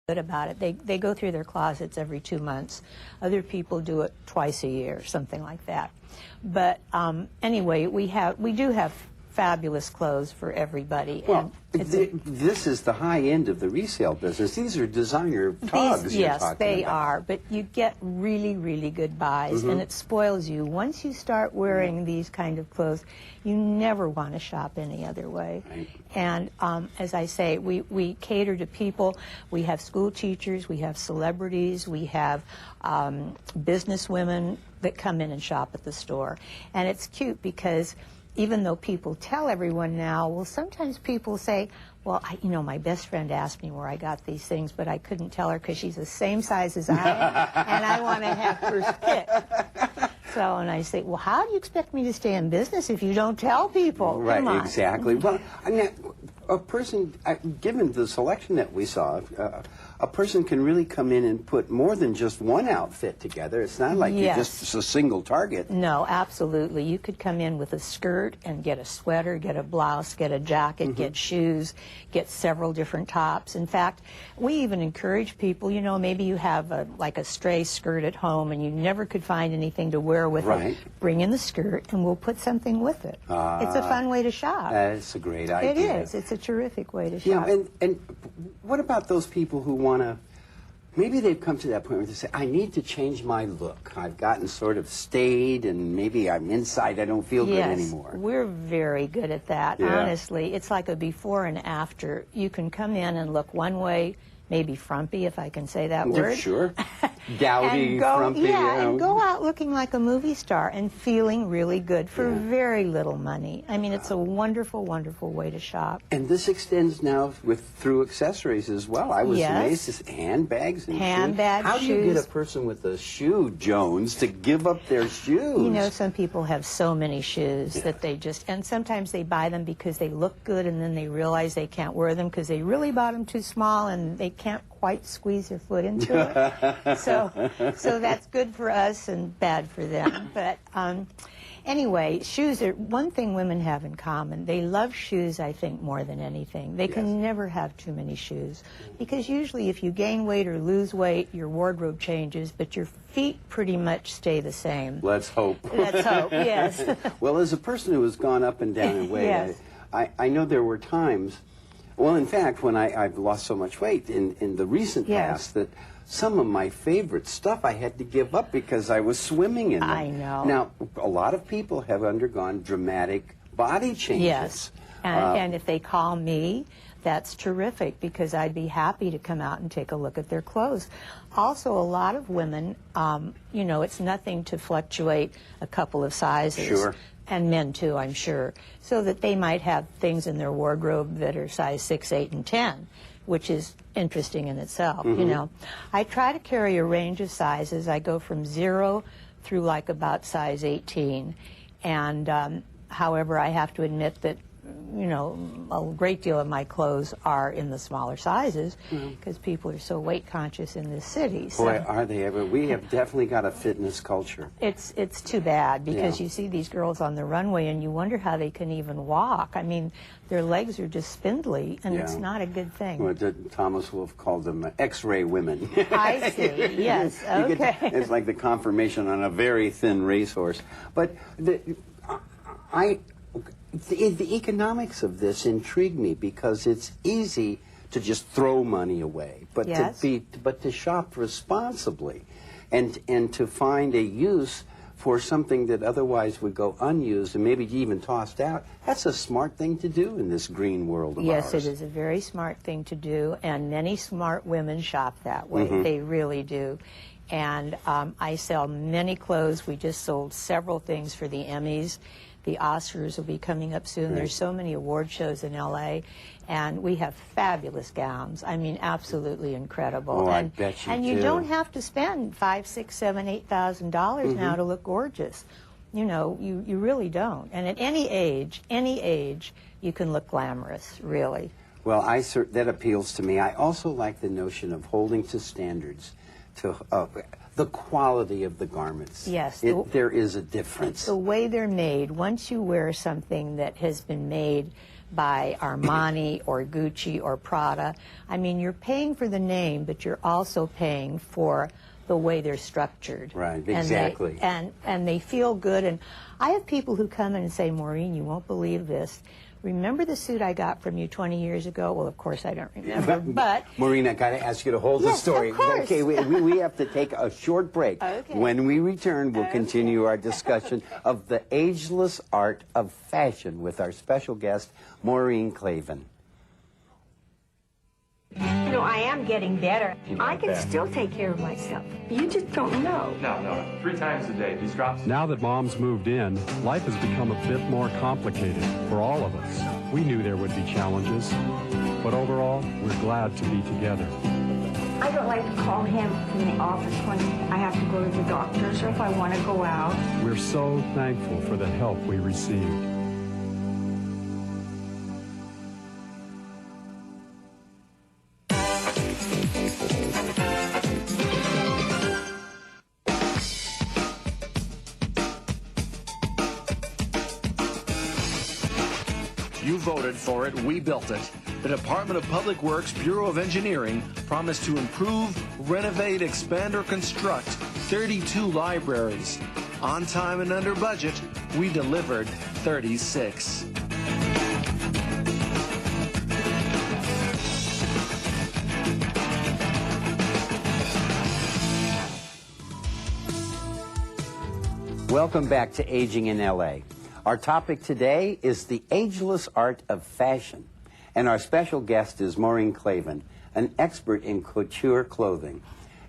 good about it. They go through their closets every 2 months. Other people do it twice a year, something like that. But anyway, we do have fabulous clothes for everybody. Well, this is the high end of the resale business. These are designer togs you're yes, talking they about. are, but you get really, really good buys, and it spoils you. Once you start wearing these kind of clothes, you never want to shop any other way. Right. And as I say, we cater to people. We have school teachers, we have celebrities, we have business women that come in and shop at the store. And it's cute because even though people tell everyone now, well, sometimes people say, well, you know, my best friend asked me where I got these things, but I couldn't tell her because she's the same size as I am, and I want to have first pick. So, and I say, well, how do you expect me to stay in business if you don't tell people? Right, Come on. exactly. Well, I mean, a person, given the selection that we saw, a person can really come in and put more than just one outfit together. It's not like you're just a single target. No, absolutely. You could come in with a skirt and get a sweater, get a blouse, get a jacket, get shoes, get several different tops. In fact, we even encourage people, you know, maybe you have like a stray skirt at home and you never could find anything to wear with it. Bring in the skirt and we'll put something with it. It's a fun way to shop. That's a great idea. It is. It's a terrific way to shop. Yeah, and what about those people who want to, maybe they've come to that point where they say, I need to change my look. I've gotten sort of staid and maybe I'm inside, I don't feel good anymore. Yes, we're very good at that. Yeah. Honestly, it's like a before and after. You can come in and look one way, maybe frumpy, if I can say that word. Sure. Dowdy, frumpy. Yeah, and go out looking like a movie star and feeling really good for very little money. I mean, it's a wonderful, wonderful way to shop. And this extends now through accessories as well. I was amazed at handbags and handbags, shoes. How do you get a person with a shoe, Jones, to give up their shoes? You know, some people have so many shoes that they just, and sometimes they buy them because they look good and then they realize they can't wear them because they really bought them too small and they can't quite squeeze their foot into it. So that's good for us and bad for them. But anyway, shoes are one thing women have in common. They love shoes, I think, more than anything. They can never have too many shoes because usually if you gain weight or lose weight, your wardrobe changes, but your feet pretty much stay the same. Let's hope. Let's hope, yes. Well, as a person who has gone up and down in weight, I know there were times. Well, in fact, when I've lost so much weight in the recent past that some of my favorite stuff I had to give up because I was swimming in them. I know. Now, a lot of people have undergone dramatic body changes. Yes, and if they call me, that's terrific because I'd be happy to come out and take a look at their clothes. Also, a lot of women, you know, it's nothing to fluctuate a couple of sizes. Sure. And men too, I'm sure, so that they might have things in their wardrobe that are size 6, 8, and 10, which is interesting in itself, you know. I try to carry a range of sizes. I go from 0 through like about size 18. And however, I have to admit that, you know, a great deal of my clothes are in the smaller sizes because people are so weight conscious in this city. So Boy, are they ever. We have definitely got a fitness culture. it's too bad because you see these girls on the runway and you wonder how they can even walk. I mean, their legs are just spindly and it's not a good thing. Well, Thomas Wolfe called them X-ray women. I see, yes, okay. It's like the confirmation on a very thin racehorse. But the economics of this intrigue me because it's easy to just throw money away, but to shop responsibly, and to find a use for something that otherwise would go unused and maybe even tossed out. That's a smart thing to do in this green world of ours. Yes, it is a very smart thing to do, and many smart women shop that way. They really do. And I sell many clothes. We just sold several things for the Emmys. The Oscars will be coming up soon. There's so many award shows in L.A., and we have fabulous gowns. I mean, absolutely incredible. Oh, I bet you And you don't have to spend $5,000, $6,000, $7,000, $8,000 now to look gorgeous. You know, you really don't. And at any age, you can look glamorous, really. Well, that appeals to me. I also like the notion of holding to standards, to the quality of the garments. Yes. There is a difference. The way they're made. Once you wear something that has been made by Armani or Gucci or Prada. I mean, you're paying for the name, but you're also paying for the way they're structured. Right, exactly. And they feel good. And I have people who come in and say, Maureen, you won't believe this. Remember the suit I got from you 20 years ago? Well, of course I don't remember, but... Maureen, I got to ask you to hold the Yes, story. of course. Okay, we have to take a short break. Okay. When we return, we'll continue our discussion of the ageless art of fashion with our special guest, Maureen Klavan. You know, I am getting better. I can still take care of myself. You just don't know. No. 3 times a day. These drops. Now that Mom's moved in, life has become a bit more complicated for all of us. We knew there would be challenges, but overall, we're glad to be together. I don't like to call him in the office when I have to go to the doctor's or if I want to go out. We're so thankful for the help we received. You voted for it, we built it. The Department of Public Works Bureau of Engineering promised to improve, renovate, expand, or construct 32 libraries. On time and under budget, we delivered 36. Welcome back to Aging in L.A. Our topic today is the ageless art of fashion. And our special guest is Maureen Klavan, an expert in couture clothing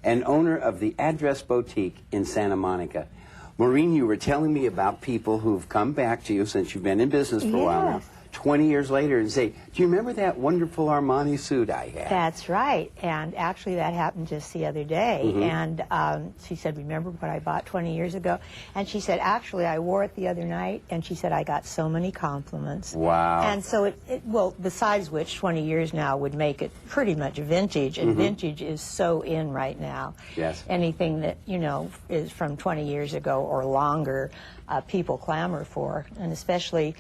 and owner of the Address Boutique in Santa Monica. Maureen, you were telling me about people who've come back to you since you've been in business for a while now, 20 years later, and say, do you remember that wonderful Armani suit I had? That's right. And actually that happened just the other day. And she said, remember what I bought 20 years ago? And she said, actually, I wore it the other night. And she said, I got so many compliments. Wow. And so well, besides which 20 years now would make it pretty much vintage. And vintage is so in right now. Yes. Anything that, you know, is from 20 years ago or longer, people clamor for. And especially,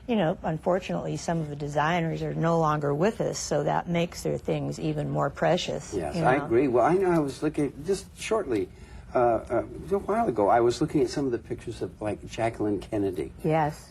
you know, unfortunately, some of the designers are no longer with us, so that makes their things even more precious. Yes, you know? I agree. Well, I know I was looking, just shortly, a while ago, I was looking at some of the pictures of, like, Jacqueline Kennedy. Yes.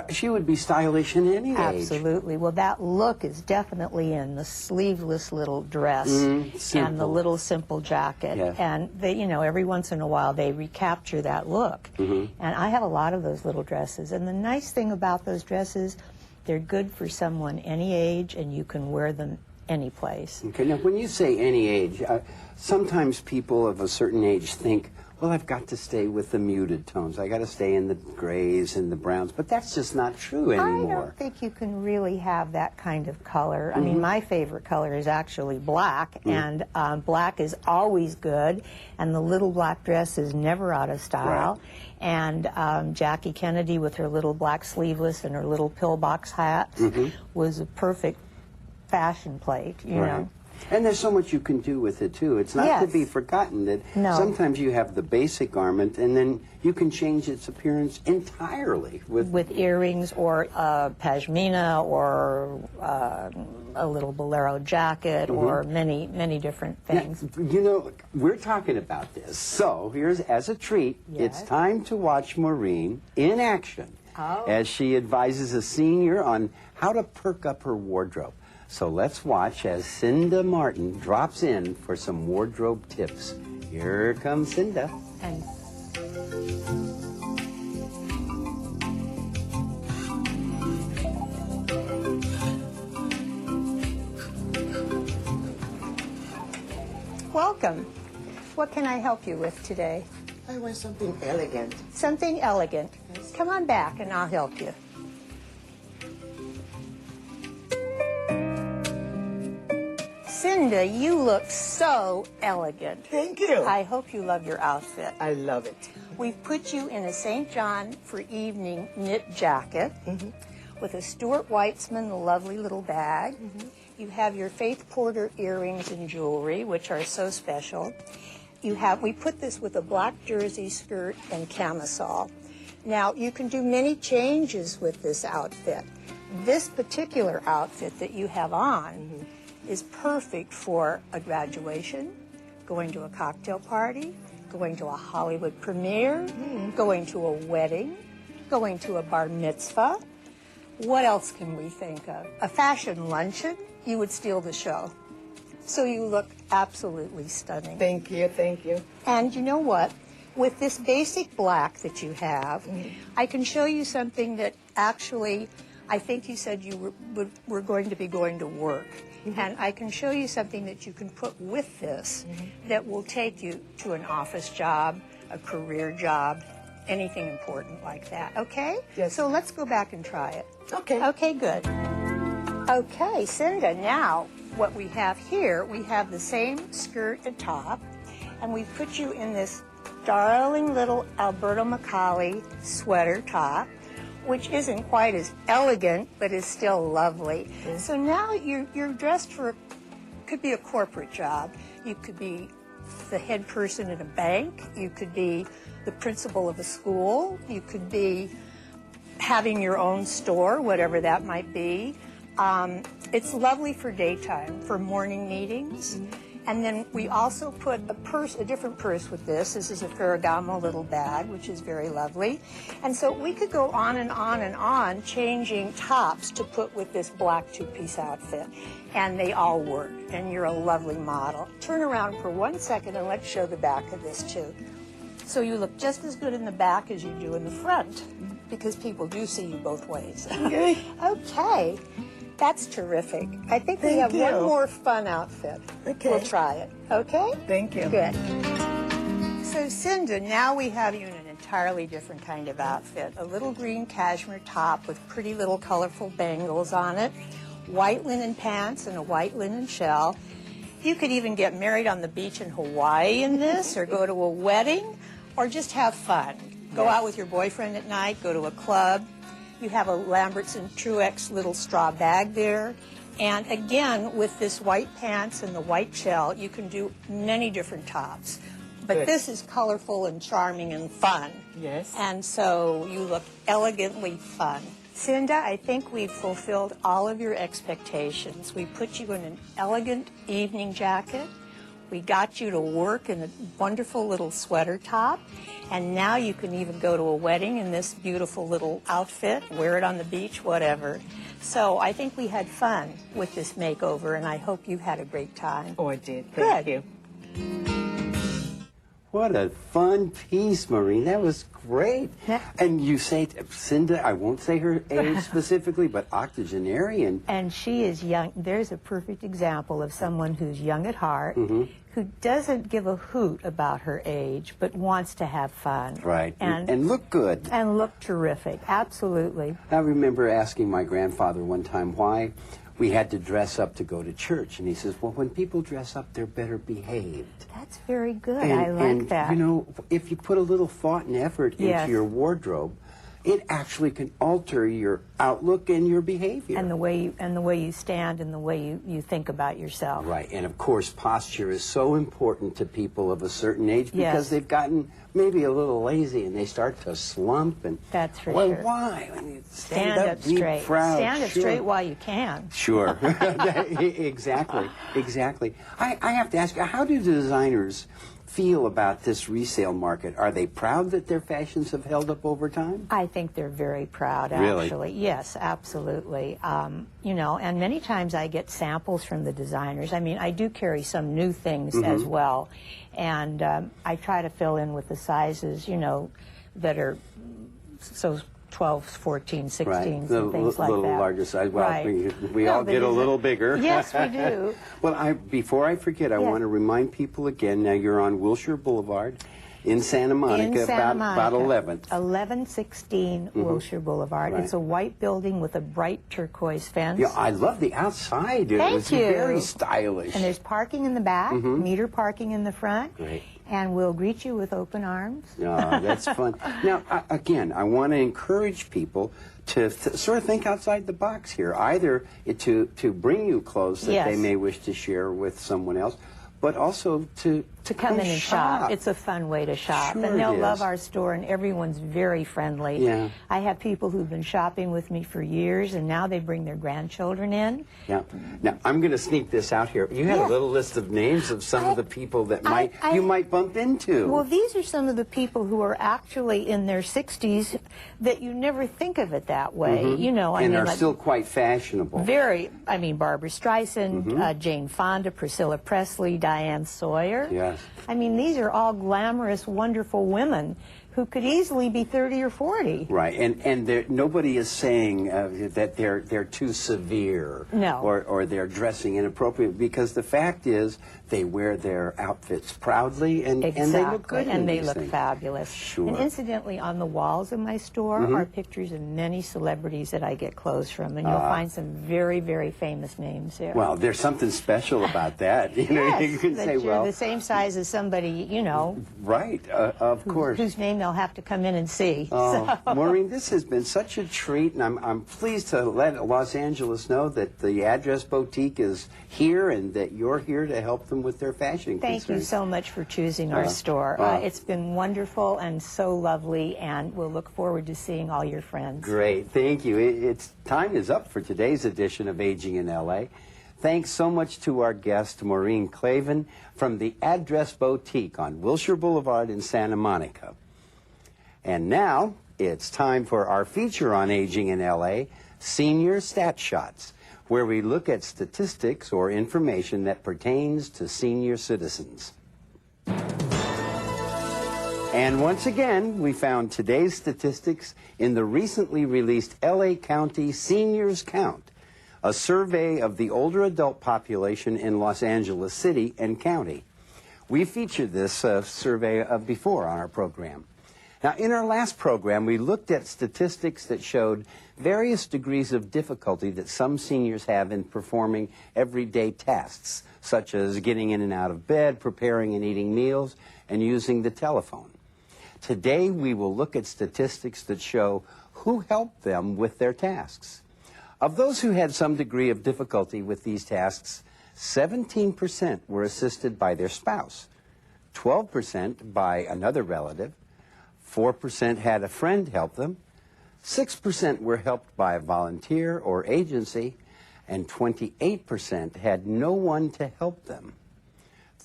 She would be stylish in any age. Absolutely. Well, that look is definitely in the sleeveless little dress and the simple. little simple jacket. Yes. And they, you know, every once in a while they recapture that look. And I have a lot of those little dresses. And the nice thing about those dresses, they're good for someone any age, and you can wear them any place. Okay. Now, when you say any age, sometimes people of a certain age think, well, I've got to stay with the muted tones. I got to stay in the grays and the browns. But that's just not true anymore. I don't think you can really have that kind of color. I mean, my favorite color is actually black, and black is always good, and the little black dress is never out of style. Right. And Jackie Kennedy with her little black sleeveless and her little pillbox hat was a perfect fashion plate, you know. And there's so much you can do with it, too. It's not to be forgotten that sometimes you have the basic garment, and then you can change its appearance entirely. With earrings or pashmina or a little bolero jacket or many, many different things. Now, you know, we're talking about this. So here's, as a treat, it's time to watch Maureen in action as she advises a senior on how to perk up her wardrobe. So let's watch as Cinda Martin drops in for some wardrobe tips. Here comes Cinda. And welcome. What can I help you with today? I want something elegant. Something elegant. Come on back and I'll help you. Cinda, you look so elegant. Thank you. I hope you love your outfit. I love it. We've put you in a St. John for evening knit jacket with a Stuart Weitzman lovely little bag. You have your Faith Porter earrings and jewelry, which are so special. We put this with a black jersey skirt and camisole. Now, you can do many changes with this outfit. this particular outfit that you have on is perfect for a graduation, going to a cocktail party, going to a Hollywood premiere, going to a wedding, going to a bar mitzvah. What else can we think of? A fashion luncheon, you would steal the show. So you look absolutely stunning. Thank you, thank you. And you know what? With this basic black that you have, I can show you something that actually, I think you said you were going to be going to work. And I can show you something that you can put with this that will take you to an office job, a career job, anything important like that, okay? Yes. So let's go back and try it. Okay. Okay, good. Okay, Cinda, now what we have here, we have the same skirt and top, and we've put you in this darling little Alberto Macali sweater top, which isn't quite as elegant, but is still lovely. So now you're dressed for, could be a corporate job. You could be the head person at a bank. You could be the principal of a school. You could be having your own store, whatever that might be. It's lovely for daytime, for morning meetings. And then we also put a different purse with this. This is a Ferragamo little bag, which is very lovely. And so we could go on and on and on, changing tops to put with this black two-piece outfit. And they all work, and you're a lovely model. Turn around for 1 second and let's show the back of this too. So you look just as good in the back as you do in the front, because people do see you both ways. Okay. Okay. That's terrific. I think we have Thank you. one more fun outfit. Okay. We'll try it. Okay? Thank you. Good. So, Cinda, now we have you in an entirely different kind of outfit. A little green cashmere top with pretty little colorful bangles on it, white linen pants and a white linen shell. You could even get married on the beach in Hawaii in this, or go to a wedding, or just have fun. Go out with your boyfriend at night, go to a club. You have a Lambert's and Truex little straw bag there. And again, with this white pants and the white shell, you can do many different tops. But Good. this is colorful and charming and fun. Yes. And so you look elegantly fun. Cinda, I think we've fulfilled all of your expectations. We put you in an elegant evening jacket. We got you to work in a wonderful little sweater top. And now you can even go to a wedding in this beautiful little outfit, wear it on the beach, whatever. So I think we had fun with this makeover, and I hope you had a great time. Oh, I did. Thank Good. you. What a fun piece, Maureen. That was great. Yeah. And you say, Cinda, I won't say her age specifically, but octogenarian. And she is young. There's a perfect example of someone who's young at heart, who doesn't give a hoot about her age, but wants to have fun. Right. And look good. And look terrific. Absolutely. I remember asking my grandfather one time why we had to dress up to go to church. And he says, well, when people dress up, they're better behaved. That's very good. I like that. You know, if you put a little thought and effort Yes. into your wardrobe, it actually can alter your outlook and your behavior. And the way you stand and the way you think about yourself. Right, and of course, posture is so important to people of a certain age because Yes. they've gotten maybe a little lazy and they start to slump. And That's for well, sure. why? I mean, Stand up be straight. proud. Stand up Sure. straight while you can. Sure. Exactly. Exactly. I have to ask you, how do designers feel about this resale market? Are they proud that their fashions have held up over time? I think they're very proud, Really? actually. Yes, absolutely. You know, and many times I get samples from the designers. I mean, I do carry some new things as well. And I try to fill in with the sizes, you know, that are so 12s, 14s, 16s, Right. and The things like that. little larger size. Well, Right. we No, all but get a is it- little bigger. Yes, we do. Well, before I forget, I Yes. want to remind people again, now you're on Wilshire Boulevard in Santa Monica, In Santa about Monica, 11th. 1116 Wilshire Boulevard. Right. It's a white building with a bright turquoise fence. Yeah, I love the outside. It Thank was you. very stylish. And there's parking in the back, meter parking in the front. Great. And we'll greet you with open arms. That's fun. Now, again, I want to encourage people to sort of think outside the box here, either to bring you clothes that Yes. they may wish to share with someone else, but also to to come in and shop. It's a fun way to shop. Sure and they'll it love is. our store, and everyone's very friendly. Yeah. I have people who've been shopping with me for years, and now they bring their grandchildren in. Yeah. Now, I'm going to sneak this out here. You had a little list of names of some of the people that you might bump into. Well, these are some of the people who are actually in their 60s that you never think of it that way. You know, and are like, still quite fashionable. Barbara Streisand, Jane Fonda, Priscilla Presley, Diane Sawyer. Yes. I mean, these are all glamorous, wonderful women who could easily be 30 or 40. Right, and nobody is saying that they're too severe, No. or they're dressing inappropriate, because the fact is they wear their outfits proudly and they look good. And in they these look things. fabulous. Sure. And incidentally, on the walls of my store are pictures of many celebrities that I get clothes from, and you'll find some very, very famous names there. Well, there's something special about that. You know, Yes, you can that say, you're well, the same size as somebody, you know, right, of course. whose name they'll have to come in and see. Oh, So- Maureen, this has been such a treat, and I'm pleased to let Los Angeles know that the Address Boutique is here and that you're here to help them with their fashion Thank you concerns. so much for choosing our store. It's been wonderful and so lovely, and we'll look forward to seeing all your friends. Great, thank you. It's time is up for today's edition of Aging in LA. Thanks so much to our guest, Maureen Clavin, from the Address Boutique on Wilshire Boulevard in Santa Monica. And now, it's time for our feature on aging in LA, Senior Stat Shots, where we look at statistics or information that pertains to senior citizens. And once again, we found today's statistics in the recently released LA County Seniors Count, a survey of the older adult population in Los Angeles City and County. We featured this survey before on our program. Now, in our last program, we looked at statistics that showed various degrees of difficulty that some seniors have in performing everyday tasks, such as getting in and out of bed, preparing and eating meals, and using the telephone. Today, we will look at statistics that show who helped them with their tasks. Of those who had some degree of difficulty with these tasks, 17% were assisted by their spouse, 12% by another relative, 4% had a friend help them, 6% were helped by a volunteer or agency, and 28% had no one to help them.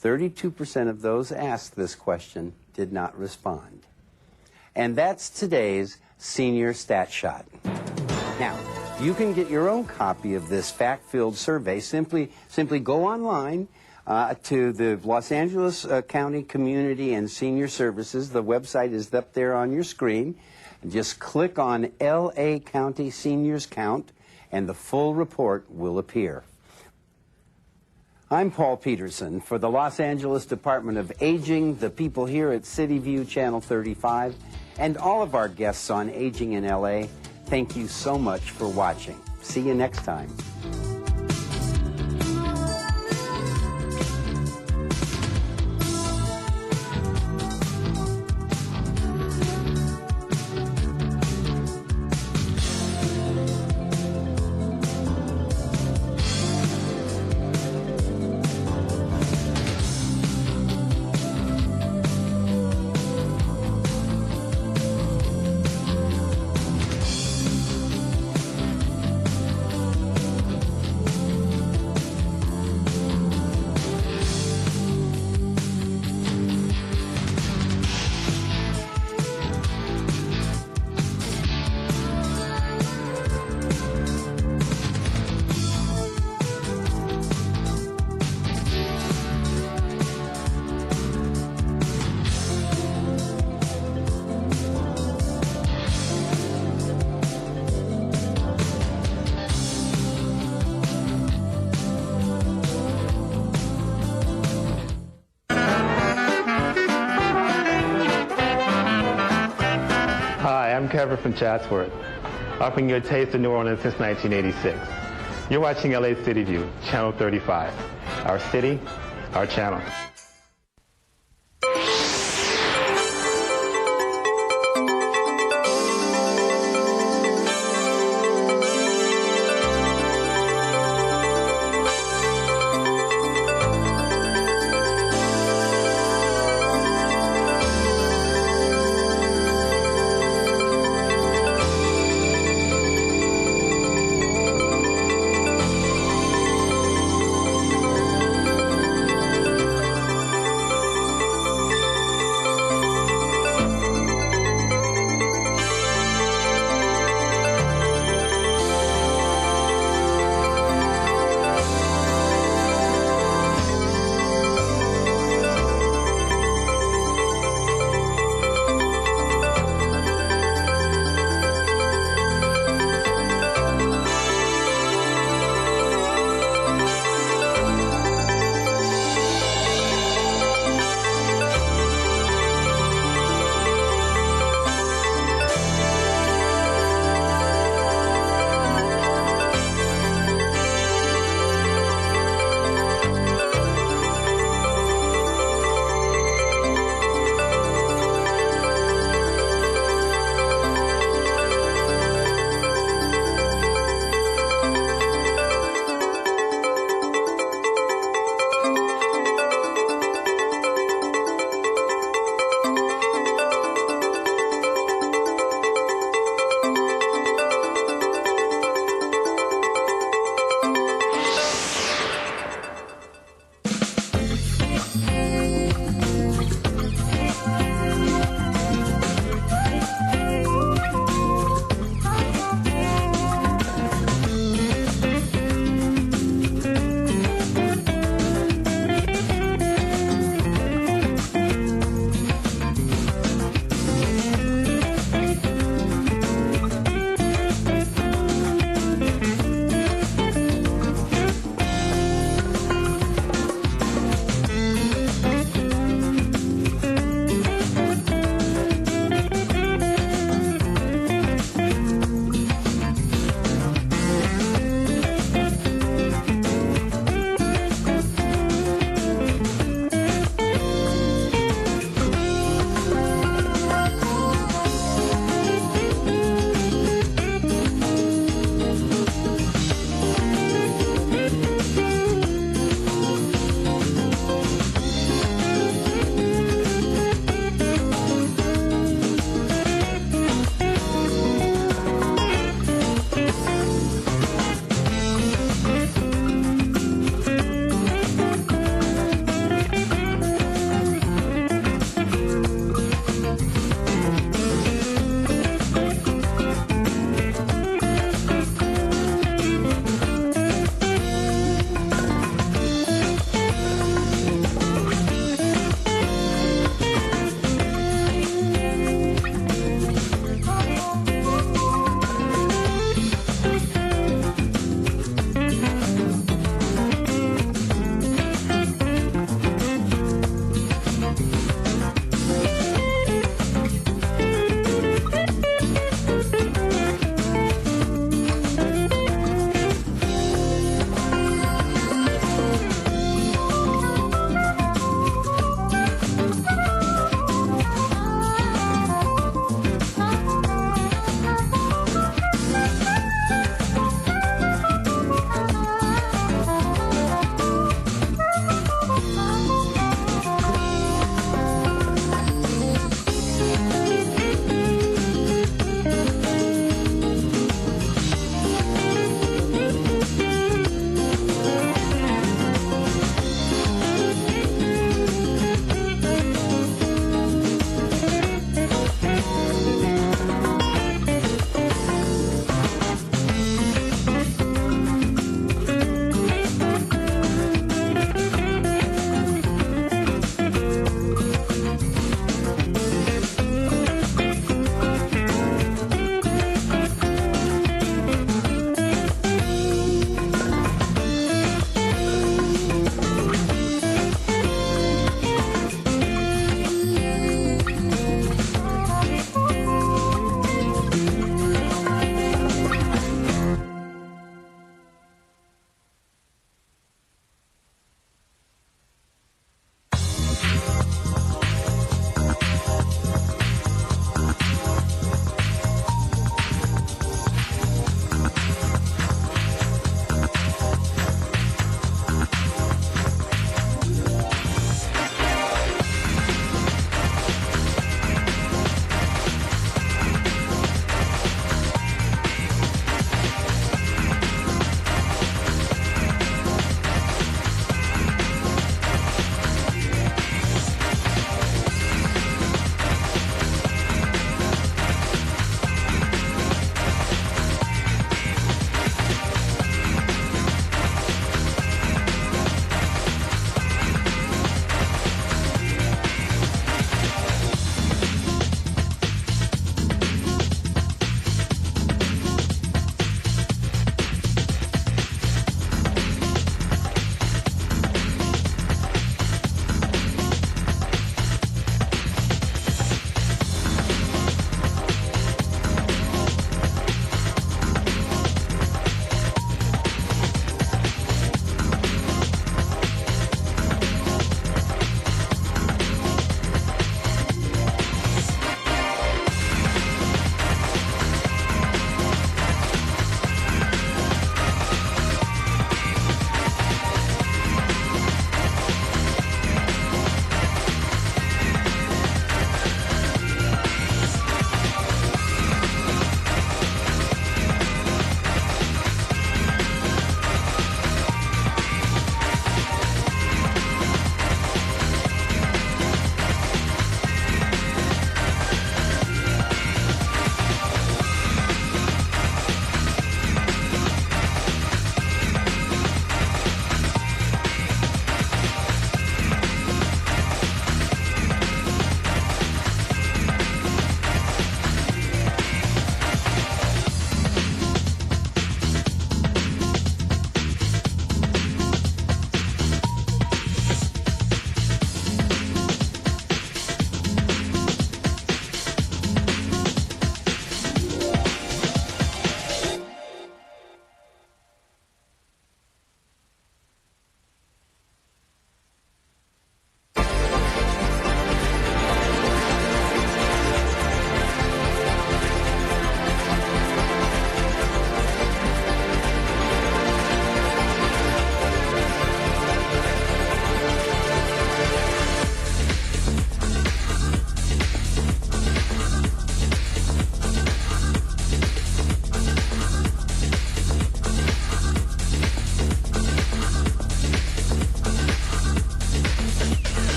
32% of those asked this question did not respond. And that's today's Senior Stat Shot. Now, you can get your own copy of this fact-filled survey. Simply go online to the Los Angeles County Community and Senior Services. The website is up there on your screen. And just click on LA County Seniors Count, and the full report will appear. I'm Paul Peterson for the Los Angeles Department of Aging, the people here at City View Channel 35, and all of our guests on Aging in LA. Thank you so much for watching. See you next time. Hi, I'm Kevin from Chatsworth, offering you a taste of New Orleans since 1986. You're watching LA City View, Channel 35. Our city, our channel.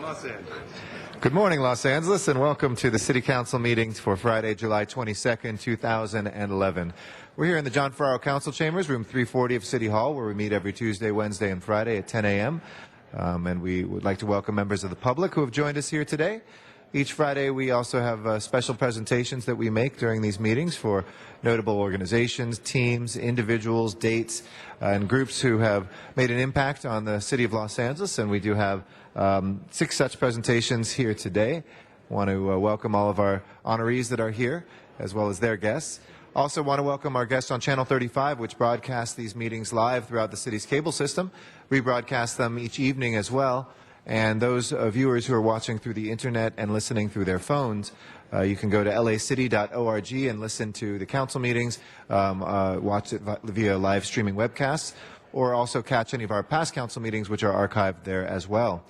Los Angeles. Good morning, Los Angeles, and welcome to the City Council meetings for Friday, July 22nd, 2011. We're here in the John Ferraro Council Chambers, room 340 of City Hall, where we meet every Tuesday, Wednesday, and Friday at 10 a.m. And we would like to welcome members of the public who have joined us here today. Each Friday, we also have special presentations that we make during these meetings for notable organizations, teams, individuals, dates, and groups who have made an impact on the city of Los Angeles. And we do have 6 such presentations here today. I want to welcome all of our honorees that are here, as well as their guests. Also want to welcome our guests on Channel 35, which broadcasts these meetings live throughout the city's cable system. We broadcast them each evening as well. And those viewers who are watching through the internet and listening through their phones, you can go to lacity.org and listen to the council meetings, watch it via live streaming webcasts, or also catch any of our past council meetings, which are archived there as well.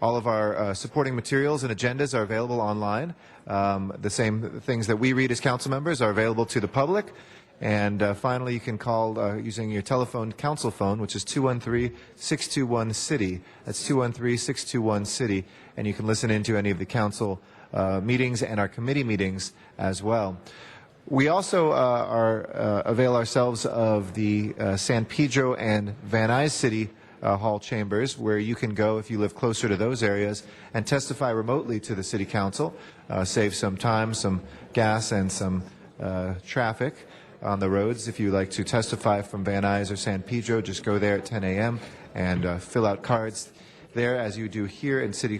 All of our supporting materials and agendas are available online. The same things that we read as council members are available to the public. And finally, you can call using your telephone council phone, which is 213-621-CITY. That's 213-621-CITY. And you can listen into any of the council meetings and our committee meetings as well. We also avail ourselves of the San Pedro and Van Nuys City Hall chambers, where you can go if you live closer to those areas and testify remotely to the City Council, save some time, some gas, and some traffic on the roads. If you like to testify from Van Nuys or San Pedro, just go there at 10 a.m. and fill out cards there as you do here in City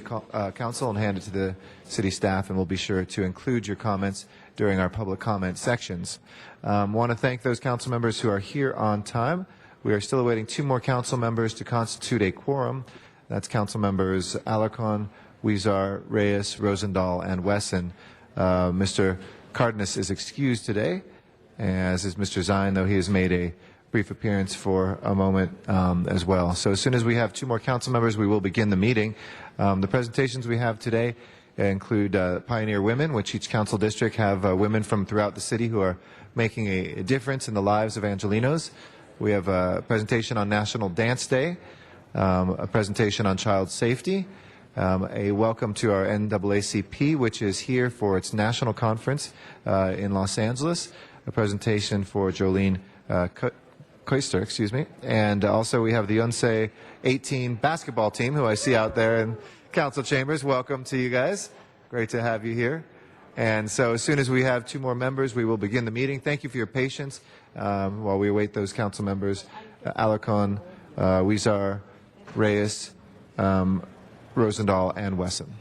Council and hand it to the city staff, and we'll be sure to include your comments during our public comment sections. Want to thank those council members who are here on time. We are still awaiting 2 more council members to constitute a quorum. That's council members Alarcon, Huizar, Reyes, Rosendahl, and Wesson. Mr. Cardenas is excused today, as is Mr. Zine, though he has made a brief appearance for a moment as well. So as soon as we have 2 more council members, we will begin the meeting. The presentations we have today include Pioneer Women, which each council district have women from throughout the city who are making a difference in the lives of Angelenos. We have a presentation on National Dance Day, a presentation on child safety, a welcome to our NAACP, which is here for its national conference in Los Angeles, a presentation for Jolene Koister, and also we have the UNCE 18 basketball team, who I see out there in council chambers. Welcome to you guys. Great to have you here. And so as soon as we have 2 more members, we will begin the meeting. Thank you for your patience while we await those council members, Alarcon, Huizar, Reyes, Rosendahl, and Wesson.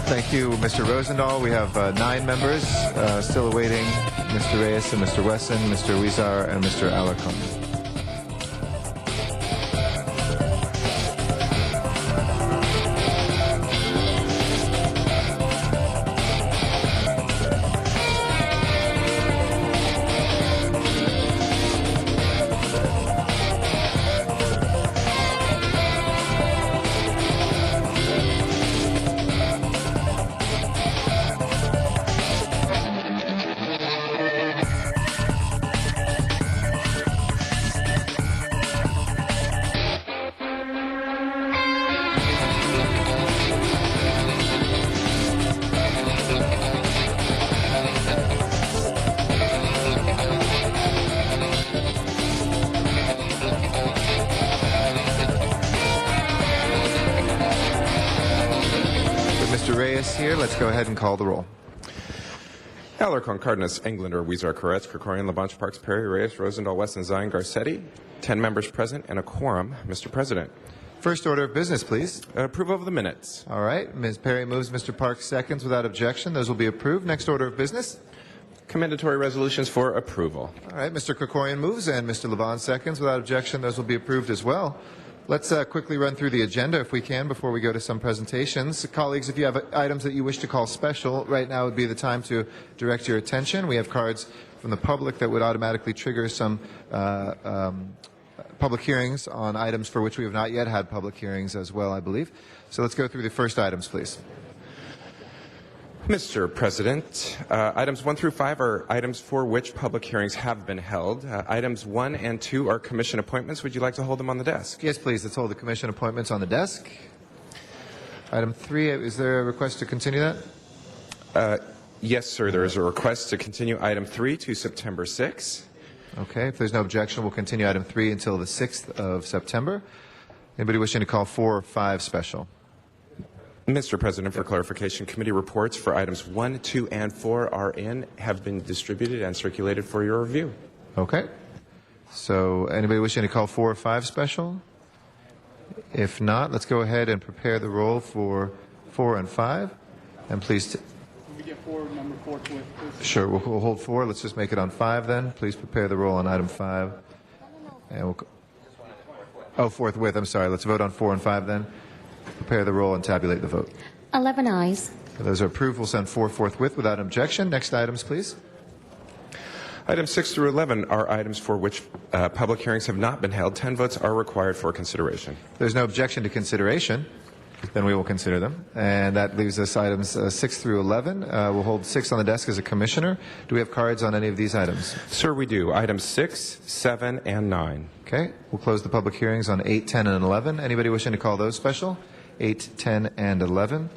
Thank you, Mr. Rosendahl. We have 9 members still awaiting Mr. Reyes and Mr. Wesson, Mr. Huizar, and Mr. Alarcon. Mr. Reyes here. Let's go ahead and call the roll. Alarcon, Cardenas, Englander, Weezer, Koretz, Krikorian, Labange, Parks, Perry, Reyes, Rosendahl, Weston, Zion, Garcetti. 10 members present and a quorum, Mr. President. First order of business, please. Approval of the minutes. All right. Ms. Perry moves, Mr. Parks seconds without objection. Those will be approved. Next order of business. Commendatory resolutions for approval. All right. Mr. Krikorian moves and Mr. Labange seconds without objection. Those will be approved as well. Let's quickly run through the agenda if we can before we go to some presentations. Colleagues, if you have items that you wish to call special, right now would be the time to direct your attention. We have cards from the public that would automatically trigger some public hearings on items for which we have not yet had public hearings as well, I believe. So let's go through the first items, please. Mr. President, items 1 through 5 are items for which public hearings have been held. Items 1 and 2 are commission appointments. Would you like to hold them on the desk? Yes, please. Let's hold the commission appointments on the desk. Item 3, is there a request to continue that? Yes, sir. There is a request to continue item 3 to September 6. Okay. If there's no objection, we'll continue item 3 until the 6th of September. Anybody wishing to call 4 or 5 special? Mr. President, for clarification, committee reports for items 1, 2, and 4 have been distributed and circulated for your review. Okay. So anybody wishing to call 4 or 5 special? If not, let's go ahead and prepare the roll for 4 and 5. And please... we get 4, number 4 to it, please. Sure, we'll hold 4. Let's just make it on 5 then. Please prepare the roll on item 5. And we'll... forthwith. I'm sorry. Let's vote on 4 and 5 then. Prepare the roll and tabulate the vote. 11 ayes. Those are approved. We'll send 4 forthwith without objection. Next items, please. Items 6 through 11 are items for which public hearings have not been held. 10 votes are required for consideration. There's no objection to consideration. Then we will consider them. And that leaves us items 6 through 11. We'll hold 6 on the desk as a commissioner. Do we have cards on any of these items? Sir, we do. Items 6, 7, and 9. Okay. We'll close the public hearings on 8, 10, and 11. Anybody wishing to call those special? 8, 10, and 11.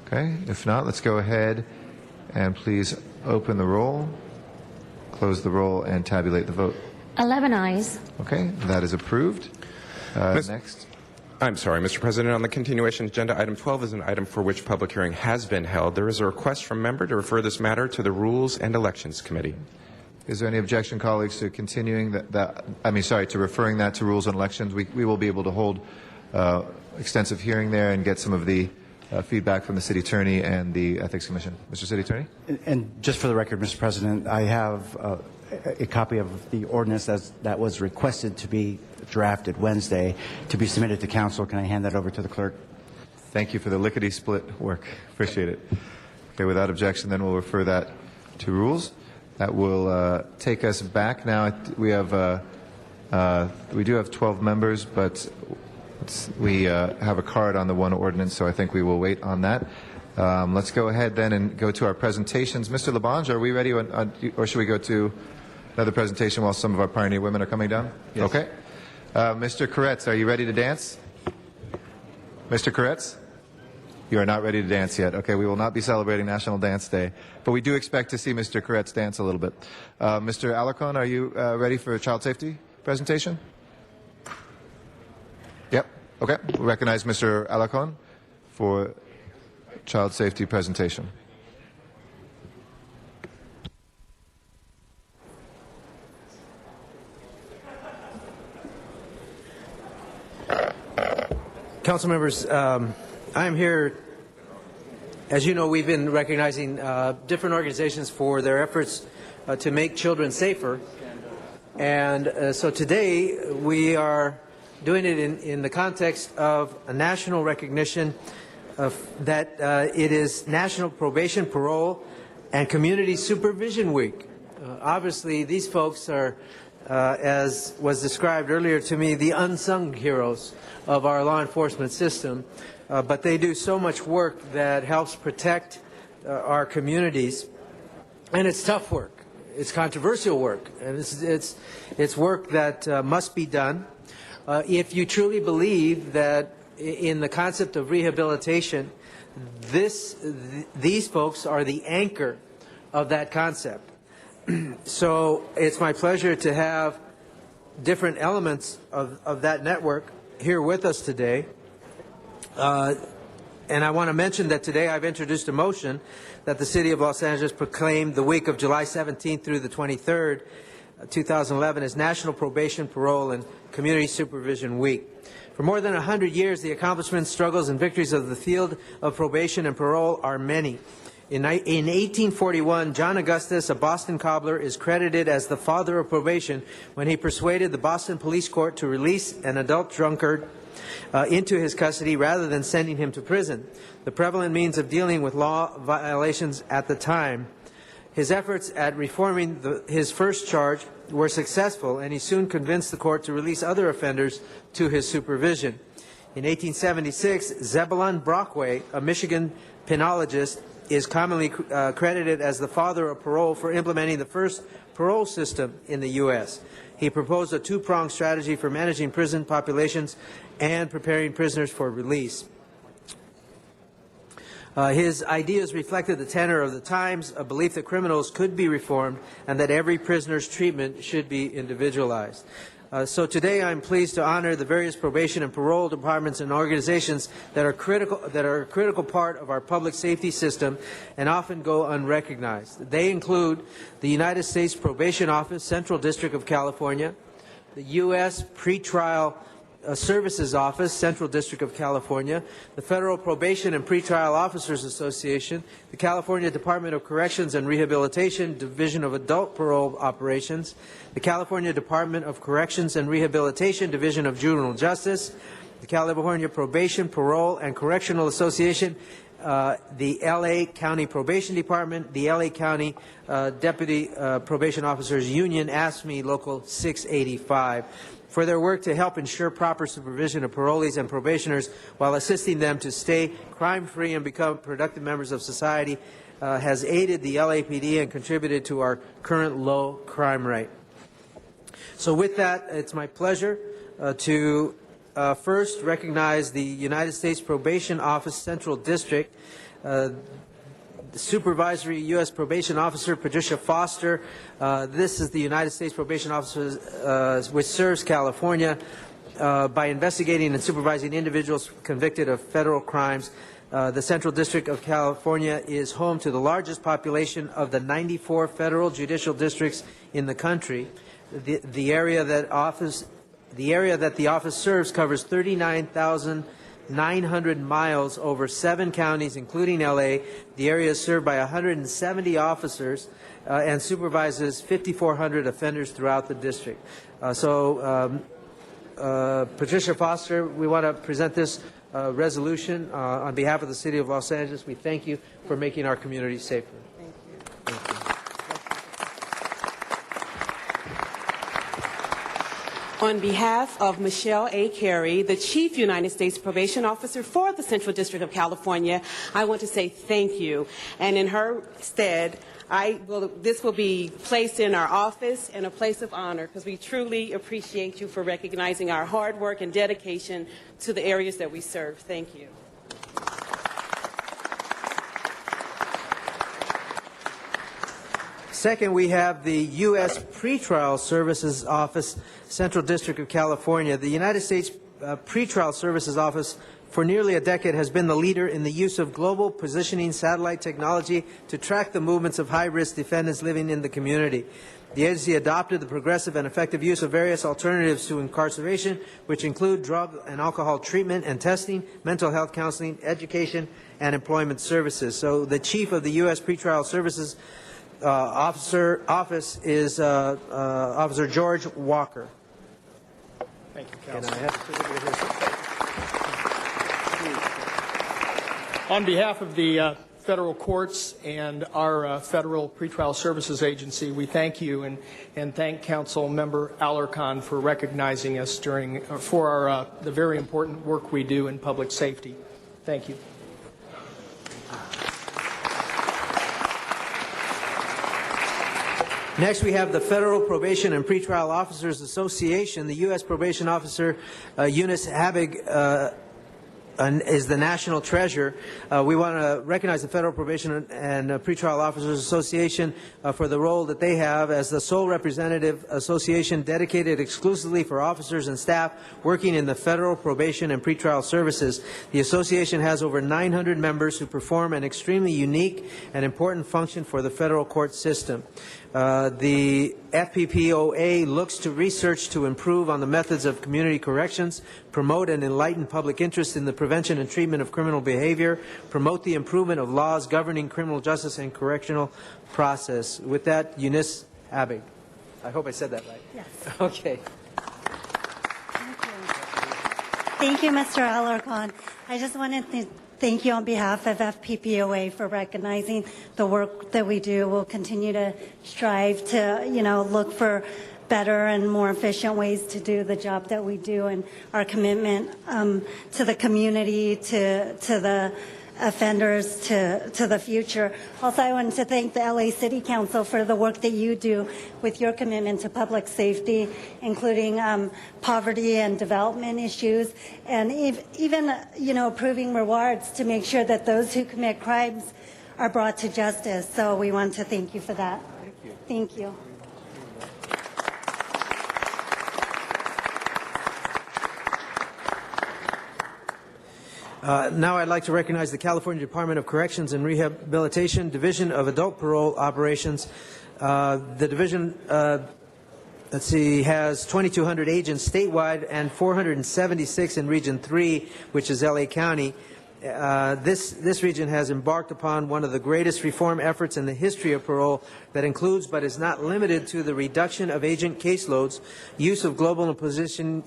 Okay. If not, let's go ahead and please open the roll, close the roll, and tabulate the vote. 11 ayes. Okay. That is approved. Next. I'm sorry, Mr. President. On the continuation agenda, item 12 is an item for which public hearing has been held. There is a request from member to refer this matter to the Rules and Elections Committee. Is there any objection, colleagues, to continuing to referring that to Rules and Elections? We will be able to hold extensive hearing there and get some of the feedback from the City Attorney and the Ethics Commission. Mr. City Attorney? And just for the record, Mr. President, I have a copy of the ordinance that was requested to be drafted Wednesday to be submitted to Council. Can I hand that over to the clerk? Thank you for the lickety-split work. Appreciate it. Okay, without objection, then we'll refer that to Rules. That will take us back now. We do have 12 members, but we have a card on the one ordinance, so I think we will wait on that. Let's go ahead then and go to our presentations. Mr. Labange, are we ready, or should we go to another presentation while some of our pioneer women are coming down? Yes. Okay. Mr. Koretz, are you ready to dance? Mr. Koretz? You are not ready to dance yet. Okay, we will not be celebrating National Dance Day, but we do expect to see Mr. Koretz dance a little bit. Mr. Alarcon, are you ready for a child safety presentation? Yep. Okay. We'll recognize Mr. Alarcon for child safety presentation. Council members, I am here. As you know, we've been recognizing different organizations for their efforts to make children safer. And so today we are doing it in the context of a national recognition of that it is National Probation, Parole, and Community Supervision Week. Obviously, these folks are, as was described earlier to me, the unsung heroes of our law enforcement system. But they do so much work that helps protect our communities. And it's tough work. It's controversial work. And it's work that must be done. If you truly believe that in the concept of rehabilitation, these folks are the anchor of that concept. So it's my pleasure to have different elements of that network here with us today. And I want to mention that today I've introduced a motion that the City of Los Angeles proclaim the week of July 17th through the 23rd, 2011 as National Probation, Parole, and Community Supervision Week. For more than 100 years, the accomplishments, struggles, and victories of the field of probation and parole are many. In 1841, John Augustus, a Boston cobbler, is credited as the father of probation when he persuaded the Boston Police Court to release an adult drunkard into his custody rather than sending him to prison, the prevalent means of dealing with law violations at the time. His efforts at reforming his first charge were successful, and he soon convinced the court to release other offenders to his supervision. In 1876, Zebulon Brockway, a Michigan penologist, is commonly credited as the father of parole for implementing the first parole system in the U.S. He proposed a two-pronged strategy for managing prison populations and preparing prisoners for release. His ideas reflected the tenor of the times, a belief that criminals could be reformed and that every prisoner's treatment should be individualized. So today I'm pleased to honor the various probation and parole departments and organizations that are a critical part of our public safety system and often go unrecognized. They include the United States Probation Office, Central District of California, the U.S. Pretrial Services Office, Central District of California, the Federal Probation and Pretrial Officers Association, the California Department of Corrections and Rehabilitation, Division of Adult Parole Operations, the California Department of Corrections and Rehabilitation, Division of Juvenile Justice, the California Probation, Parole, and Correctional Association, the L.A. County Probation Department, the L.A. County Deputy Probation Officers Union, AFSCME Local 685. For their work to help ensure proper supervision of parolees and probationers while assisting them to stay crime-free and become productive members of society has aided the LAPD and contributed to our current low crime rate. So with that, it's my pleasure to first recognize the United States Probation Office Central District, the Supervisory U.S. Probation Officer Patricia Foster. This is the United States Probation Officer which serves California by investigating and supervising individuals convicted of federal crimes. The Central District of California is home to the largest population of the 94 federal judicial districts in the country. The area that the office serves covers 39,900 miles over 7 counties, including L.A. The area is served by 170 officers and supervises 5,400 offenders throughout the district. Patricia Foster, we want to present this resolution on behalf of the City of Los Angeles. We thank you for making our community safer. Thank you. On behalf of Michelle A. Carey, the Chief United States Probation Officer for the Central District of California, I want to say thank you. And in her stead, this will be placed in our office in a place of honor because we truly appreciate you for recognizing our hard work and dedication to the areas that we serve. Thank you. Second, we have the U.S. Pretrial Services Office, Central District of California. The United States Pretrial Services Office for nearly a decade has been the leader in the use of global positioning satellite technology to track the movements of high-risk defendants living in the community. The agency adopted the progressive and effective use of various alternatives to incarceration, which include drug and alcohol treatment and testing, mental health counseling, education, and employment services. So the chief of the U.S. Pretrial Services Office is Officer George Walker. Thank you, Counsel. On behalf of the federal courts and our Federal Pretrial Services Agency, we thank you and thank Council Member Alarcon for recognizing us for the very important work we do in public safety. Thank you. Next, we have the Federal Probation and Pretrial Officers Association. The U.S. Probation Officer Eunice Habig is the national treasure. We want to recognize the Federal Probation and Pretrial Officers Association for the role that they have as the sole representative association dedicated exclusively for officers and staff working in the Federal Probation and Pretrial Services. The association has over 900 members who perform an extremely unique and important function for the federal court system. The FPPOA looks to research to improve on the methods of community corrections, promote and enlighten public interest in the prevention and treatment of criminal behavior, promote the improvement of laws governing criminal justice and correctional process. With that, Eunice Abig. I hope I said that right. Yes. Okay. Thank you, Mr. Alarcon. I just wanted to thank you on behalf of FPPOA for recognizing the work that we do. We'll continue to strive to, look for better and more efficient ways to do the job that we do, and our commitment to the community, to the offenders, to the future. Also, I wanted to thank the LA City Council for the work that you do with your commitment to public safety, including poverty and development issues, and even approving rewards to make sure that those who commit crimes are brought to justice. So we want to thank you for that. Thank you. Thank you. Now I'd like to recognize the California Department of Corrections and Rehabilitation Division of Adult Parole Operations. The division, has 2,200 agents statewide and 476 in Region 3, which is LA County. This region has embarked upon one of the greatest reform efforts in the history of parole that includes but is not limited to the reduction of agent caseloads, use of global positioning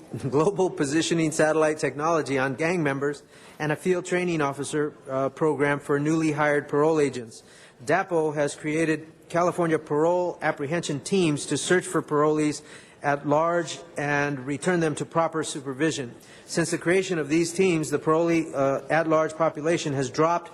satellite technology on gang members, and a field training officer program for newly hired parole agents. DAPO has created California parole apprehension teams to search for parolees at large and return them to proper supervision. Since the creation of these teams, the parolee at-large population has dropped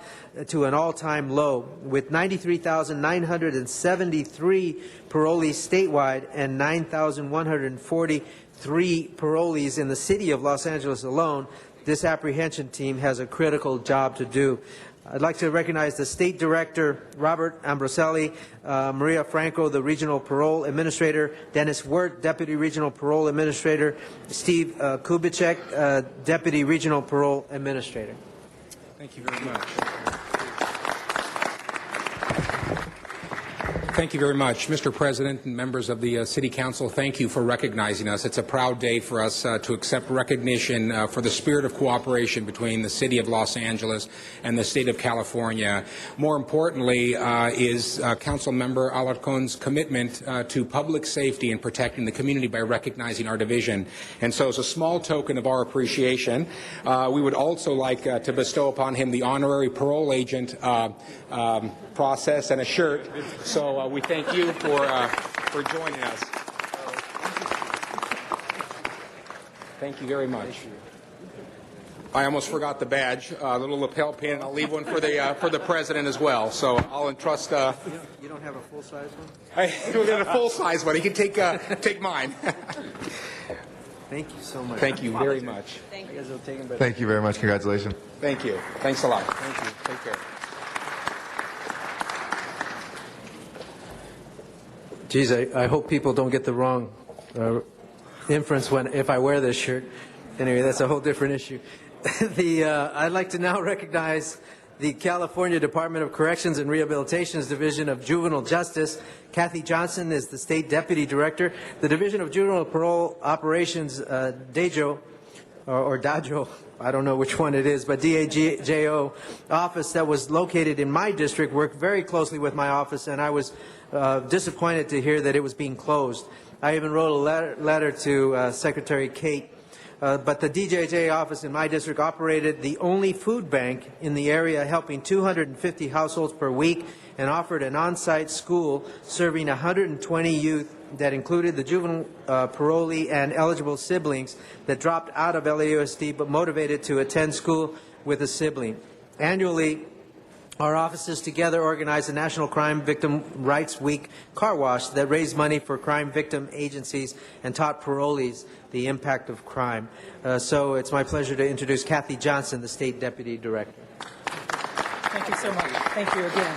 to an all-time low, with 93,973 parolees statewide and 9,143 parolees in the city of Los Angeles alone. This apprehension team has a critical job to do. I'd like to recognize the State Director, Robert Ambroselli, Maria Franco, the Regional Parole Administrator, Dennis Wirt, Deputy Regional Parole Administrator, Steve Kubicek, Deputy Regional Parole Administrator. Thank you very much. Thank you very much. Mr. President and members of the City Council, thank you for recognizing us. It's a proud day for us to accept recognition for the spirit of cooperation between the City of Los Angeles and the State of California. More importantly is Council Member Alarcon's commitment to public safety and protecting the community by recognizing our division. And so as a small token of our appreciation, we would also like to bestow upon him the honorary parole agent process and a shirt. So we thank you for joining us. Thank you very much. I almost forgot the badge, a little lapel pin. I'll leave one for the president as well. So I'll entrust. You don't have a full size one? I don't have a full size one. He can take mine. Thank you so much. Thank you very much. Thank you. Thank you very much. Congratulations. Thank you. Thanks a lot. Thank you. Take care. Geez, I hope people don't get the wrong inference if I wear this shirt. Anyway, that's a whole different issue. I'd like to now recognize the California Department of Corrections and Rehabilitation's Division of Juvenile Justice. Kathy Johnson is the State Deputy Director. The Division of Juvenile Parole Operations, DAJO, or DAJO, I don't know which one it is, but DAJO office that was located in my district worked very closely with my office, and I was disappointed to hear that it was being closed. I even wrote a letter to Secretary Kate. But the DJJ office in my district operated the only food bank in the area, helping 250 households per week, and offered an on-site school serving 120 youth that included the juvenile parolee and eligible siblings that dropped out of LAUSD but motivated to attend school with a sibling. Annually, our offices together organized a National Crime Victim Rights Week car wash that raised money for crime victim agencies and taught parolees the impact of crime. So it's my pleasure to introduce Kathy Johnson, the State Deputy Director. Thank you so much. Thank you again.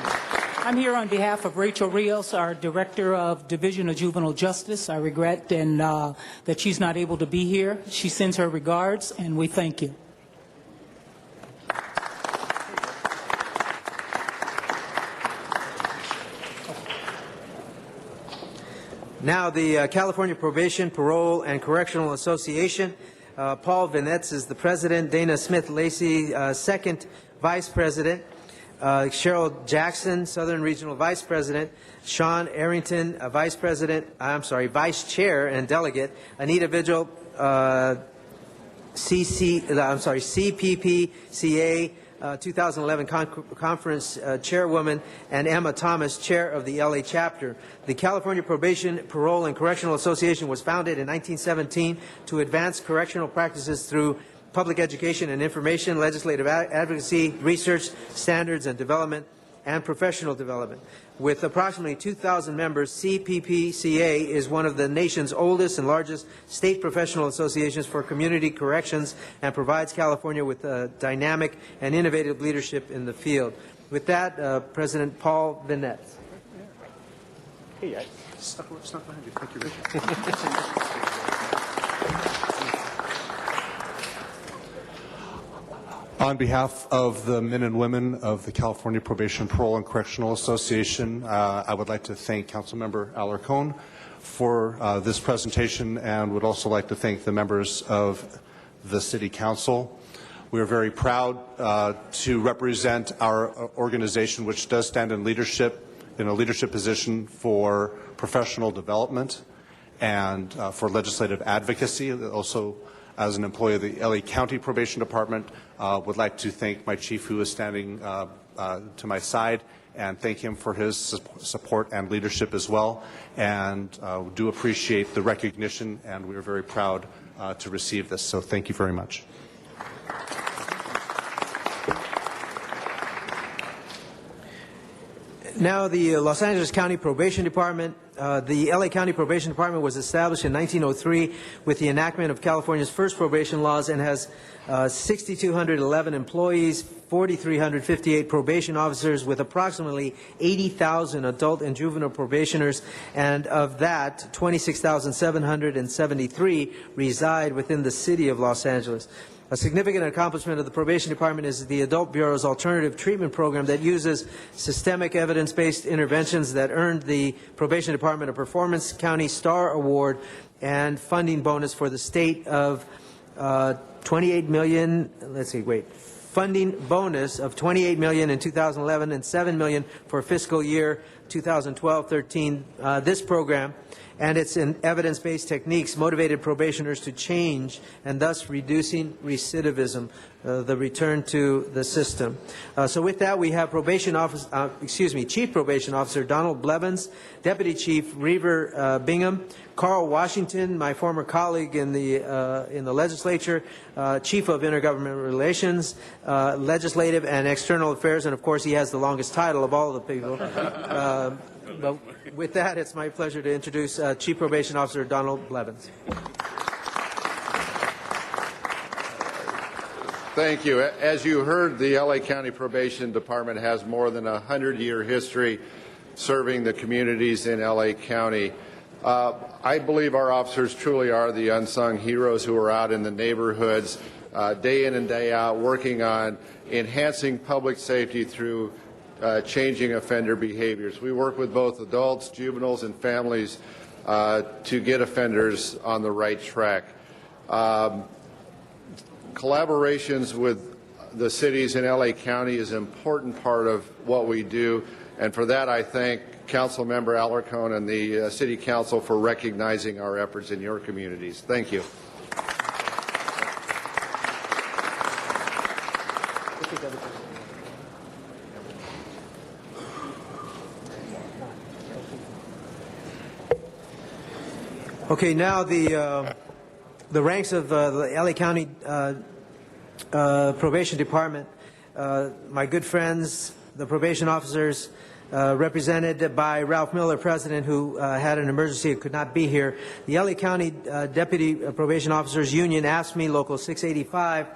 I'm here on behalf of Rachel Rios, our Director of Division of Juvenile Justice. I regret that she's not able to be here. She sends her regards, and we thank you. Now, the California Probation, Parole, and Correctional Association. Paul Vinetz is the president. Dana Smith-Lacey, second vice president. Cheryl Jackson, Southern Regional Vice President. Sean Arrington, Vice Chair and Delegate. Anita Vigil, CPPCA 2011 Conference Chairwoman, and Emma Thomas, Chair of the LA Chapter. The California Probation, Parole, and Correctional Association was founded in 1917 to advance correctional practices through public education and information, legislative advocacy, research, standards and development, and professional development. With approximately 2,000 members, CPPCA is one of the nation's oldest and largest state professional associations for community corrections and provides California with dynamic and innovative leadership in the field. With that, President Paul Vinetz. Hey, I stuck behind you. Thank you, Rich. On behalf of the men and women of the California Probation, Parole, and Correctional Association, I would like to thank Councilmember Alarcon for this presentation, and would also like to thank the members of the City Council. We are very proud to represent our organization, which does stand in a leadership position for professional development and for legislative advocacy. Also, as an employee of the LA County Probation Department, would like to thank my chief, who is standing to my side, and thank him for his support and leadership as well. And do appreciate the recognition, and we are very proud to receive this. So thank you very much. Now, the Los Angeles County Probation Department. The LA County Probation Department was established in 1903 with the enactment of California's first probation laws, and has 6,211 employees, 4,358 probation officers, with approximately 80,000 adult and juvenile probationers, and of that, 26,773 reside within the city of Los Angeles. A significant accomplishment of the Probation Department is the Adult Bureau's alternative treatment program that uses systemic evidence-based interventions that earned the Probation Department a Performance County Star Award and funding bonus for the state of $28 million. Funding bonus of $28 million in 2011 and $7 million for fiscal year 2012-13. This program and its evidence-based techniques motivated probationers to change, and thus reducing recidivism, the return to the system. So with that, we have Chief Probation Officer Donald Blevins, Deputy Chief Reaver Bingham, Carl Washington, my former colleague in the legislature, Chief of Intergovernmental Relations, Legislative and External Affairs, and of course he has the longest title of all of the people. But with that, it's my pleasure to introduce Chief Probation Officer Donald Blevins. Thank you. As you heard, the LA County Probation Department has more than a 100-year history serving the communities in LA County. I believe our officers truly are the unsung heroes who are out in the neighborhoods day in and day out, working on enhancing public safety through changing offender behaviors. We work with both adults, juveniles, and families to get offenders on the right track. Collaborations with the cities in LA County is an important part of what we do, and for that I thank Councilmember Alarcon and the City Council for recognizing our efforts in your communities. Thank you. Okay, now the ranks of the LA County Probation Department. My good friends the probation officers represented by Ralph Miller, President, who had an emergency and could not be here. The LA County Deputy Probation Officers Union, AFSCME Local 685,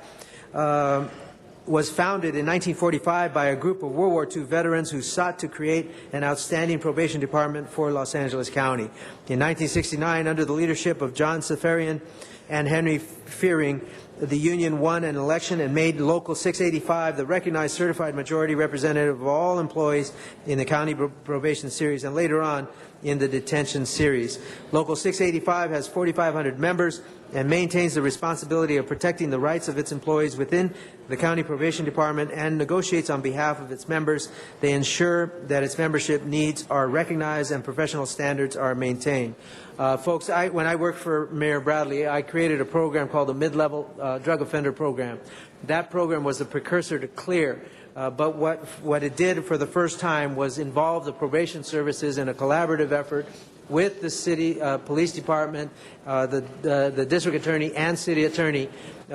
was founded in 1945 by a group of World War II veterans who sought to create an outstanding probation department for Los Angeles County. In 1969, under the leadership of John Safarian and Henry Fearing, the union won an election and made Local 685 the recognized certified majority representative of all employees in the county probation series and later on in the detention series. Local 685 has 4,500 members and maintains the responsibility of protecting the rights of its employees within the county probation department and negotiates on behalf of its members. They ensure that its membership needs are recognized and professional standards are maintained. Folks, when I worked for Mayor Bradley, I created a program called the Mid-Level Drug Offender Program. That program was the precursor to CLEAR. But what it did for the first time was involve the probation services in a collaborative effort with the city police department, the district attorney, and city attorney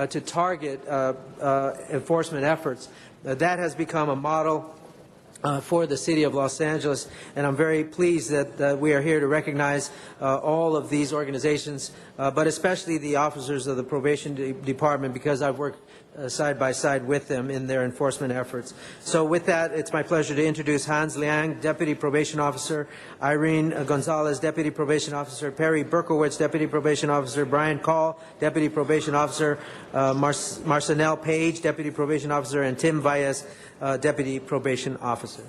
to target enforcement efforts. That has become a model for the city of Los Angeles, and I'm very pleased that we are here to recognize all of these organizations, but especially the officers of the probation department, because I've worked side by side with them in their enforcement efforts. So with that, it's my pleasure to introduce Hans Liang, Deputy Probation Officer, Irene Gonzalez, Deputy Probation Officer, Perry Berkowitz, Deputy Probation Officer, Brian Call, Deputy Probation Officer, Marcinelle Page, Deputy Probation Officer, and Tim Valles, Deputy Probation Officer.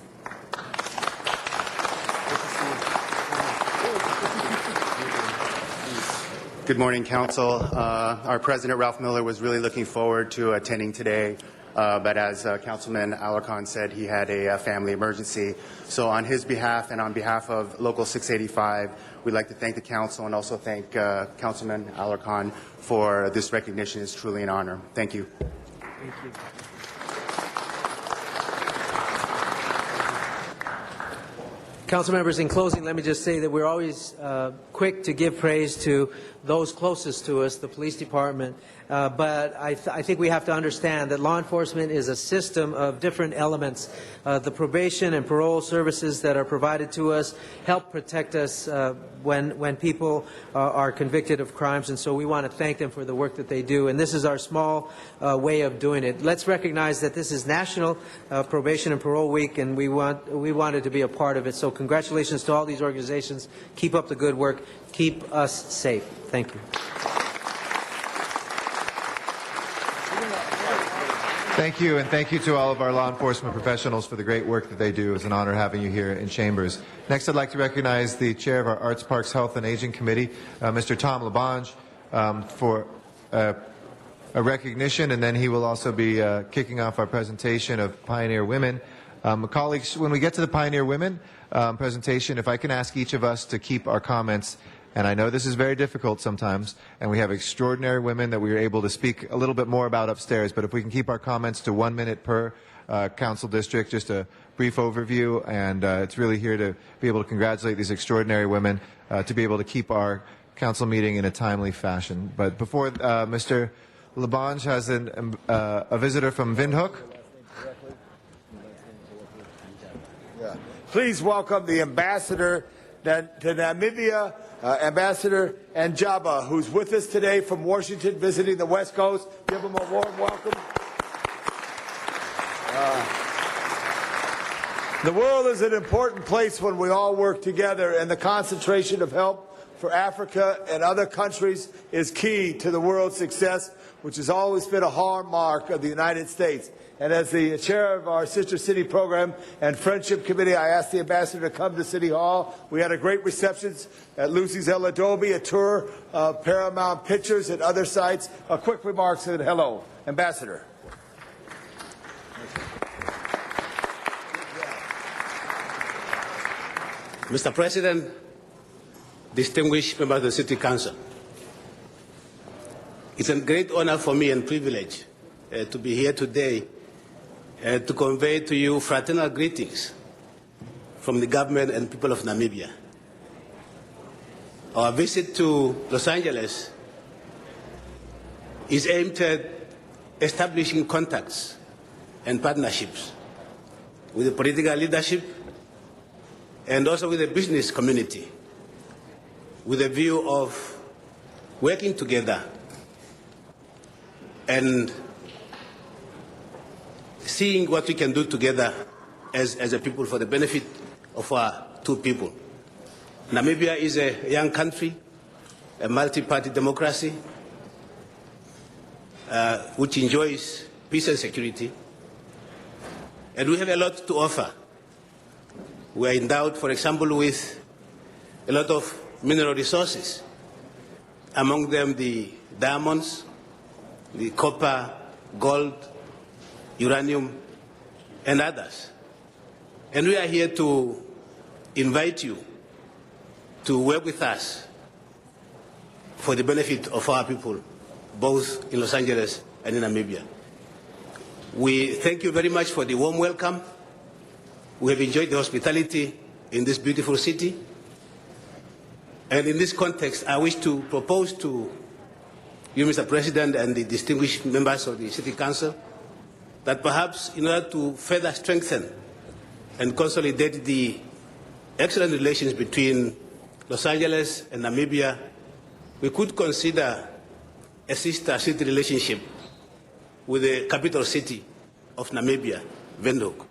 Good morning, Council. Our President, Ralph Miller, was really looking forward to attending today, but as Councilman Alarcon said, he had a family emergency. So on his behalf and on behalf of Local 685, we'd like to thank the Council and also thank Councilman Alarcon for this recognition. It's truly an honor. Thank you. Thank you. Council members, in closing, let me just say that we're always quick to give praise to those closest to us, the police department. But I think we have to understand that law enforcement is a system of different elements. The probation and parole services that are provided to us help protect us when people are convicted of crimes, and so we want to thank them for the work that they do. And this is our small way of doing it. Let's recognize that this is National Probation and Parole Week, and we wanted to be a part of it. So congratulations to all these organizations. Keep up the good work. Keep us safe. Thank you. Thank you, and thank you to all of our law enforcement professionals for the great work that they do. It's an honor having you here in Chambers. Next, I'd like to recognize the chair of our Arts, Parks, Health, and Aging Committee, Mr. Tom LaBonge, for a recognition, and then he will also be kicking off our presentation of Pioneer Women. Colleagues, when we get to the Pioneer Women presentation, if I can ask each of us to keep our comments, and I know this is very difficult sometimes, and we have extraordinary women that we are able to speak a little bit more about upstairs, but if we can keep our comments to 1 minute per council district, just a brief overview, and it's really here to be able to congratulate these extraordinary women to be able to keep our council meeting in a timely fashion. But before Mr. LaBonge has a visitor from Windhoek. Please welcome the ambassador to Namibia, Ambassador Njaba, who's with us today from Washington, visiting the West Coast. Give him a warm welcome. The world is an important place when we all work together, and the concentration of help for Africa and other countries is key to the world's success, which has always been a hallmark of the United States. And as the chair of our Sister City Program and Friendship Committee, I asked the ambassador to come to City Hall. We had a great reception at Lucy's El Adobe, a tour of Paramount Pictures and other sites. A quick remarks and hello, Ambassador. Mr. President, distinguished members of the City Council, it's a great honor for me and privilege to be here today to convey to you fraternal greetings from the government and people of Namibia. Our visit to Los Angeles is aimed at establishing contacts and partnerships with the political leadership, and also with the business community, with a view of working together and seeing what we can do together as a people for the benefit of our two people. Namibia is a young country, a multi-party democracy, which enjoys peace and security, and we have a lot to offer. We are endowed, for example, with a lot of mineral resources, among them the diamonds, the copper, gold, uranium, and others. And we are here to invite you to work with us for the benefit of our people, both in Los Angeles and in Namibia. We thank you very much for the warm welcome. We have enjoyed the hospitality in this beautiful city. And in this context, I wish to propose to you, Mr. President, and the distinguished members of the City Council, that perhaps in order to further strengthen and consolidate the excellent relations between Los Angeles and Namibia, we could consider a sister city relationship with the capital city of Namibia, Windhoek.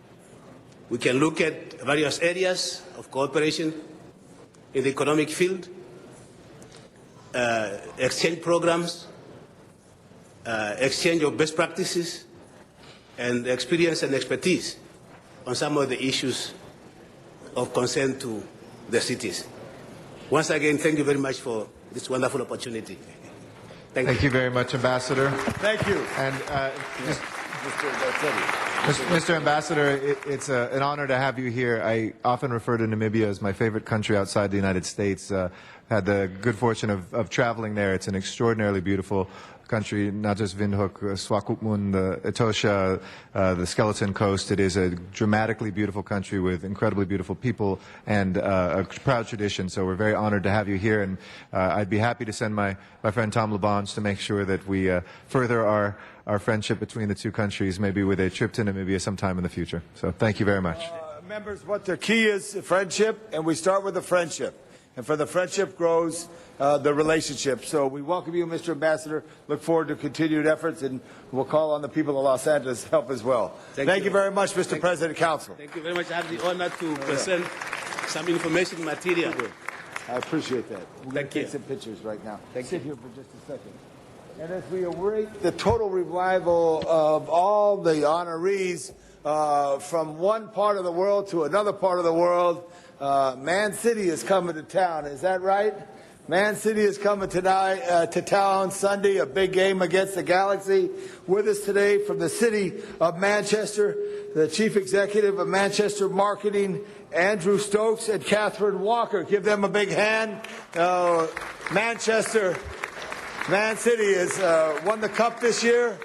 We can look at various areas of cooperation in the economic field, exchange programs, exchange of best practices, and experience and expertise on some of the issues of concern to the cities. Once again, thank you very much for this wonderful opportunity. Thank you very much, Ambassador. Thank you. And Mr. Ambassador, it's an honor to have you here. I often refer to Namibia as my favorite country outside the United States. Had the good fortune of traveling there. It's an extraordinarily beautiful country, not just Windhoek, Swakopmund, Etosha, the Skeleton Coast. It is a dramatically beautiful country with incredibly beautiful people and a proud tradition. So we're very honored to have you here, and I'd be happy to send my friend Tom Labange to make sure that we further our friendship between the two countries, maybe with a trip to Namibia sometime in the future. So thank you very much. Members, what the key is friendship, and we start with the friendship. And for the friendship grows the relationship. So we welcome you, Mr. Ambassador. Look forward to continued efforts, and we'll call on the people of Los Angeles to help as well. Thank you very much, Mr. President Council. Thank you very much. I have the honor to present some information material. I appreciate that. We're going to take some pictures right now. Sit here for just a second. And as we await the total revival of all the honorees from one part of the world to another part of the world, Man City is coming to town. Is that right? Man City is coming tonight to town Sunday, a big game against the Galaxy. With us today from the city of Manchester, the Chief Executive of Manchester Marketing, Andrew Stokes and Catherine Walker. Give them a big hand. Manchester, Man City has won the cup this year.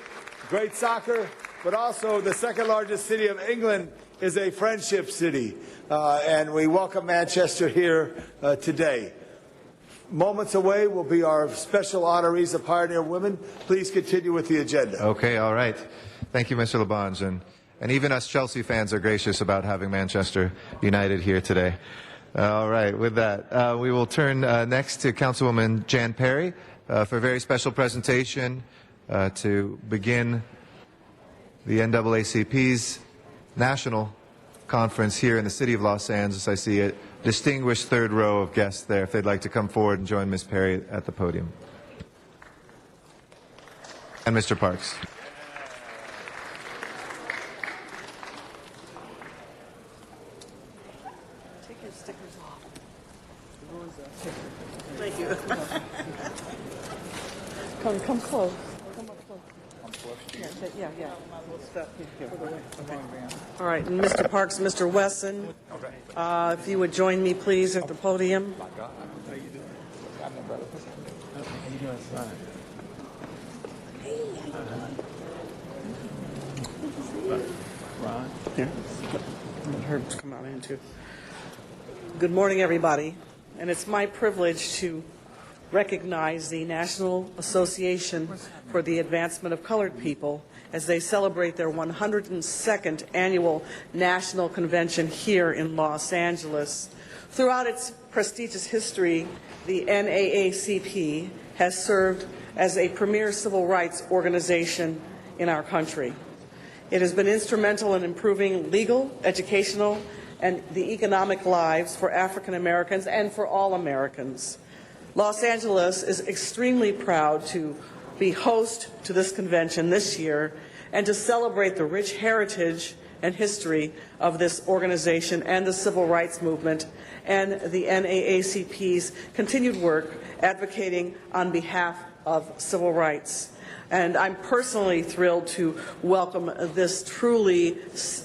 Great soccer, but also the second largest city of England is a friendship city. And we welcome Manchester here today. Moments away will be our special honorees of Pioneer Women. Please continue with the agenda. Okay, all right. Thank you, Mr. Labange. And even us Chelsea fans are gracious about having Manchester United here today. All right, with that, we will turn next to Councilwoman Jan Perry for a very special presentation to begin the NAACP's national conference here in the city of Los Angeles. I see a distinguished third row of guests there, if they'd like to come forward and join Ms. Perry at the podium. And Mr. Parks. Take your stickers off. Thank you. Come close. Come up close. Yeah. All right, and Mr. Parks, Mr. Wesson, if you would join me, please, at the podium. Here. Herb's come out in too. Good morning, everybody, and it's my privilege to recognize the National Association for the Advancement of Colored People as they celebrate their 102nd annual national convention here in Los Angeles. Throughout its prestigious history, the NAACP has served as a premier civil rights organization in our country. It has been instrumental in improving legal, educational, and the economic lives for African Americans and for all Americans. Los Angeles is extremely proud to be host to this convention this year and to celebrate the rich heritage and history of this organization and the civil rights movement and the NAACP's continued work advocating on behalf of civil rights. And I'm personally thrilled to welcome this truly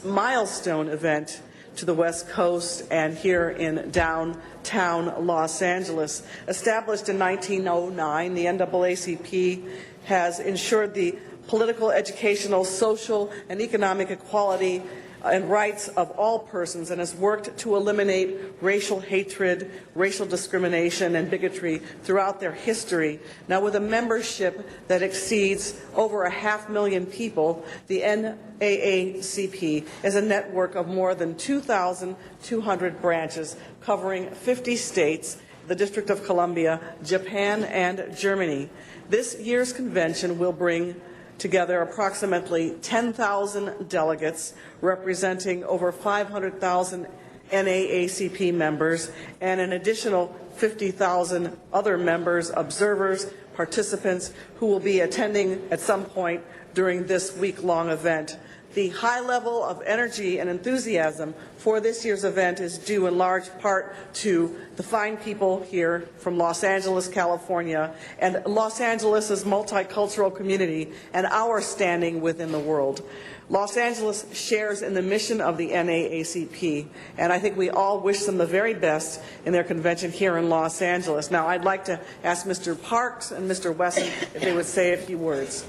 milestone event to the West Coast and here in downtown Los Angeles. Established in 1909, the NAACP has ensured the political, educational, social, and economic equality and rights of all persons and has worked to eliminate racial hatred, racial discrimination, and bigotry throughout their history. Now, with a membership that exceeds over 500,000 people, the NAACP is a network of more than 2,200 branches covering 50 states, the District of Columbia, Japan, and Germany. This year's convention will bring together approximately 10,000 delegates representing over 500,000 NAACP members and an additional 50,000 other members, observers, participants who will be attending at some point during this week-long event. The high level of energy and enthusiasm for this year's event is due in large part to the fine people here from Los Angeles, California, and Los Angeles' multicultural community and our standing within the world. Los Angeles shares in the mission of the NAACP, and I think we all wish them the very best in their convention here in Los Angeles. Now, I'd like to ask Mr. Parks and Mr. Wesson if they would say a few words.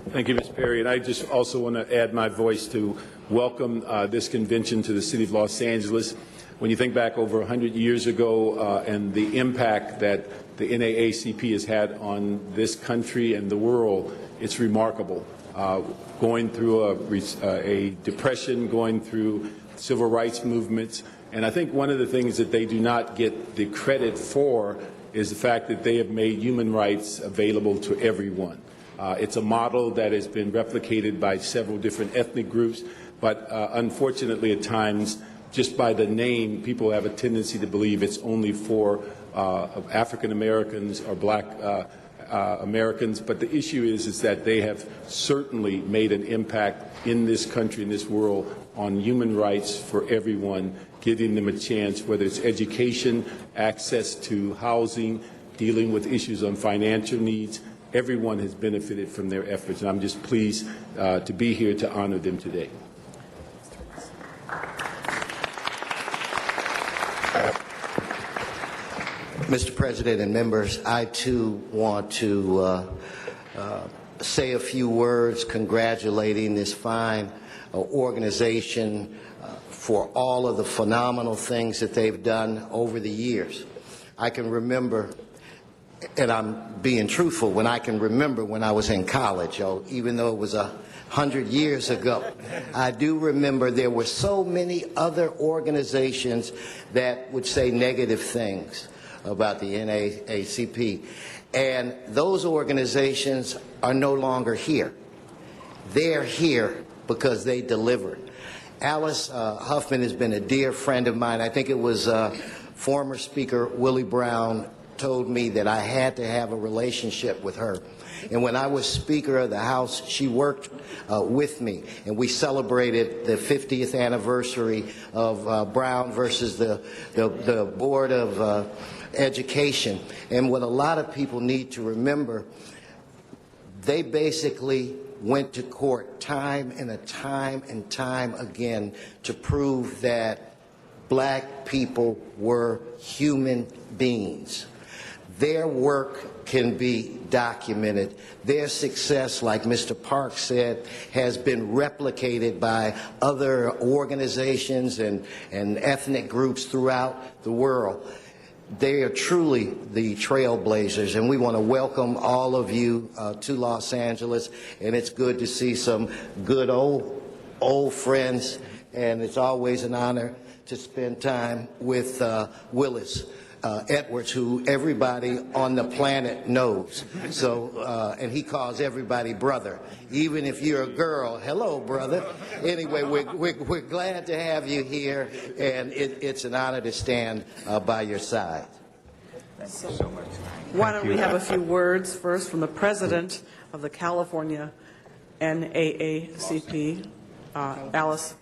Thank you, Ms. Perry. And I just also want to add my voice to welcome this convention to the city of Los Angeles. When you think back over 100 years ago and the impact that the NAACP has had on this country and the world, it's remarkable. Going through a depression, going through civil rights movements. And I think one of the things that they do not get the credit for is the fact that they have made human rights available to everyone. It's a model that has been replicated by several different ethnic groups, but unfortunately at times, just by the name, people have a tendency to believe it's only for African Americans or black Americans. But the issue is that they have certainly made an impact in this country, in this world, on human rights for everyone, giving them a chance, whether it's education, access to housing, dealing with issues on financial needs. Everyone has benefited from their efforts, and I'm just pleased to be here to honor them today. Mr. President and members, I too want to say a few words congratulating this fine organization for all of the phenomenal things that they've done over the years. I can remember, and I'm being truthful, when I can remember when I was in college, even though it was 100 years ago, I do remember there were so many other organizations that would say negative things about the NAACP. And those organizations are no longer here. They're here because they delivered. Alice Huffman has been a dear friend of mine. I think it was former Speaker Willie Brown told me that I had to have a relationship with her. And when I was Speaker of the House, she worked with me, and we celebrated the 50th anniversary of Brown versus the Board of Education. And what a lot of people need to remember, they basically went to court time and time again to prove that black people were human beings. Their work can be documented. Their success, like Mr. Parks said, has been replicated by other organizations and ethnic groups throughout the world. they are truly the trailblazers, and we want to welcome all of you to Los Angeles. And it's good to see some good old friends, and it's always an honor to spend time with Willis Edwards, who everybody on the planet knows. So, and he calls everybody brother, even if you're a girl. Hello, brother. Anyway, we're glad to have you here, and it's an honor to stand by your side. Thank you so much. Why don't we have a few words first from the president of the California NAACP, Alice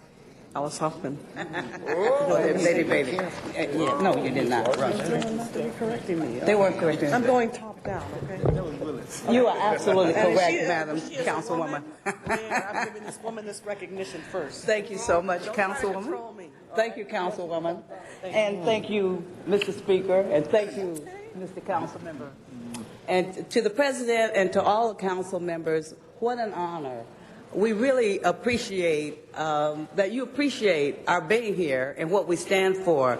Huffman. Oh, baby. Yeah, no, you did not. They're correcting me. They weren't correcting. I'm going top down, okay? You are absolutely correct, Madam Councilwoman. I'm giving this woman this recognition first. Thank you so much, Councilwoman. Thank you, Councilwoman. And thank you, Mr. Speaker, and thank you, Mr. Council Member. And to the President and to all the council members, what an honor. We really appreciate that you appreciate our being here and what we stand for.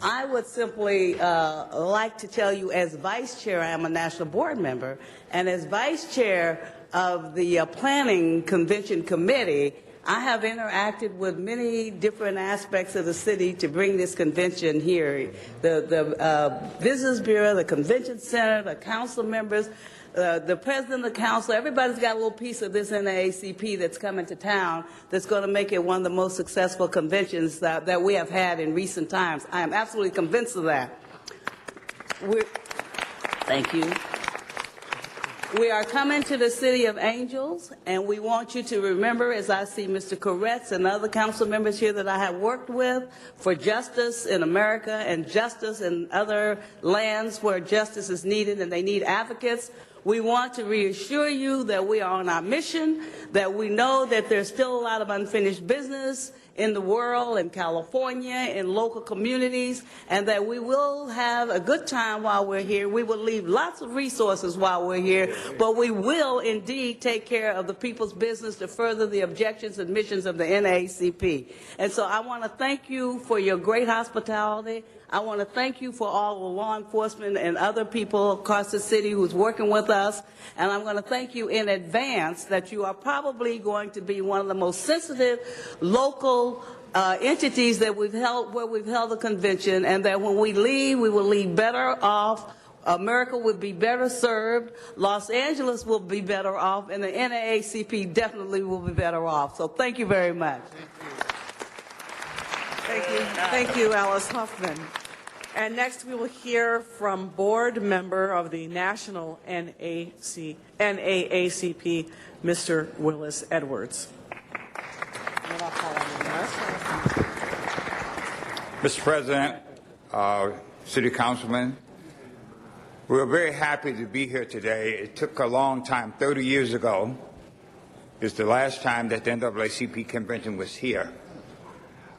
I would simply like to tell you, as Vice Chair, I am a National Board member, and as Vice Chair of the Planning Convention Committee, I have interacted with many different aspects of the city to bring this convention here. The Business Bureau, the Convention Center, the council members, the president of the council, everybody's got a little piece of this NAACP that's coming to town that's going to make it one of the most successful conventions that we have had in recent times. I am absolutely convinced of that. Thank you. We are coming to the City of Angels, and we want you to remember, as I see Mr. Koretz and other council members here that I have worked with, for justice in America and justice in other lands where justice is needed and they need advocates. We want to reassure you that we are on our mission, that we know that there's still a lot of unfinished business in the world, in California, in local communities, and that we will have a good time while we're here. We will leave lots of resources while we're here, but we will indeed take care of the people's business to further the objectives and missions of the NAACP. And so I want to thank you for your great hospitality. I want to thank you for all the law enforcement and other people across the city who's working with us. And I'm going to thank you in advance that you are probably going to be one of the most sensitive local entities that we've held, where we've held the convention, and that when we leave, we will leave better off. America would be better served. Los Angeles will be better off, and the NAACP definitely will be better off. So thank you very much. Thank you, Alice Huffman. And next we will hear from board member of the National NAACP, Mr. Willis Edwards. Mr. President, City Councilman, we're very happy to be here today. It took a long time. 30 years ago is the last time that the NAACP convention was here.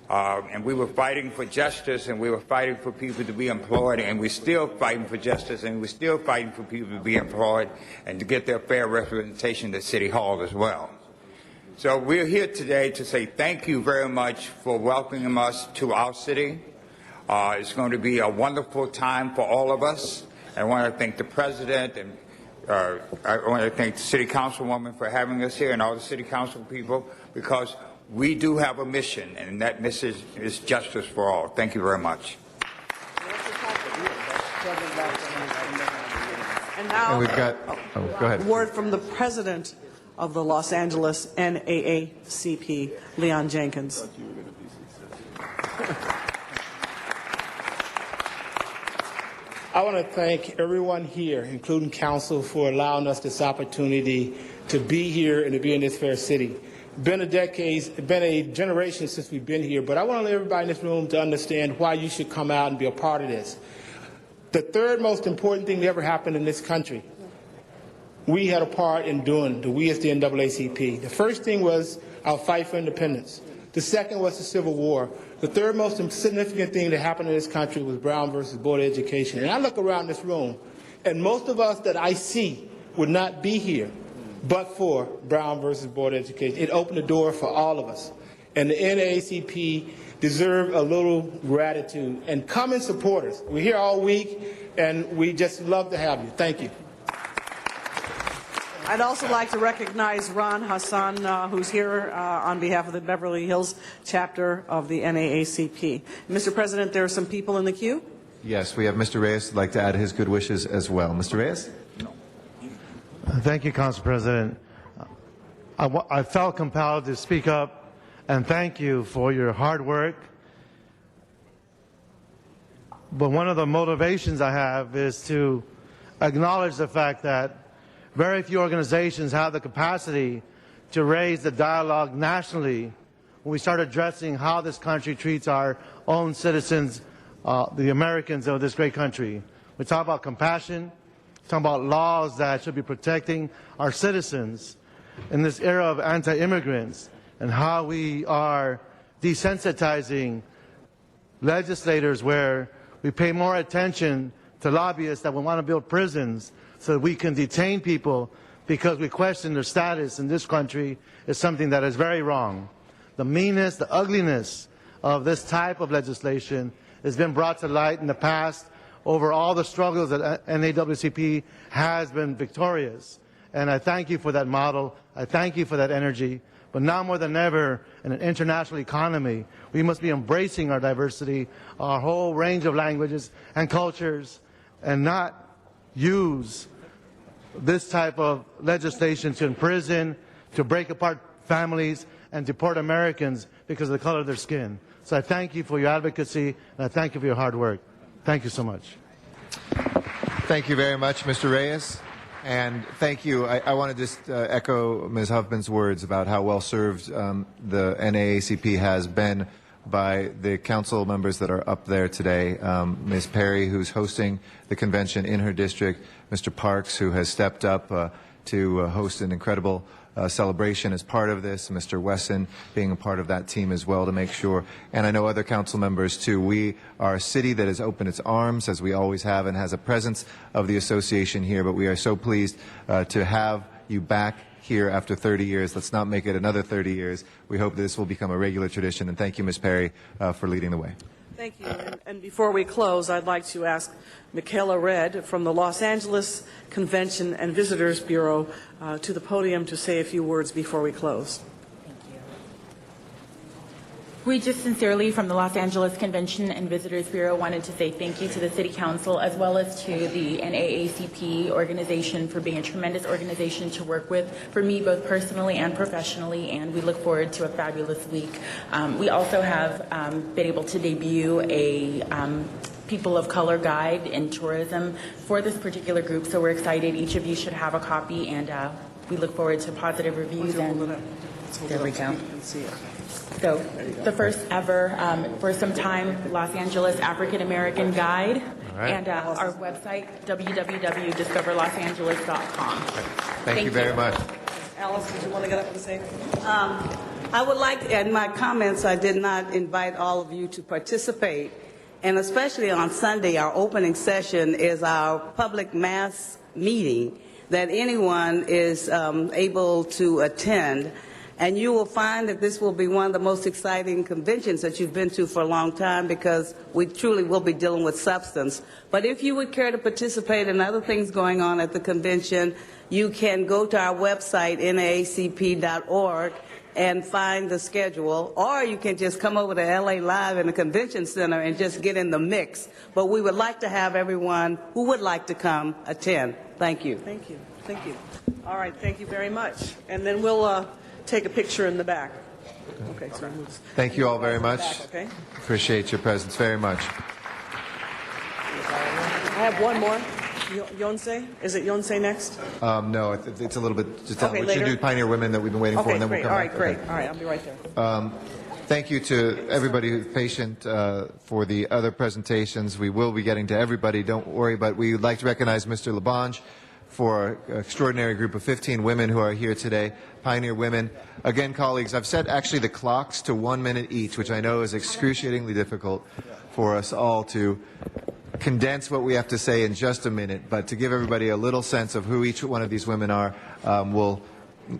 And we were fighting for justice, and we were fighting for people to be employed, and we're still fighting for justice, and we're still fighting for people to be employed and to get their fair representation at City Hall as well. So we're here today to say thank you very much for welcoming us to our city. It's going to be a wonderful time for all of us. I want to thank the President, and I want to thank the City Councilwoman for having us here, and all the City Council people, because we do have a mission, and that mission is justice for all. Thank you very much. And now, we've got, go ahead. Word from the president of the Los Angeles NAACP, Leon Jenkins. I want to thank everyone here, including council, for allowing us this opportunity to be here and to be in this fair city. Been a generation since we've been here, but I want everybody in this room to understand why you should come out and be a part of this. The third most important thing that ever happened in this country, we had a part in doing, we as the NAACP. The first thing was our fight for independence. The second was the Civil War. The third most significant thing that happened in this country was Brown versus Board of Education. And I look around this room, and most of us that I see would not be here but for Brown versus Board of Education. It opened the door for all of us. and the NAACP deserve a little gratitude. And come and support us. We're here all week, and we just love to have you. Thank you. I'd also like to recognize Ron Hassan, who's here on behalf of the Beverly Hills chapter of the NAACP. Mr. President, there are some people in the queue. Yes, we have Mr. Reyes who'd like to add his good wishes as well. Mr. Reyes? Thank you, Council President. I felt compelled to speak up and thank you for your hard work. But one of the motivations I have is to acknowledge the fact that very few organizations have the capacity to raise the dialogue nationally when we start addressing how this country treats our own citizens, the Americans of this great country. We talk about compassion, we talk about laws that should be protecting our citizens in this era of anti-immigrants, and how we are desensitizing legislators where we pay more attention to lobbyists that want to build prisons so that we can detain people because we question their status in this country is something that is very wrong. The meanness, the ugliness of this type of legislation has been brought to light in the past over all the struggles that NAACP has been victorious. And I thank you for that model. I thank you for that energy. But now more than ever, in an international economy, we must be embracing our diversity, our whole range of languages and cultures, and not use this type of legislation to imprison, to break apart families, and deport Americans because of the color of their skin. So I thank you for your advocacy, and I thank you for your hard work. Thank you so much. Thank you very much, Mr. Reyes. And thank you. I want to just echo Ms. Huffman's words about how well served the NAACP has been by the council members that are up there today. Ms. Perry, who's hosting the convention in her district, Mr. Parks, who has stepped up to host an incredible celebration as part of this, Mr. Wesson being a part of that team as well to make sure, and I know other council members too. We are a city that has opened its arms, as we always have, and has a presence of the association here, but we are so pleased to have you back here after 30 years. Let's not make it another 30 years. We hope this will become a regular tradition, and thank you, Ms. Perry, for leading the way. Thank you. And before we close, I'd like to ask Michaela Redd from the Los Angeles Convention and Visitors Bureau to the podium to say a few words before we close. We just sincerely, from the Los Angeles Convention and Visitors Bureau, wanted to say thank you to the City Council as well as to the NAACP organization for being a tremendous organization to work with for me both personally and professionally, and we look forward to a fabulous week. We also have been able to debut a People of Color guide in tourism for this particular group, so we're excited. Each of you should have a copy, and we look forward to positive reviews. And there we go. So the first ever, for some time, Los Angeles African American Guide, right. And our website, www.discoverlosangeles.com. Thank you very much. Alice, did you want to get up and say? I would like, in my comments, I did not invite all of you to participate, and especially on Sunday, our opening session is our public mass meeting that anyone is able to attend. And you will find that this will be one of the most exciting conventions that you've been to for a long time, because we truly will be dealing with substance. But if you would care to participate in other things going on at the convention, you can go to our website, naacp.org, and find the schedule, or you can just come over to LA Live in the convention center and just get in the mix. But we would like to have everyone who would like to come attend. Thank you. Thank you. Thank you. All right. Thank you very much. And then we'll take a picture in the back. Okay, sorry. Thank you all very much. Back, okay? Appreciate your presence very much. I have one more. Yonsei? Is it Yonsei next? No, it's a little bit. Just Okay, we should later. do Pioneer Women that we've been waiting for, and then great. we'll come All back. right, great. Okay. All right, I'll be right there. Thank you to everybody who's patient for the other presentations. We will be getting to everybody, don't worry, but we would like to recognize Mr. Labange for an extraordinary group of 15 women who are here today, Pioneer Women. Again, colleagues, I've set actually the clocks to 1 minute each, which I know is excruciatingly difficult for us all to condense what we have to say in just a minute, but to give everybody a little sense of who each one of these women are, we'll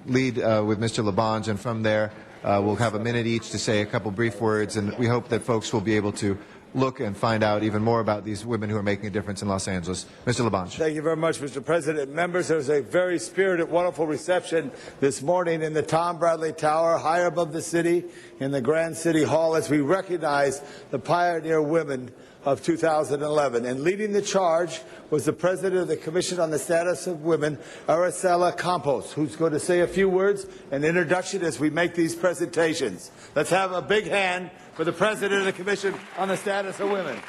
lead with Mr. Labange, and from there We'll have a minute each to say a couple brief words, and we hope that folks will be able to look and find out even more about these women who are making a difference in Los Angeles. Mr. Labange. Thank you very much, Mr. President. Members, there was a very spirited, wonderful reception this morning in the Tom Bradley Tower, higher above the city, in the Grand City Hall, as we recognize the pioneer women of 2011. And leading the charge was the President of the Commission on the Status of Women, Araceli Campos, who's going to say a few words, an introduction as we make these presentations. Let's have a big hand for the President of the Commission on the Status of Women.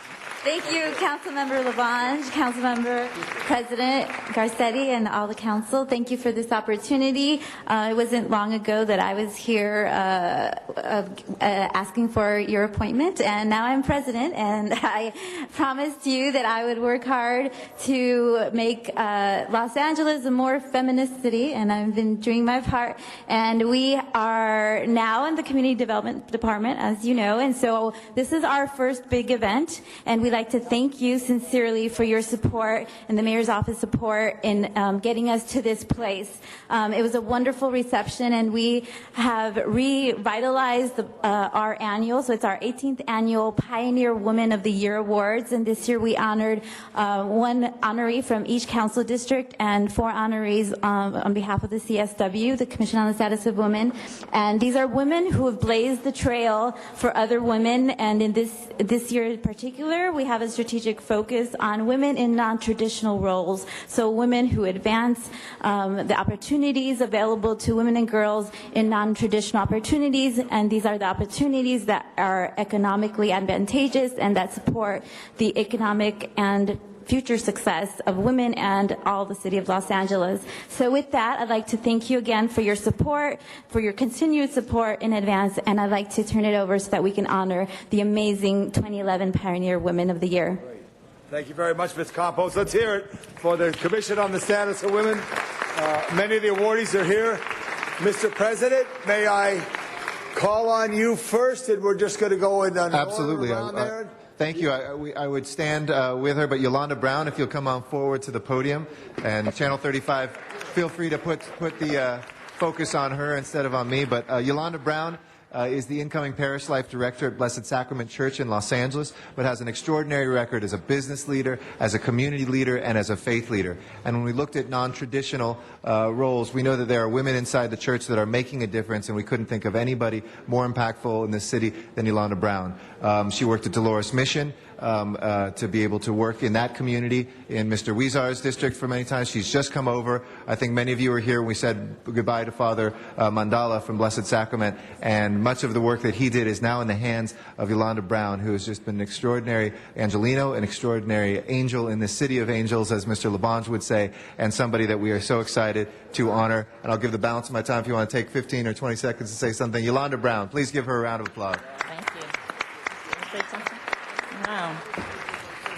Thank you, Councilmember Labange, Councilmember President Garcetti, and all the council. Thank you for this opportunity. It wasn't long ago that I was here asking for your appointment, and now I'm president, and I promised you that I would work hard to make Los Angeles a more feminist city, and I've been doing my part. And we are now in the Community Development Department, as you know, and so this is our first big event, and we'd like to thank you sincerely for your support and the mayor's office support in getting us to this place. It was a wonderful reception, and we have revitalized our annual, so it's our 18th annual Pioneer Woman of the Year Awards, and this year we honored one honoree from each council district and 4 honorees on behalf of the CSW, the Commission on the Status of Women. And these are women who have blazed the trail for other women, and in this year in particular, we have a strategic focus on women in non-traditional roles. So women who advance the opportunities available to women and girls in non-traditional opportunities, and these are the opportunities that are economically advantageous and that support the economic and future success of women and all the city of Los Angeles. So with that, I'd like to thank you again for your support, for your continued support in advance, and I'd like to turn it over so that we can honor the amazing 2011 Pioneer Women of the Year. Thank you very much, Ms. Campos. Let's hear it for the Commission on the Status of Women. Many of the awardees are here. Mr. President, may I call on you first, and we're just going to go in an Absolutely. order around there? Thank you. I would stand with her, but Yolanda Brown, if you'll come on forward to the podium, and Channel 35, feel free to put the focus on her instead of on me. But Yolanda Brown is the incoming Parish Life Director at Blessed Sacrament Church in Los Angeles, but has an extraordinary record as a business leader, as a community leader, and as a faith leader. And when we looked at non-traditional roles, we know that there are women inside the church that are making a difference, and we couldn't think of anybody more impactful in this city than Yolanda Brown. She worked at Dolores Mission to be able to work in that community in Mr. Weezar's district for many times. She's just come over. I think many of you were here when we said goodbye to Father Mandala from Blessed Sacrament, and much of the work that he did is now in the hands of Yolanda Brown, who has just been an extraordinary Angelino, an extraordinary angel in the city of angels, as Mr. Labange would say, and somebody that we are so excited to honor. And I'll give the balance of my time if you want to take 15 or 20 seconds to say something. Yolanda Brown, please give her a round of applause. Thank you. Wow.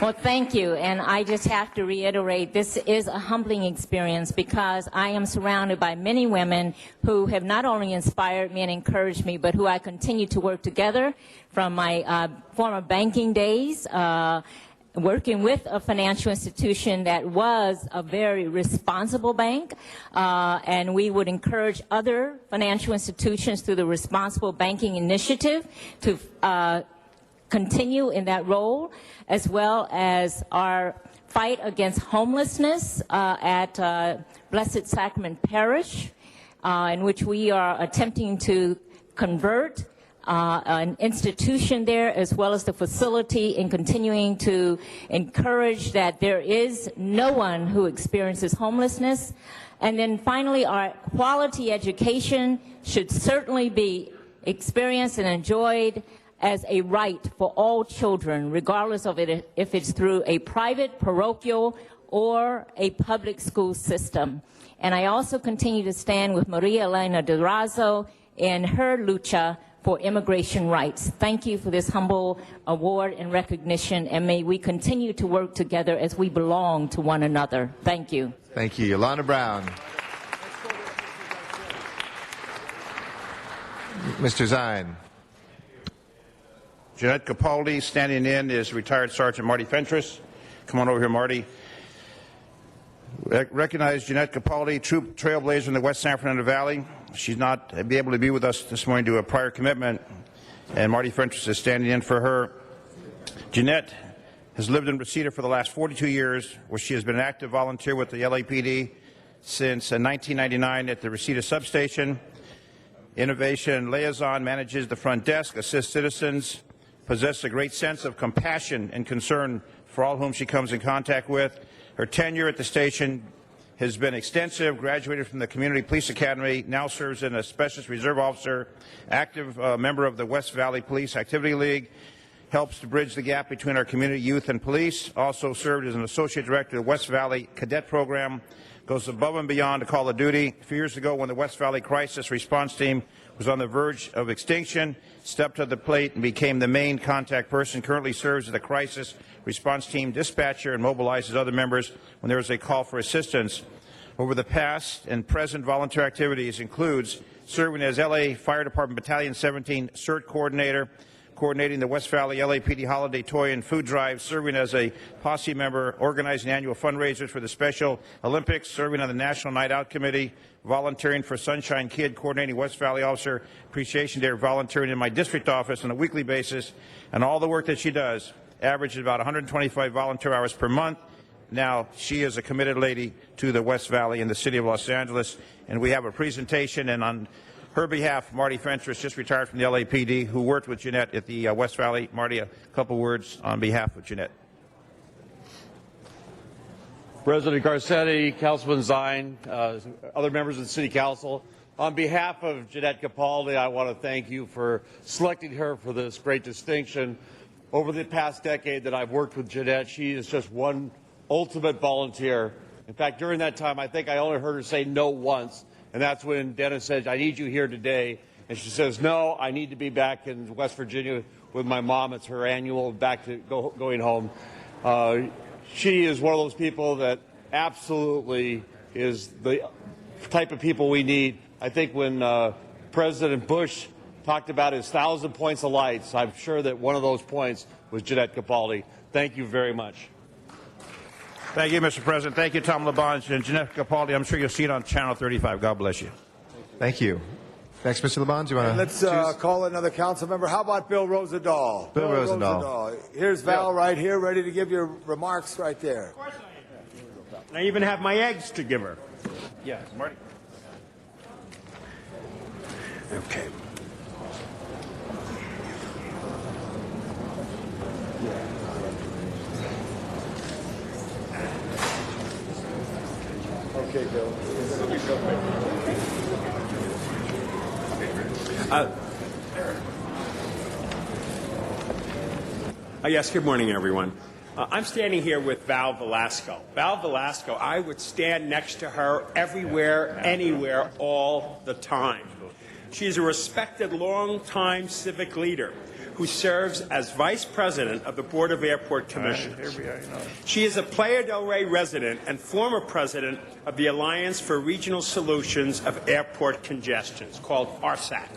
Well, thank you. And I just have to reiterate, this is a humbling experience because I am surrounded by many women who have not only inspired me and encouraged me, but who I continue to work together from my former banking days, working with a financial institution that was a very responsible bank, and we would encourage other financial institutions through the Responsible Banking Initiative to continue in that role, as well as our fight against homelessness at Blessed Sacrament Parish, in which we are attempting to convert an institution there, as well as the facility, and continuing to encourage that there is no one who experiences homelessness. And then finally, our quality education should certainly be experienced and enjoyed as a right for all children, regardless of it, if it's through a private, parochial, or a public school system. And I also continue to stand with Maria Elena Durazo in her lucha for immigration rights. Thank you for this humble award and recognition, and may we continue to work together as we belong to one another. Thank you. Thank you. Yolanda Brown. Mr. Zine. Jeanette Capaldi. Standing in is retired Sergeant Marty Fentress. Come on over here, Marty. recognize Jeanette Capaldi, true trailblazer in the West San Fernando Valley. She's not be able to be with us this morning due to a prior commitment, and Marty Frentress is standing in for her. Jeanette has lived in Reseda for the last 42 years, where she has been an active volunteer with the LAPD since 1999 at the Reseda substation. Innovation liaison, manages the front desk, assists citizens, possesses a great sense of compassion and concern for all whom she comes in contact with. Her tenure at the station has been extensive, graduated from the Community Police Academy, now serves as a Specialist Reserve Officer, active member of the West Valley Police Activity League, helps to bridge the gap between our community, youth, and police, also served as an Associate Director of the West Valley Cadet Program, goes above and beyond to call of duty. A few years ago, when the West Valley Crisis Response Team was on the verge of extinction, stepped to the plate and became the main contact person, currently serves as the Crisis Response Team dispatcher and mobilizes other members when there is a call for assistance. Over the past and present volunteer activities includes serving as LA Fire Department Battalion 17 CERT Coordinator, coordinating the West Valley LAPD Holiday Toy and Food Drive, serving as a posse member, organizing annual fundraisers for the Special Olympics, serving on the National Night Out Committee, volunteering for Sunshine Kid, coordinating West Valley Officer Appreciation Day, volunteering in my district office on a weekly basis, and all the work that she does averages about 125 volunteer hours per month. Now, she is a committed lady to the West Valley and the city of Los Angeles, and we have a presentation, and on her behalf, Marty Frentress, just retired from the LAPD, who worked with Jeanette at the West Valley. Marty, a couple words on behalf of Jeanette. President Garcetti, Councilman Zine, other members of the City Council, on behalf of Jeanette Capaldi, I want to thank you for selecting her for this great distinction. Over the past decade that I've worked with Jeanette, she is just one ultimate volunteer. In fact, during that time, I think I only heard her say no once. And that's when Dennis said, I need you here today. And she says, no, I need to be back in West Virginia with my mom. It's her annual back to going home. She is one of those people that absolutely is the type of people we need. I think when President Bush talked about his 1,000 points of lights, I'm sure that one of those points was Jeanette Capaldi. Thank you very much. Thank you, Mr. President. Thank you, Tom LaBonge and Jeanette Capaldi. I'm sure you'll see it on Channel 35. God bless you. Thank you. Next, Mr. LaBonge, you want to Let's call another council member. How about Bill Rosendahl? Bill Rosendahl. Here's Val right here, ready to give your remarks right there. Of course I am. I even have my eggs to give her. Yes, Marty. Okay. Okay, Bill. Yes, good morning, everyone. I'm standing here with Val Velasco. Val Velasco, I would stand next to her everywhere, anywhere, all the time. She is a respected, long-time civic leader who serves as Vice President of the Board of Airport Commissioners. She is a Playa del Rey resident and former President of the Alliance for Regional Solutions of Airport Congestions, called ARSAC.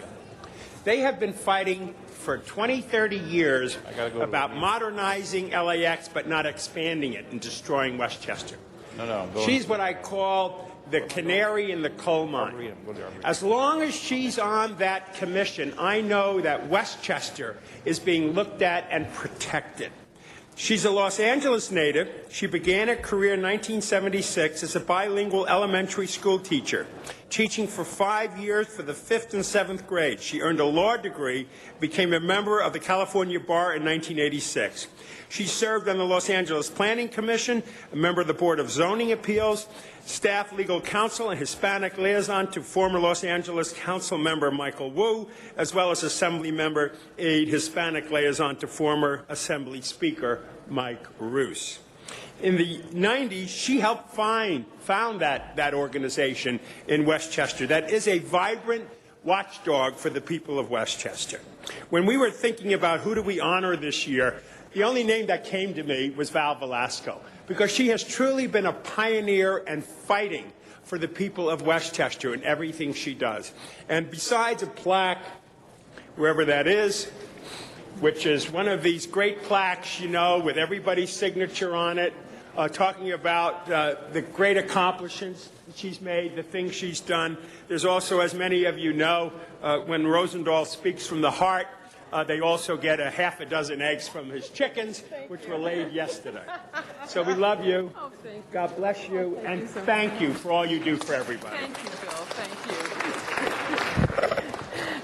They have been fighting for 20, 30 years about modernizing LAX but not expanding it and destroying Westchester. She's what I call the canary in the coal mine. As long as she's on that commission, I know that Westchester is being looked at and protected. She's a Los Angeles native. She began her career in 1976 as a bilingual elementary school teacher, teaching for 5 years for the 5th and 7th grade. She earned a law degree, became a member of the California Bar in 1986. She served on the Los Angeles Planning Commission, a member of the Board of Zoning Appeals, staff legal counsel and Hispanic liaison to former Los Angeles Council member Michael Wu, as well as Assembly member aide Hispanic liaison to former Assembly Speaker Mike Roos. In the 90s, she helped found that organization in Westchester that is a vibrant watchdog for the people of Westchester. When we were thinking about who do we honor this year, the only name that came to me was Val Velasco, because she has truly been a pioneer and fighting for the people of Westchester in everything she does. And besides a plaque, wherever that is, which is one of these great plaques, you know, with everybody's signature on it, talking about the great accomplishments she's made, the things she's done. There's also, as many of you know, when Rosendahl speaks from the heart, they also get a half a dozen eggs from his chickens, which were laid yesterday. So we love you. God bless you. And thank you for all you do for everybody. Thank you, Bill. Thank you.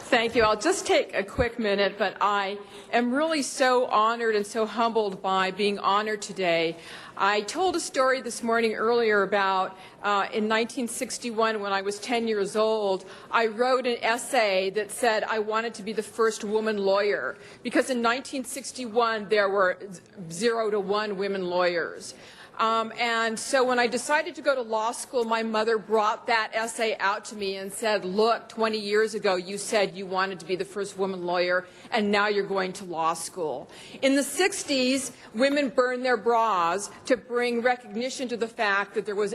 Thank you. I'll just take a quick minute, but I am really so honored and so humbled by being honored today. I told a story this morning earlier about in 1961, when I was 10 years old, I wrote an essay that said I wanted to be the first woman lawyer, because in 1961 there were 0 to 1 women lawyers. And so when I decided to go to law school, my mother brought that essay out to me and said, look, 20 years ago you said you wanted to be the first woman lawyer, and now you're going to law school. In the 60s, women burned their bras to bring recognition to the fact that there was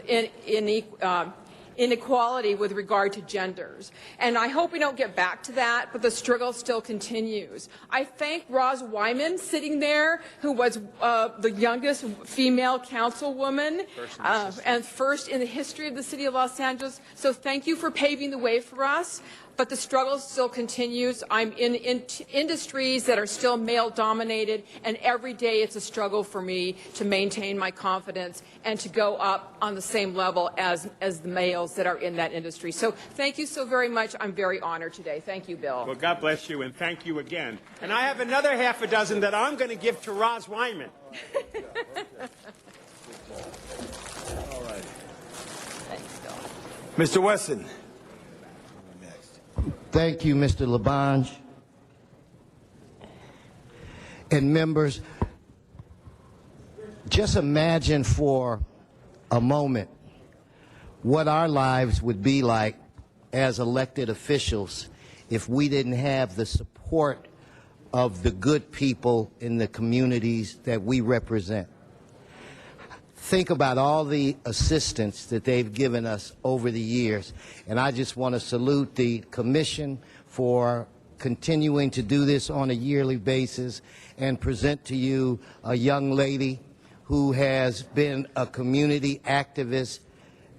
inequality with regard to genders. And I hope we don't get back to that, but the struggle still continues. I thank Roz Wyman sitting there, who was the youngest female councilwoman and first in the history of the city of Los Angeles. So thank you for paving the way for us. But the struggle still continues. I'm in industries that are still male-dominated, and every day it's a struggle for me to maintain my confidence and to go up on the same level as the males that are in that industry. So thank you so very much. I'm very honored today. Thank you, Bill. Well, God bless you, and thank you again. And I have another half a dozen that I'm going to give to Roz Wyman. All right. Mr. Wesson. Thank you, Mr. Labange. And members, just imagine for a moment what our lives would be like as elected officials if we didn't have the support of the good people in the communities that we represent. Think about all the assistance that they've given us over the years. And I just want to salute the Commission for continuing to do this on a yearly basis and present to you a young lady who has been a community activist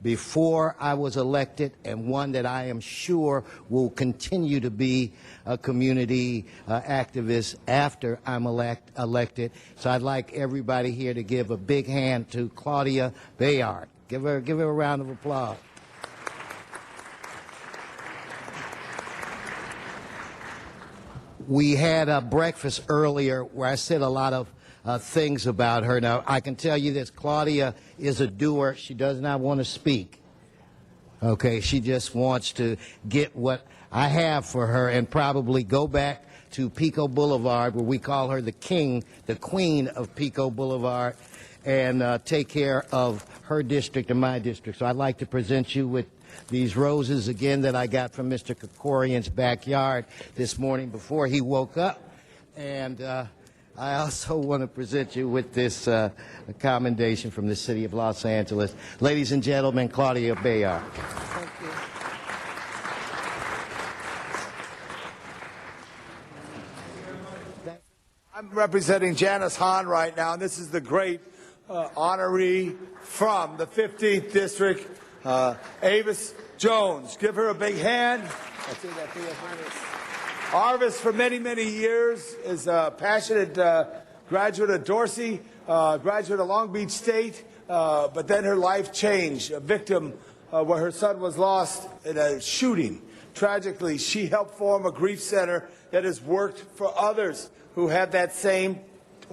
before I was elected, and one that I am sure will continue to be a community activist after I'm elected. So I'd like everybody here to give a big hand to Claudia Bayard. Give her a round of applause. We had a breakfast earlier where I said a lot of things about her. Now, I can tell you this, Claudia is a doer. She does not want to speak. Okay, she just wants to get what I have for her and probably go back to Pico Boulevard, where we call her the queen of Pico Boulevard, and take care of her district and my district. So I'd like to present you with these roses again that I got from Mr. Krikorian's backyard this morning before he woke up. And I also want to present you with this commendation from the city of Los Angeles. Ladies and gentlemen, Claudia Bayard. Thank you. I'm representing Janice Hahn right now, and this is the great honoree from the 15th District, Avis Jones. Give her a big hand. Arvis, for many, many years, is a passionate graduate of Dorsey, graduate of Long Beach State, but then her life changed. A victim where her son was lost in a shooting. Tragically, she helped form a grief center that has worked for others who have that same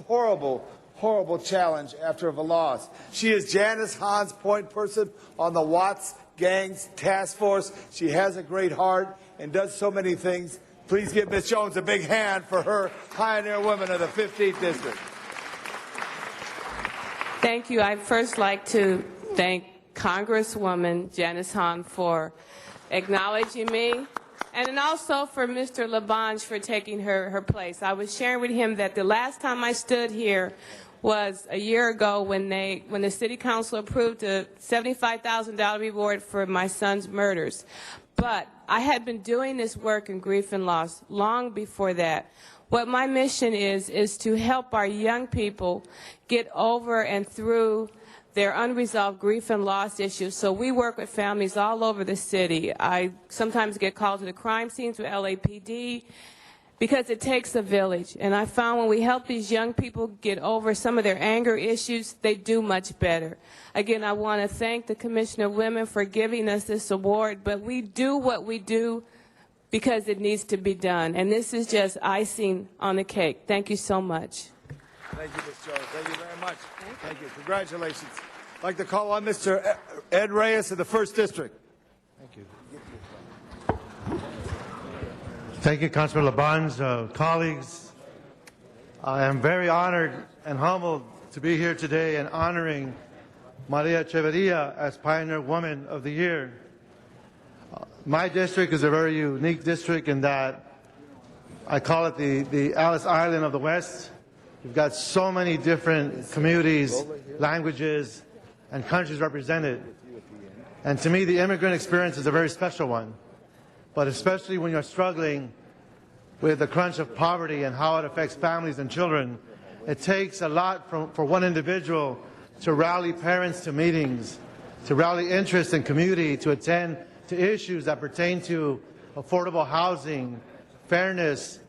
horrible, horrible challenge after a loss. She is Janice Hahn's point person on the Watts Gangs Task Force. She has a great heart and does so many things. Please give Ms. Jones a big hand for her pioneer woman of the 15th District. Thank you. I'd first like to thank Congresswoman Janice Hahn for acknowledging me, and then also for Mr. Labange for taking her place. I was sharing with him that the last time I stood here was a year ago when the City Council approved a $75,000 reward for my son's murders. But I had been doing this work in grief and loss long before that. What my mission is to help our young people get over and through their unresolved grief and loss issues. So we work with families all over the city. I sometimes get called to the crime scenes with LAPD because it takes a village. And I found when we help these young people get over some of their anger issues, they do much better. Again, I want to thank the Commissioner of Women for giving us this award, but we do what we do because it needs to be done. And this is just icing on the cake. Thank you so much. Thank you, Ms. Jones. Thank you very much. Thank you. Congratulations. I'd like to call on Mr. Ed Reyes of the 1st District. Thank you. Thank you, Councilor Labange, colleagues. I am very honored and humbled to be here today and honoring Maria Echeverria as Pioneer Woman of the Year. My district is a very unique district in that I call it the Alice Island of the West. You've got so many different communities, languages, and countries represented. And to me, the immigrant experience is a very special one. But especially when you're struggling with the crunch of poverty and how it affects families and children, it takes a lot for one individual to rally parents to meetings, to rally interest in community, to attend to issues that pertain to affordable housing, fairness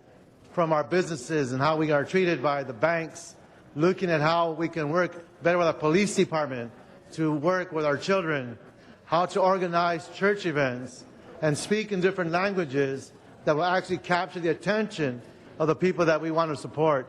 from our businesses and how we are treated by the banks, looking at how we can work better with our police department, to work with our children, how to organize church events, and speak in different languages that will actually capture the attention of the people that we want to support.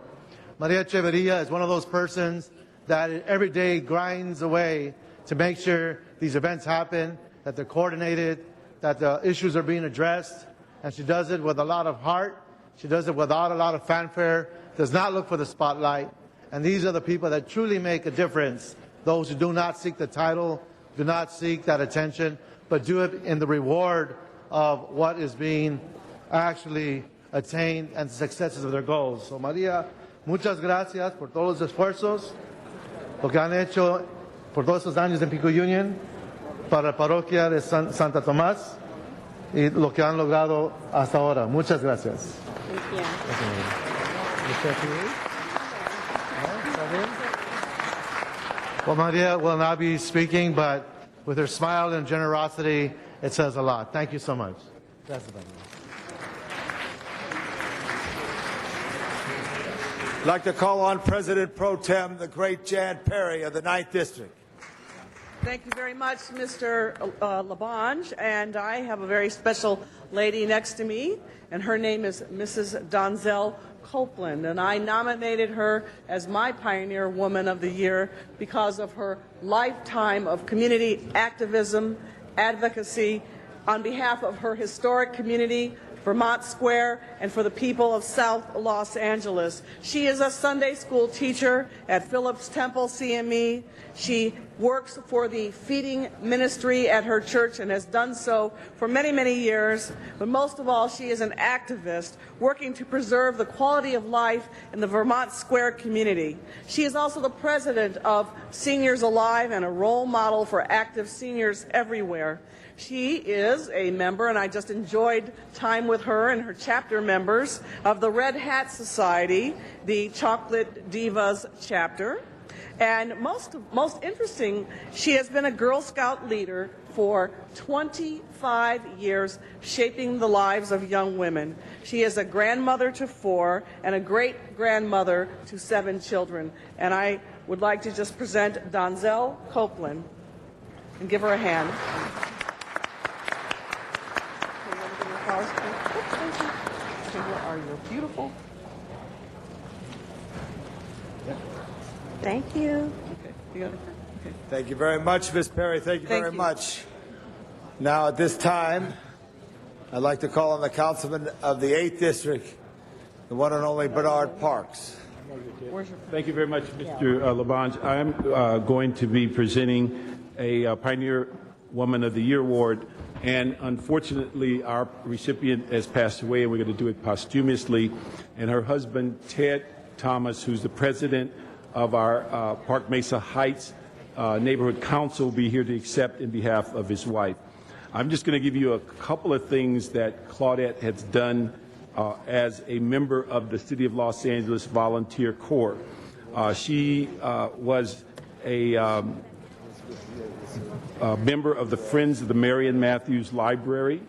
Maria Echeverria is one of those persons that every day grinds away to make sure these events happen, that they're coordinated, that the issues are being addressed, and she does it with a lot of heart. She does it without a lot of fanfare, does not look for the spotlight, and these are the people that truly make a difference, those who do not seek the title, do not seek that attention, but do it in the reward of what is being actually attained and the successes of their goals. So María, muchas gracias por todos los esfuerzos, lo que han hecho por todos estos años en Pico Union para la parroquia de Santa Tomás y lo que han logrado hasta ahora. Muchas gracias. Well, Maria will not be speaking, but with her smile and generosity, it says a lot. Thank you so much. Gracias, Maria. I'd like to call on President Pro Tem, the great Jan Perry of the 9th District. Thank you very much, Mr. Labange. And I have a very special lady next to me, and her name is Mrs. Donzell Copeland. And I nominated her as my Pioneer Woman of the Year because of her lifetime of community activism, advocacy on behalf of her historic community, Vermont Square, and for the people of South Los Angeles. She is a Sunday school teacher at Phillips Temple CME. She works for the feeding ministry at her church and has done so for many, many years. But most of all, she is an activist working to preserve the quality of life in the Vermont Square community. She is also the president of Seniors Alive and a role model for active seniors everywhere. She is a member, and I just enjoyed time with her and her chapter members, of the Red Hat Society, the Chocolate Divas chapter. And most interesting, she has been a Girl Scout leader for 25 years, shaping the lives of young women. She is a grandmother to 4 and a great-grandmother to 7 children. And I would like to just present Donzell Copeland and give her a hand. Where are you? Beautiful. Thank you. Okay. Thank you very much, Ms. Perry. Thank you very much. Now, at this time, I'd like to call on the councilman of the 8th District, the one and only Bernard Parks. Thank you very much, Mr. Labange. I'm going to be presenting a Pioneer Woman of the Year award, and unfortunately, our recipient has passed away, and we're going to do it posthumously. And her husband, Ted Thomas, who's the president of our Park Mesa Heights Neighborhood Council, will be here to accept in behalf of his wife. I'm just going to give you a couple of things that Claudette has done as a member of the City of Los Angeles Volunteer Corps. She was a a member of the Friends of the Marion Matthews Library.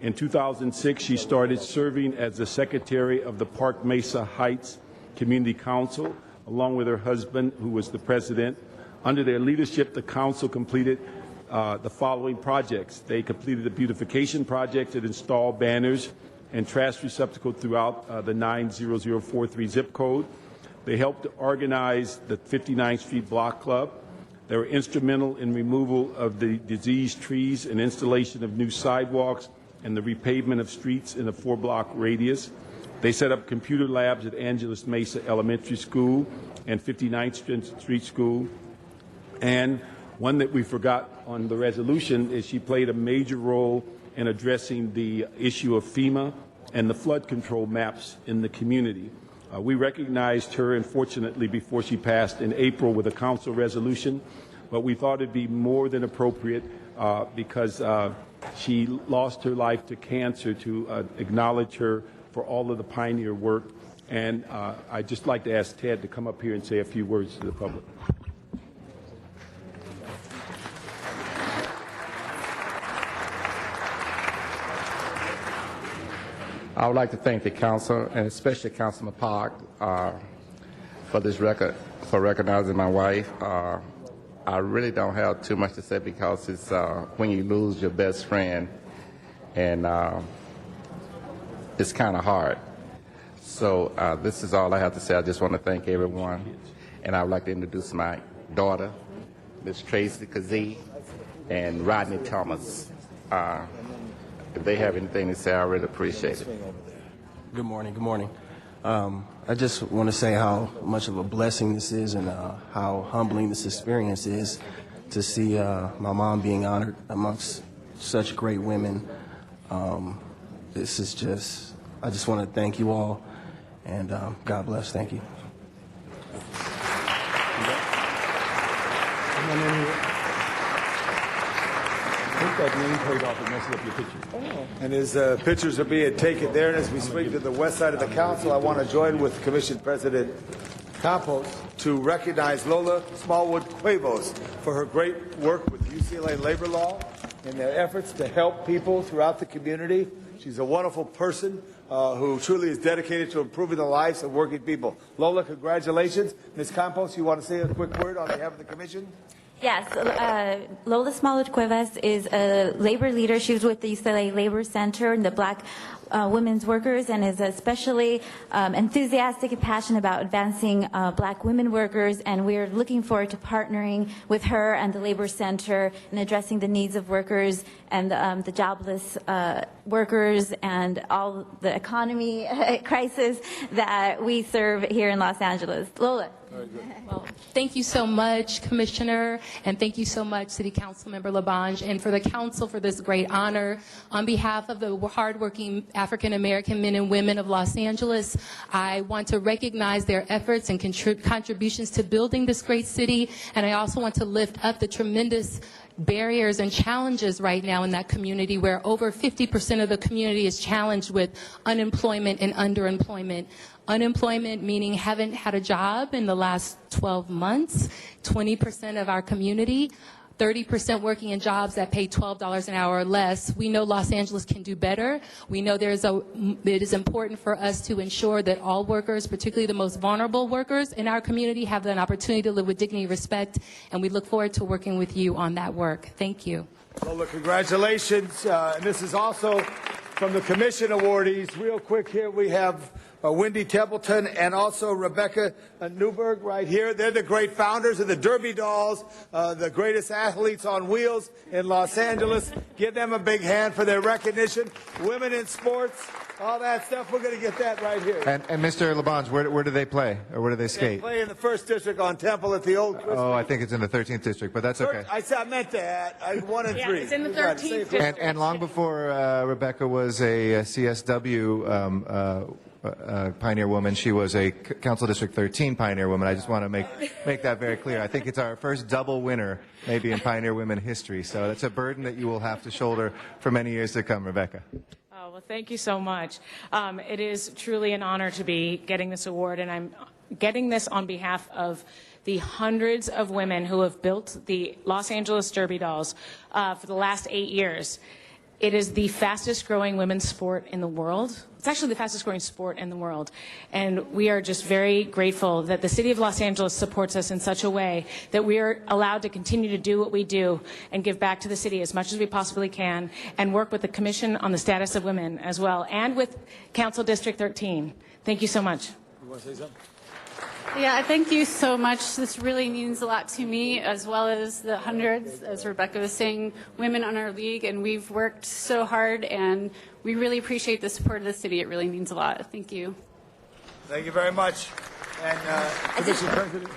In 2006, she started serving as the secretary of the Park Mesa Heights Community Council, along with her husband, who was the president. Under their leadership, the council completed the following projects. They completed a beautification project that installed banners and trash receptacles throughout the 90043 zip code. They helped to organize the 59th Street Block Club. They were instrumental in removal of the diseased trees and installation of new sidewalks and the repavement of streets in a 4-block radius. They set up computer labs at Angeles Mesa Elementary School and 59th Street School. And one that we forgot on the resolution is she played a major role in addressing the issue of FEMA and the flood control maps in the community. We recognized her, unfortunately, before she passed in April with a council resolution, but we thought it'd be more than appropriate because she lost her life to cancer to acknowledge her for all of the pioneer work. And I'd just like to ask Ted to come up here and say a few words to the public. I would like to thank the council, and especially Councilman Park, for this record, for recognizing my wife. I really don't have too much to say because it's when you lose your best friend, and it's kind of hard. So this is all I have to say. I just want to thank everyone, and I would like to introduce my daughter, Ms. Tracy Kazee, and Rodney Thomas. If they have anything to say, I really appreciate it. Good morning. Good morning. I just want to say how much of a blessing this is and how humbling this experience is to see my mom being honored amongst such great women. This is just, I just want to thank you all, and God bless. Thank you. Take that nameplate off and mess up your picture. And his pictures are being taken there. And as we swing to the west side of the council, I want to join with Commission President Campos to recognize Lola Smallwood Cuevas for her great work with UCLA Labor Law and their efforts to help people throughout the community. She's a wonderful person who truly is dedicated to improving the lives of working people. Lola, congratulations. Ms. Campos, you want to say a quick word on behalf of the Commission? Yes, Lola Smallwood Cuevas is a labor leader. She was with the UCLA Labor Center and the Black women's workers, and is especially enthusiastic and passionate about advancing Black women workers. And we're looking forward to partnering with her and the Labor Center in addressing the needs of workers and the jobless workers and all the economy crisis that we serve here in Los Angeles. Lola. Well, thank you so much, Commissioner, and thank you so much, City Council Member Labange, and for the Council for this great honor. On behalf of the hardworking African-American men and women of Los Angeles, I want to recognize their efforts and contributions to building this great city, and I also want to lift up the tremendous barriers and challenges right now in that community, where over 50% of the community is challenged with unemployment and underemployment. Unemployment meaning haven't had a job in the last 12 months, 20% of our community, 30% working in jobs that pay $12 an hour or less. We know Los Angeles can do better. We know it is important for us to ensure that all workers, particularly the most vulnerable workers in our community, have an opportunity to live with dignity and respect, and we look forward to working with you on that work. Thank you. Lola, congratulations. And this is also from the Commission awardees. Real quick here, we have Wendy Templeton and also Rebecca Newberg right here. They're the great founders of the Derby Dolls, the greatest athletes on wheels in Los Angeles. Give them a big hand for their recognition. Women in sports, all that stuff. We're going to get that right here. And Mr. Labange, where do they play, or where do they skate? They play in the 1st District on Temple at the old Christmas. Oh, I think it's in the 13th District, but that's okay. I meant that. 1 and 3. It's in the 13th District. And long before Rebecca was a CSW pioneer woman, she was a Council District 13 pioneer woman. I just want to make that very clear. I think it's our first double winner, maybe in pioneer women history. So that's a burden that you will have to shoulder for many years to come, Rebecca. Oh, Well, thank you so much. It is truly an honor to be getting this award, and I'm getting this on behalf of the hundreds of women who have built the Los Angeles Derby dolls for the last 8 years. It is the fastest growing women's sport in the world. It's actually the fastest growing sport in the world. And we are just very grateful that the city of Los Angeles supports us in such a way that we are allowed to continue to do what we do and give back to the city as much as we possibly can and work with the Commission on the Status of Women as well and with Council District 13. Thank you so much. You want to say something? Yeah, thank you so much. This really means a lot to me, as well as the hundreds, as Rebecca was saying, women on our league, and we've worked so hard, and we really appreciate the support of the city. It really means a lot. Thank you. Thank you very much. And Commissioner President.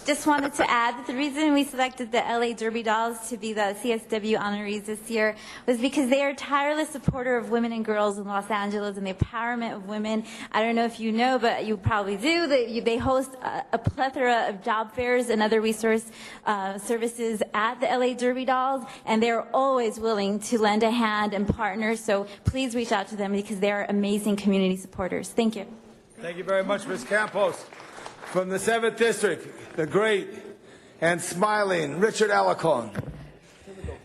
Just wanted to add that the reason we selected the LA Derby dolls to be the CSW honorees this year was because they are a tireless supporter of women and girls in Los Angeles and the empowerment of women. I don't know if you know, but you probably do. They host a plethora of job fairs and other resource services at the LA Derby dolls, and they're always willing to lend a hand and partner. So please reach out to them because they are amazing community supporters. Thank you. Thank you very much, Ms. Campos. From the 7th District, the great and smiling Richard Alarcon.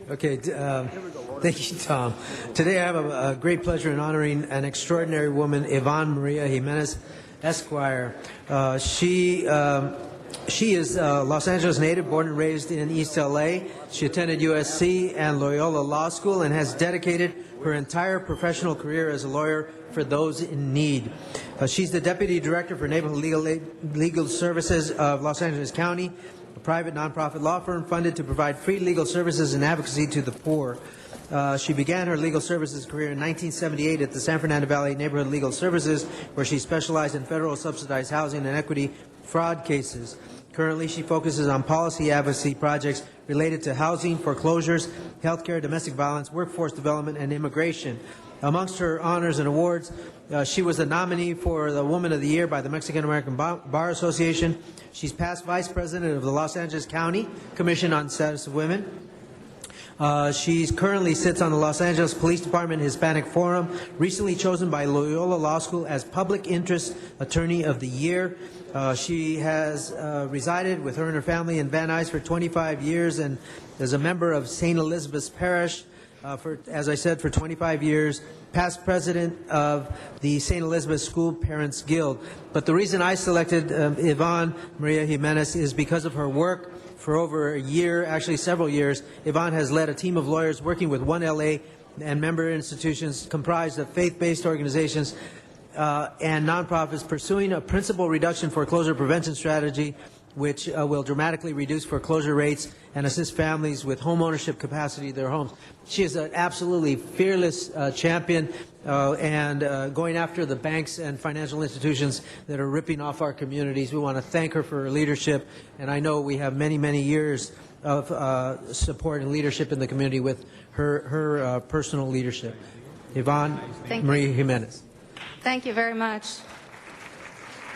Okay, thank you, Tom. Today I have a great pleasure in honoring an extraordinary woman, Yvonne Maria Jimenez, Esquire. She is a Los Angeles native, born and raised in East LA. She attended USC and Loyola Law School and has dedicated her entire professional career as a lawyer for those in need. She's the Deputy Director for Neighborhood Legal Services of Los Angeles County, a private nonprofit law firm funded to provide free legal services and advocacy to the poor. She began her legal services career in 1978 at the San Fernando Valley Neighborhood Legal Services, where she specialized in federal subsidized housing and equity fraud cases. Currently, she focuses on policy advocacy projects related to housing, foreclosures, healthcare, domestic violence, workforce development, and immigration. Amongst her honors and awards, she was a nominee for the Woman of the Year by the Mexican American Bar Association. She's past Vice President of the Los Angeles County Commission on Status of Women. She currently sits on the Los Angeles Police Department Hispanic Forum, recently chosen by Loyola Law School as Public Interest Attorney of the Year. She has resided with her and her family in Van Nuys for 25 years and is a member of St. Elizabeth's Parish as I said, for 25 years, past president of the St. Elizabeth School Parents Guild. But the reason I selected Yvonne Maria Jimenez is because of her work for over a year, actually several years. Yvonne has led a team of lawyers working with One LA and member institutions comprised of faith-based organizations and nonprofits pursuing a principal reduction foreclosure prevention strategy which will dramatically reduce foreclosure rates and assist families with home ownership capacity of their homes. She is an absolutely fearless champion and going after the banks and financial institutions that are ripping off our communities. We want to thank her for her leadership, and I know we have many, many years of support and leadership in the community with her personal leadership. Yvonne Maria Jimenez. Thank you very much.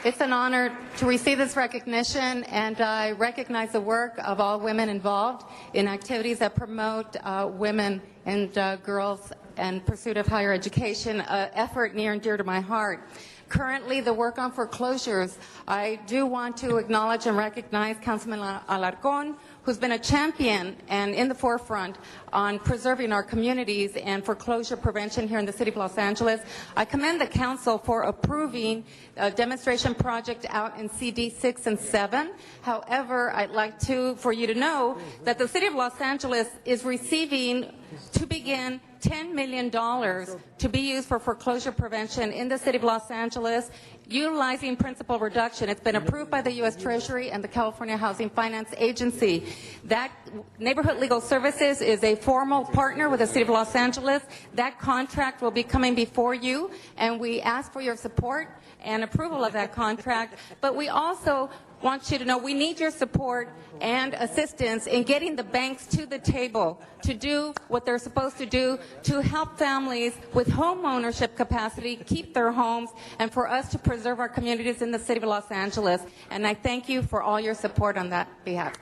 It's an honor to receive this recognition, and I recognize the work of all women involved in activities that promote women and girls and pursuit of higher education, an effort near and dear to my heart. Currently, the work on foreclosures, I do want to acknowledge and recognize Councilman Alarcon, who's been a champion and in the forefront on preserving our communities and foreclosure prevention here in the city of Los Angeles. I commend the council for approving a demonstration project out in CD 6 and 7. However, I'd like for you to know that the city of Los Angeles is receiving, to begin, $10 million to be used for foreclosure prevention in the city of Los Angeles, utilizing principal reduction. It's been approved by the U.S. Treasury and the California Housing Finance Agency. That Neighborhood Legal Services is a formal partner with the city of Los Angeles. That contract will be coming before you, and we ask for your support and approval of that contract. But we also want you to know we need your support and assistance in getting the banks to the table to do what they're supposed to do to help families with home ownership capacity keep their homes and for us to preserve our communities in the city of Los Angeles. And I thank you for all your support on that behalf.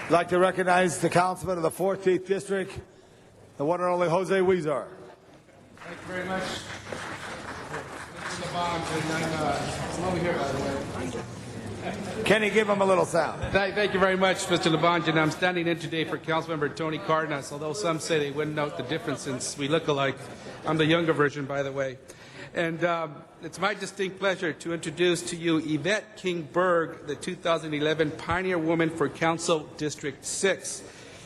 I'd like to recognize the councilman of the 14th District, the one and only Jose Huizar. Thank you very much. Mr. LaBonge, I'm over here, by the way. Kenny, give him a little sound. Thank you very much, Mr. LaBonge, and I'm standing in today for Councilmember Tony Cardenas, although some say they wouldn't note the difference since we look alike. I'm the younger version, by the way. And it's my distinct pleasure to introduce to you Yvette King Berg, the 2011 Pioneer Woman for Council District 6.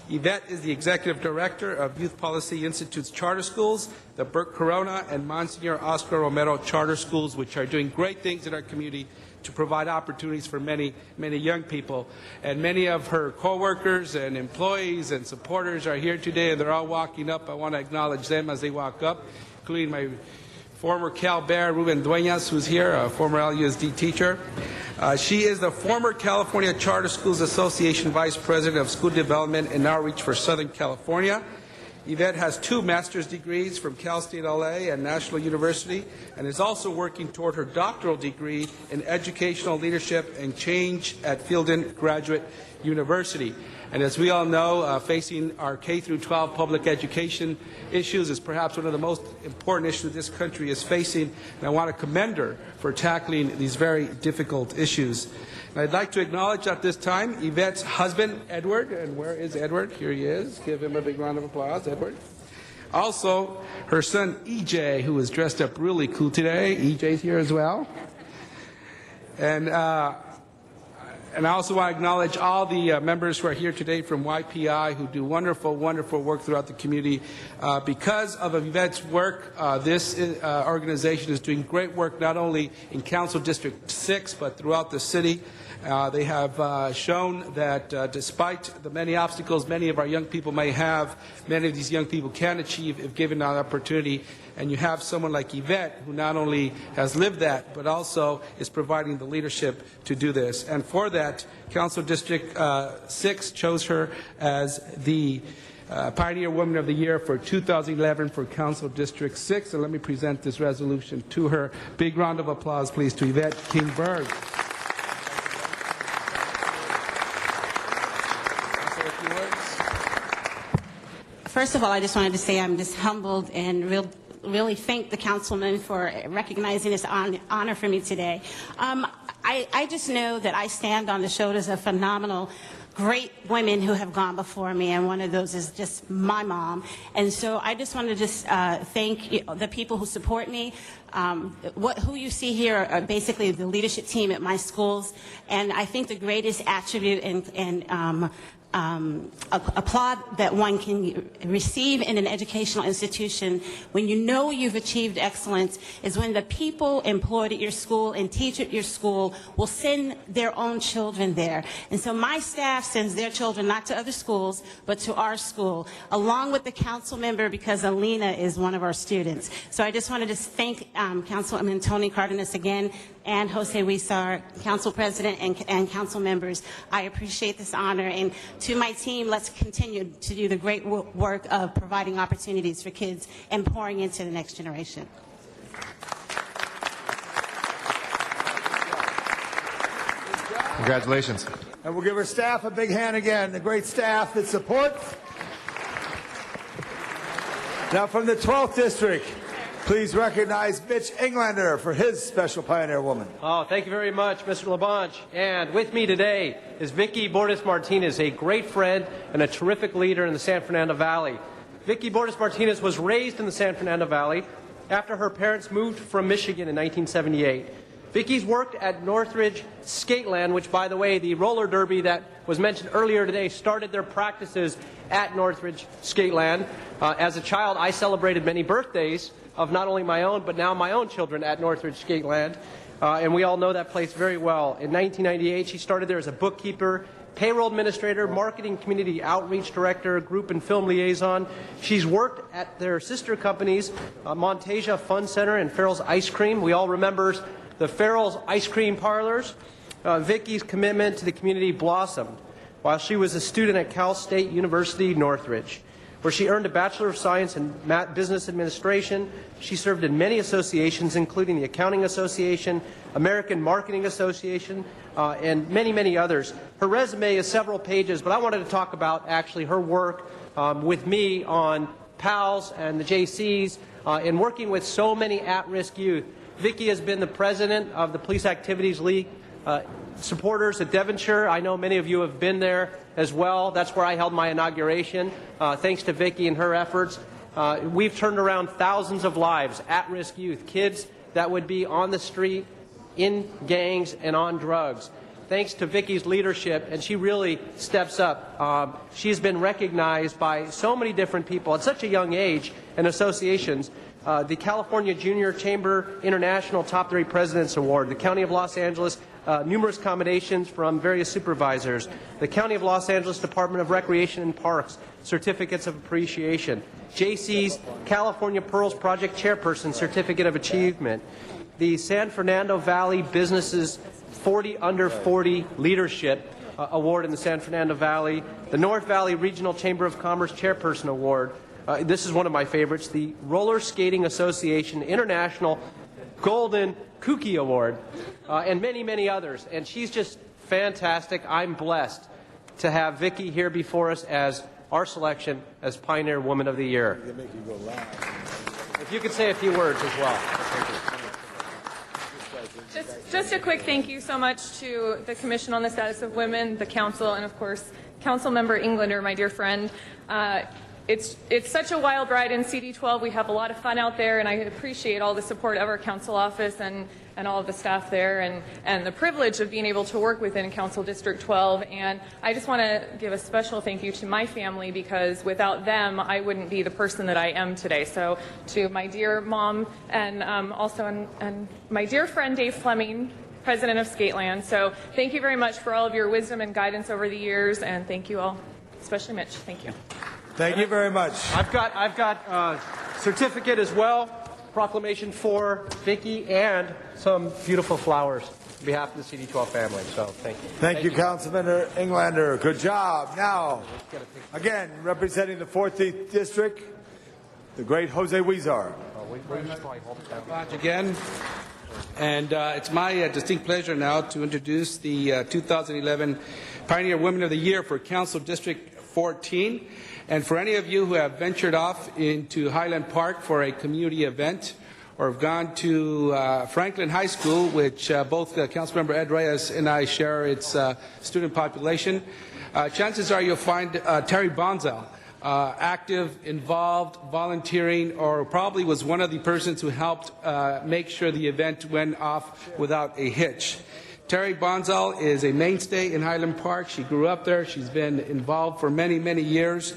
Yvette is the Executive Director of Youth Policy Institute's charter schools, the Burke Corona and Monsignor Oscar Romero charter schools, which are doing great things in our community to provide opportunities for many, many young people. And many of her co-workers and employees and supporters are here today, and they're all walking up. I want to acknowledge them as they walk up, including my former Cal Bear, Ruben Duenas, who's here, a former LUSD teacher. She is the former California Charter Schools Association Vice President of School Development and Outreach for Southern California. Yvette has 2 master's degrees from Cal State LA and National University, and is also working toward her doctoral degree in educational leadership and change at Fieldon Graduate University. And as we all know, facing our K through 12 public education issues is perhaps one of the most important issues this country is facing, and I want to commend her for tackling these very difficult issues. And I'd like to acknowledge at this time Yvette's husband, Edward. And where is Edward? Here he is. Give him a big round of applause, Edward. Also, her son, EJ, who is dressed up really cool today. EJ's here as well. And I also want to acknowledge all the members who are here today from YPI who do wonderful, wonderful work throughout the community. Because of Yvette's work, this organization is doing great work not only in Council District 6, but throughout the city. They have shown that despite the many obstacles many of our young people may have, many of these young people can achieve if given an opportunity. And you have someone like Yvette who not only has lived that, but also is providing the leadership to do this. And for that, Council District 6 chose her as the Pioneer Woman of the Year for 2011 for Council District 6. And let me present this resolution to her. Big round of applause, please, to Yvette King Berg. First of all, I just wanted to say I'm just humbled and really thank the councilman for recognizing this honor for me today. I just know that I stand on the shoulders of phenomenal, great women who have gone before me, and one of those is just my mom. And so I just want to just thank the people who support me. Who you see here are basically the leadership team at my schools, and I think the greatest attribute and applaud that one can receive in an educational institution when you know you've achieved excellence is when the people employed at your school and teach at your school will send their own children there. And so my staff sends their children not to other schools, but to our school, along with the council member, because Alina is one of our students. So I just wanted to thank Councilman Tony Cardenas again, and Jose Huizar, Council President and Council members. I appreciate this honor. And to my team, let's continue to do the great work of providing opportunities for kids and pouring into the next generation. Congratulations. And we'll give our staff a big hand again, the great staff that supports. Now from the 12th District, please recognize Mitch Englander for his Special Pioneer Woman. Oh, thank you very much, Mr. LaBonge. And with me today is Vicky Bordes Martinez, a great friend and a terrific leader in the San Fernando Valley. Vicky Bordes Martinez was raised in the San Fernando Valley after her parents moved from Michigan in 1978. Vicky's worked at Northridge Skateland, which, by the way, the roller derby that was mentioned earlier today started their practices at Northridge Skateland. As a child, I celebrated many birthdays of not only my own, but now my own children at Northridge Skateland. And we all know that place very well. In 1998, she started there as a bookkeeper, payroll administrator, marketing community outreach director, group and film liaison. She's worked at their sister companies, Montasia Fun Center and Farrell's Ice Cream. We all remember the Farrell's Ice Cream parlors. Vicky's commitment to the community blossomed while she was a student at Cal State University, Northridge. where she earned a Bachelor of Science in Business Administration. She served in many associations, including the Accounting Association, American Marketing Association, and many, many others. Her resume is several pages, but I wanted to talk about actually her work with me on PALS and the JCs in working with so many at-risk youth. Vicki has been the president of the Police Activities League supporters at Devonshire. I know many of you have been there as well. That's where I held my inauguration. Thanks to Vicki and her efforts, we've turned around thousands of lives, at-risk youth, kids that would be on the street, in gangs, and on drugs. Thanks to Vicki's leadership, and she really steps up. She's been recognized by so many different people at such a young age and associations. The California Junior Chamber International Top 3 Presidents Award, the County of Los Angeles, numerous commendations from various supervisors, the County of Los Angeles Department of Recreation and Parks, certificates of appreciation, JC's California Pearls Project Chairperson Certificate of Achievement, the San Fernando Valley Businesses 40 Under 40 Leadership Award in the San Fernando Valley, the North Valley Regional Chamber of Commerce Chairperson Award. This is one of my favorites, the Roller Skating Association International Golden Kookie Award, and many, many others. And she's just fantastic. I'm blessed to have Vicki here before us as our selection as Pioneer Woman of the Year. If you could say a few words as well. Just a quick thank you so much to the Commission on the Status of Women, the Council, and of course, Councilmember Englander, my dear friend. It's such a wild ride in CD12. We have a lot of fun out there, and I appreciate all the support of our council office and all of the staff there, and the privilege of being able to work within Council District 12. And I just want to give a special thank you to my family, because without them, I wouldn't be the person that I am today. So to my dear mom, and also and my dear friend Dave Fleming, president of Skateland. So thank you very much for all of your wisdom and guidance over the years, and thank you all, especially Mitch. Thank you. Thank you very much. I've got a certificate as well, proclamation for Vicki, and some beautiful flowers on behalf of the CD12 family. So thank you. Thank you, Councilman Englander. Good job. Now, again, representing the 14th District, the great Jose Huizar. Again, and it's my distinct pleasure now to introduce the 2011 Pioneer Women of the Year for Council District 14. And for any of you who have ventured off into Highland Park for a community event, or have gone to Franklin High School, which both Councilmember Ed Reyes and I share its student population, chances are you'll find Terry Bonzel active, involved, volunteering, or probably was one of the persons who helped make sure the event went off without a hitch. Terry Bonzel is a mainstay in Highland Park. She grew up there. She's been involved for many, many years.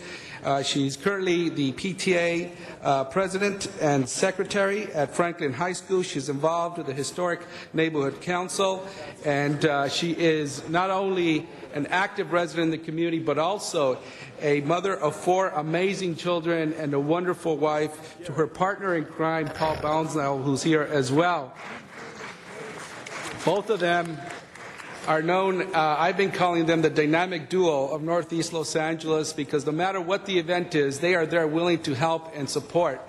She's currently the PTA president and secretary at Franklin High School. She's involved with the Historic Neighborhood Council, and she is not only an active resident in the community, but also a mother of 4 amazing children and a wonderful wife to her partner in crime, Paul Bonzel, who's here as well. Both of them are known, I've been calling them the dynamic duo of Northeast Los Angeles, because no matter what the event is, they are there willing to help and support.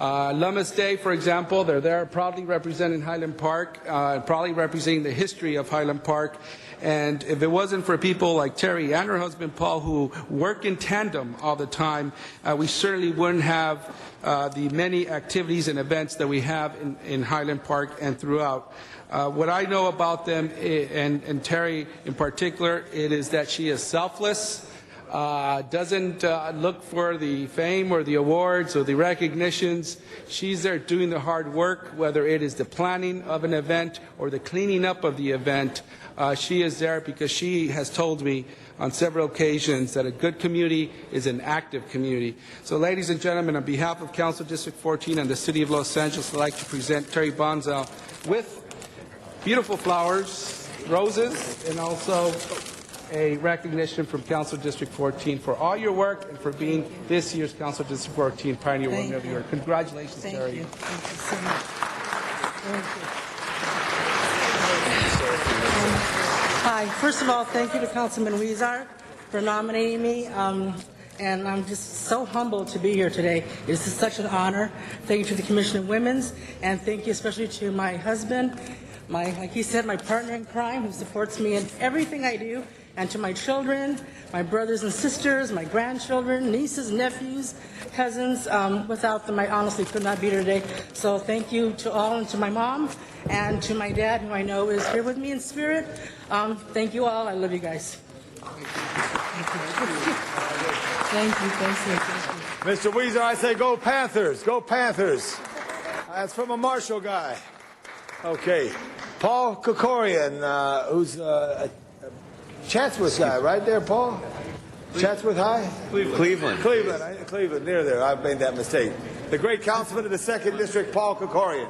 Lummis Day, for example, they're there proudly representing Highland Park, proudly representing the history of Highland Park. And if it wasn't for people like Terry and her husband Paul, who work in tandem all the time, we certainly wouldn't have the many activities and events that we have in Highland Park and throughout. What I know about them, and Terry in particular, it is that she is selfless, doesn't look for the fame or the awards or the recognitions. She's there doing the hard work, whether it is the planning of an event or the cleaning up of the event. She is there because she has told me on several occasions that a good community is an active community. So, ladies and gentlemen, on behalf of Council District 14 and the City of Los Angeles, I'd like to present Terry Bonzel with beautiful flowers, roses, and also a recognition from Council District 14 for all your work and for being this year's Council District 14 Pioneer Woman of the Year. Congratulations, Terry. Thank you. Thank you so much. Thank you. Hi. First of all, thank you to Councilman Huizar for nominating me. and I'm just so humbled to be here today. This is such an honor. Thank you to the Commission of Women's, and thank you especially to my husband, like he said, my partner in crime, who supports me in everything I do, and to my children, my brothers and sisters, my grandchildren, nieces, nephews, cousins. Without them, I honestly could not be here today. So thank you to all, and to my mom, and to my dad, who I know is here with me in spirit. Thank you all. I love you guys. Thank you. Mr. Weiser, I say go Panthers. Go Panthers. That's from a Marshall guy. Okay. Paul Kokorian, who's a Chatsworth guy, right there, Paul? Chatsworth High? Cleveland. Cleveland, near there. I've made that mistake. The great councilman of the 2nd District, Paul Kokorian.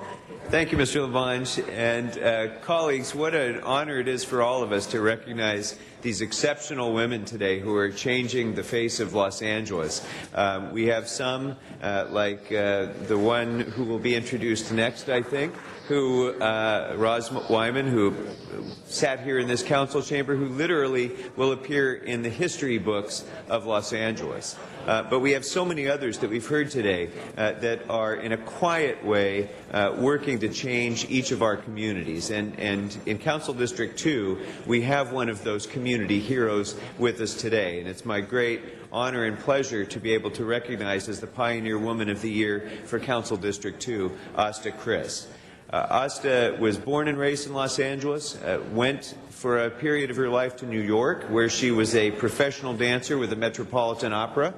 Thank you, Mr. Labange. And colleagues, what an honor it is for all of us to recognize these exceptional women today who are changing the face of Los Angeles. We have some, like the one who will be introduced next, I think, who, Roz Wyman, who sat here in this council chamber, who literally will appear in the history books of Los Angeles. But we have so many others that we've heard today that are in a quiet way working to change each of our communities. And in Council District 2, we have one of those community heroes with us today. And it's my great honor and pleasure to be able to recognize as the Pioneer Woman of the Year for Council District 2, Asta Chris. Asta was born and raised in Los Angeles, went for a period of her life to New York, where she was a professional dancer with the Metropolitan Opera.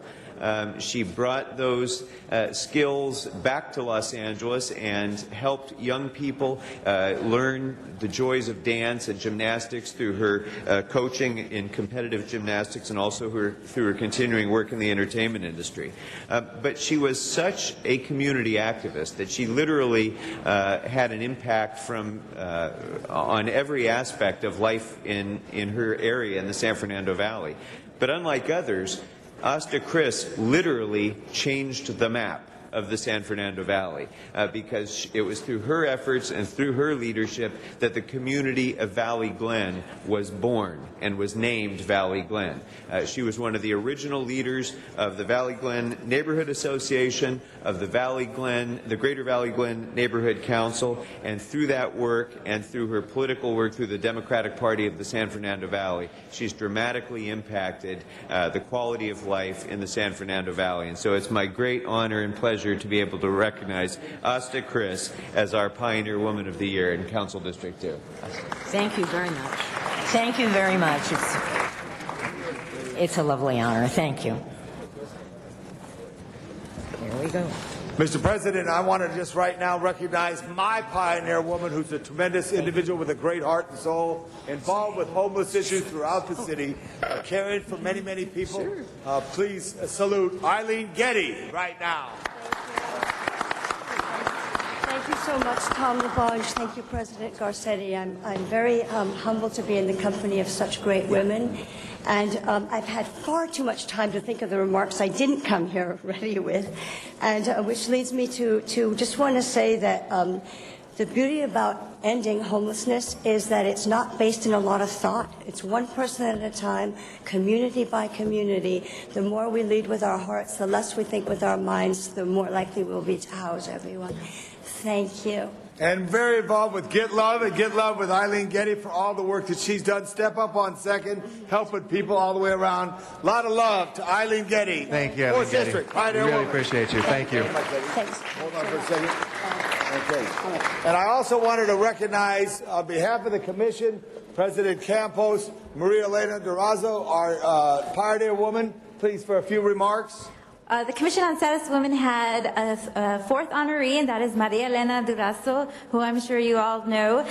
She brought those skills back to Los Angeles and helped young people learn the joys of dance and gymnastics through her coaching in competitive gymnastics and also through her continuing work in the entertainment industry. But she was such a community activist that she literally had an impact on every aspect of life in her area in the San Fernando Valley. But unlike others, Asta Chris literally changed the map of the San Fernando Valley because it was through her efforts and through her leadership that the community of Valley Glen was born and was named Valley Glen. She was one of the original leaders of the Valley Glen Neighborhood Association, of the Greater Valley Glen Neighborhood Council, and through that work and through her political work through the Democratic Party of the San Fernando Valley, she's dramatically impacted the quality of life in the San Fernando Valley. And so it's my great honor and pleasure to be able to recognize Asta Chris as our Pioneer Woman of the Year in Council District 2. Thank you very much. Thank you very much. It's a lovely honor. Thank you. Here we go. Mr. President, I want to just right now recognize my Pioneer Woman, who's a tremendous individual with a great heart and soul, involved with homeless issues throughout the city, caring for many, many people. Sure. Please salute Eileen Getty right now. Thank you so much, Tom Labange. Thank you, President Garcetti. I'm very humbled to be in the company of such great women. And I've had far too much time to think of the remarks I didn't come here ready with, and which leads me to just want to say that the beauty about ending homelessness is that it's not based in a lot of thought. It's one person at a time, community by community. The more we lead with our hearts, the less we think with our minds, the more likely we'll be to house everyone. Thank you. And very involved with Get Love and Get Love with Eileen Getty for all the work that she's done. Step Up on Second, helping people all the way around. A lot of love to Eileen Getty. Thank you, Eileen Getty. District. We really appreciate you. Thank you. Thanks. Hold on for a second. Okay. And I also wanted to recognize, on behalf of the Commission, President Campos, Maria Elena Durazo, our Pioneer Woman, please, for a few remarks. The Commission on Status Women had a fourth honoree, and that is Maria Elena Durazo, who I'm sure you all know.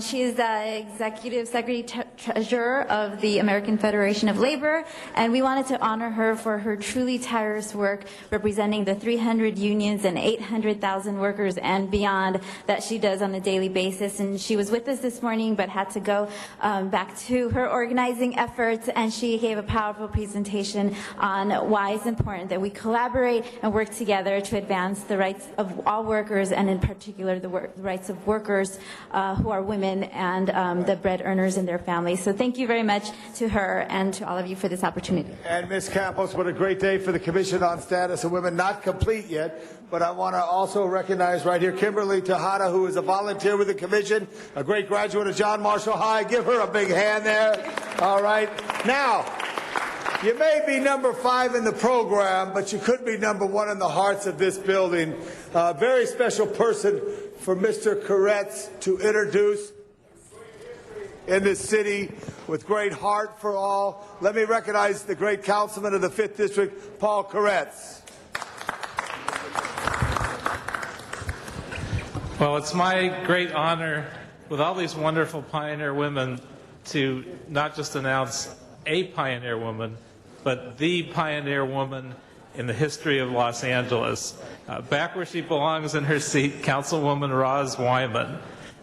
She's the Executive Secretary-Treasurer of the American Federation of Labor, and we wanted to honor her for her truly tireless work representing the 300 unions and 800,000 workers and beyond that she does on a daily basis. And she was with us this morning but had to go back to her organizing efforts, and she gave a powerful presentation on why it's important that we collaborate and work together to advance the rights of all workers, and in particular the rights of workers who are women and the bread earners in their families. family. So thank you very much to her and to all of you for this opportunity. And Ms. Campos, what a great day for the Commission on Status of Women. Not complete yet, but I want to also recognize right here Kimberly Tejada, who is a volunteer with the Commission, a great graduate of John Marshall High. Give her a big hand there. All right. Now, you may be number 5 in the program, but you could be number 1 in the hearts of this building. A very special person for Mr. Koretz to introduce in this city with great heart for all. Let me recognize the great councilman of the 5th District, Paul Koretz. Well, it's my great honor with all these wonderful pioneer women to not just announce a pioneer woman, but the pioneer woman in the history of Los Angeles. Back where she belongs in her seat, Councilwoman Roz Wyman.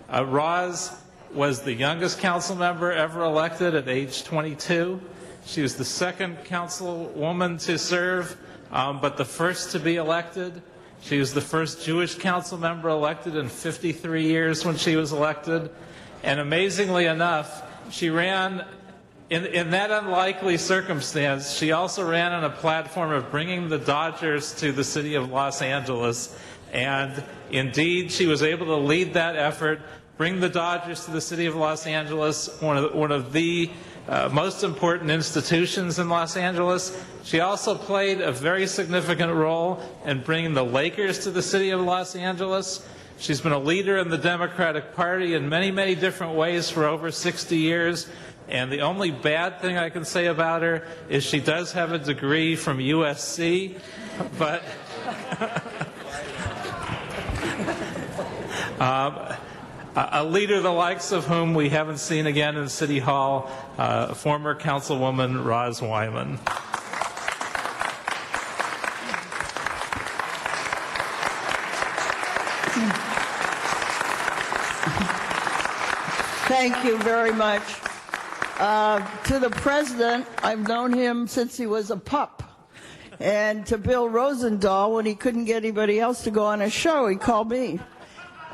Roz was the youngest council member ever elected at age 22. She was the second councilwoman to serve, but the first to be elected. She was the first Jewish council member elected in 53 years when she was elected. And amazingly enough, she ran, in that unlikely circumstance, she also ran on a platform of bringing the Dodgers to the city of Los Angeles. And indeed, she was able to lead that effort, bring the Dodgers to the city of Los Angeles, one of the most important institutions in Los Angeles. She also played a very significant role in bringing the Lakers to the city of Los Angeles. She's been a leader in the Democratic Party in many, many different ways for over 60 years. And the only bad thing I can say about her is she does have a degree from USC, but a leader the likes of whom we haven't seen again in City Hall, former Councilwoman Roz Wyman. Thank you very much. To the President, I've known him since he was a pup. And to Bill Rosendahl, when he couldn't get anybody else to go on a show, he called me.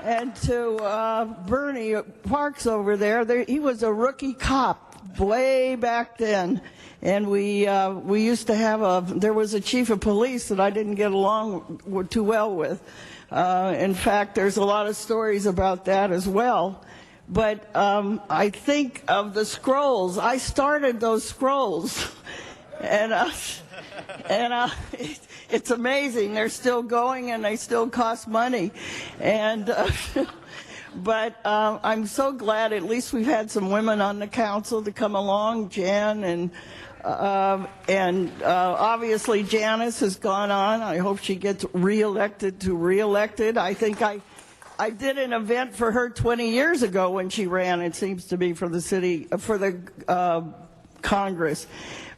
And to Bernie Parks over there, he was a rookie cop way back then. And we used to have there was a chief of police that I didn't get along too well with. In fact, there's a lot of stories about that as well. But I think of the scrolls. I started those scrolls. And it's amazing. They're still going and they still cost money. And but I'm so glad at least we've had some women on the council to come along, Jan, and obviously Janice has gone on. I hope she gets reelected. I think I did an event for her 20 years ago when she ran, it seems to be, for the Congress.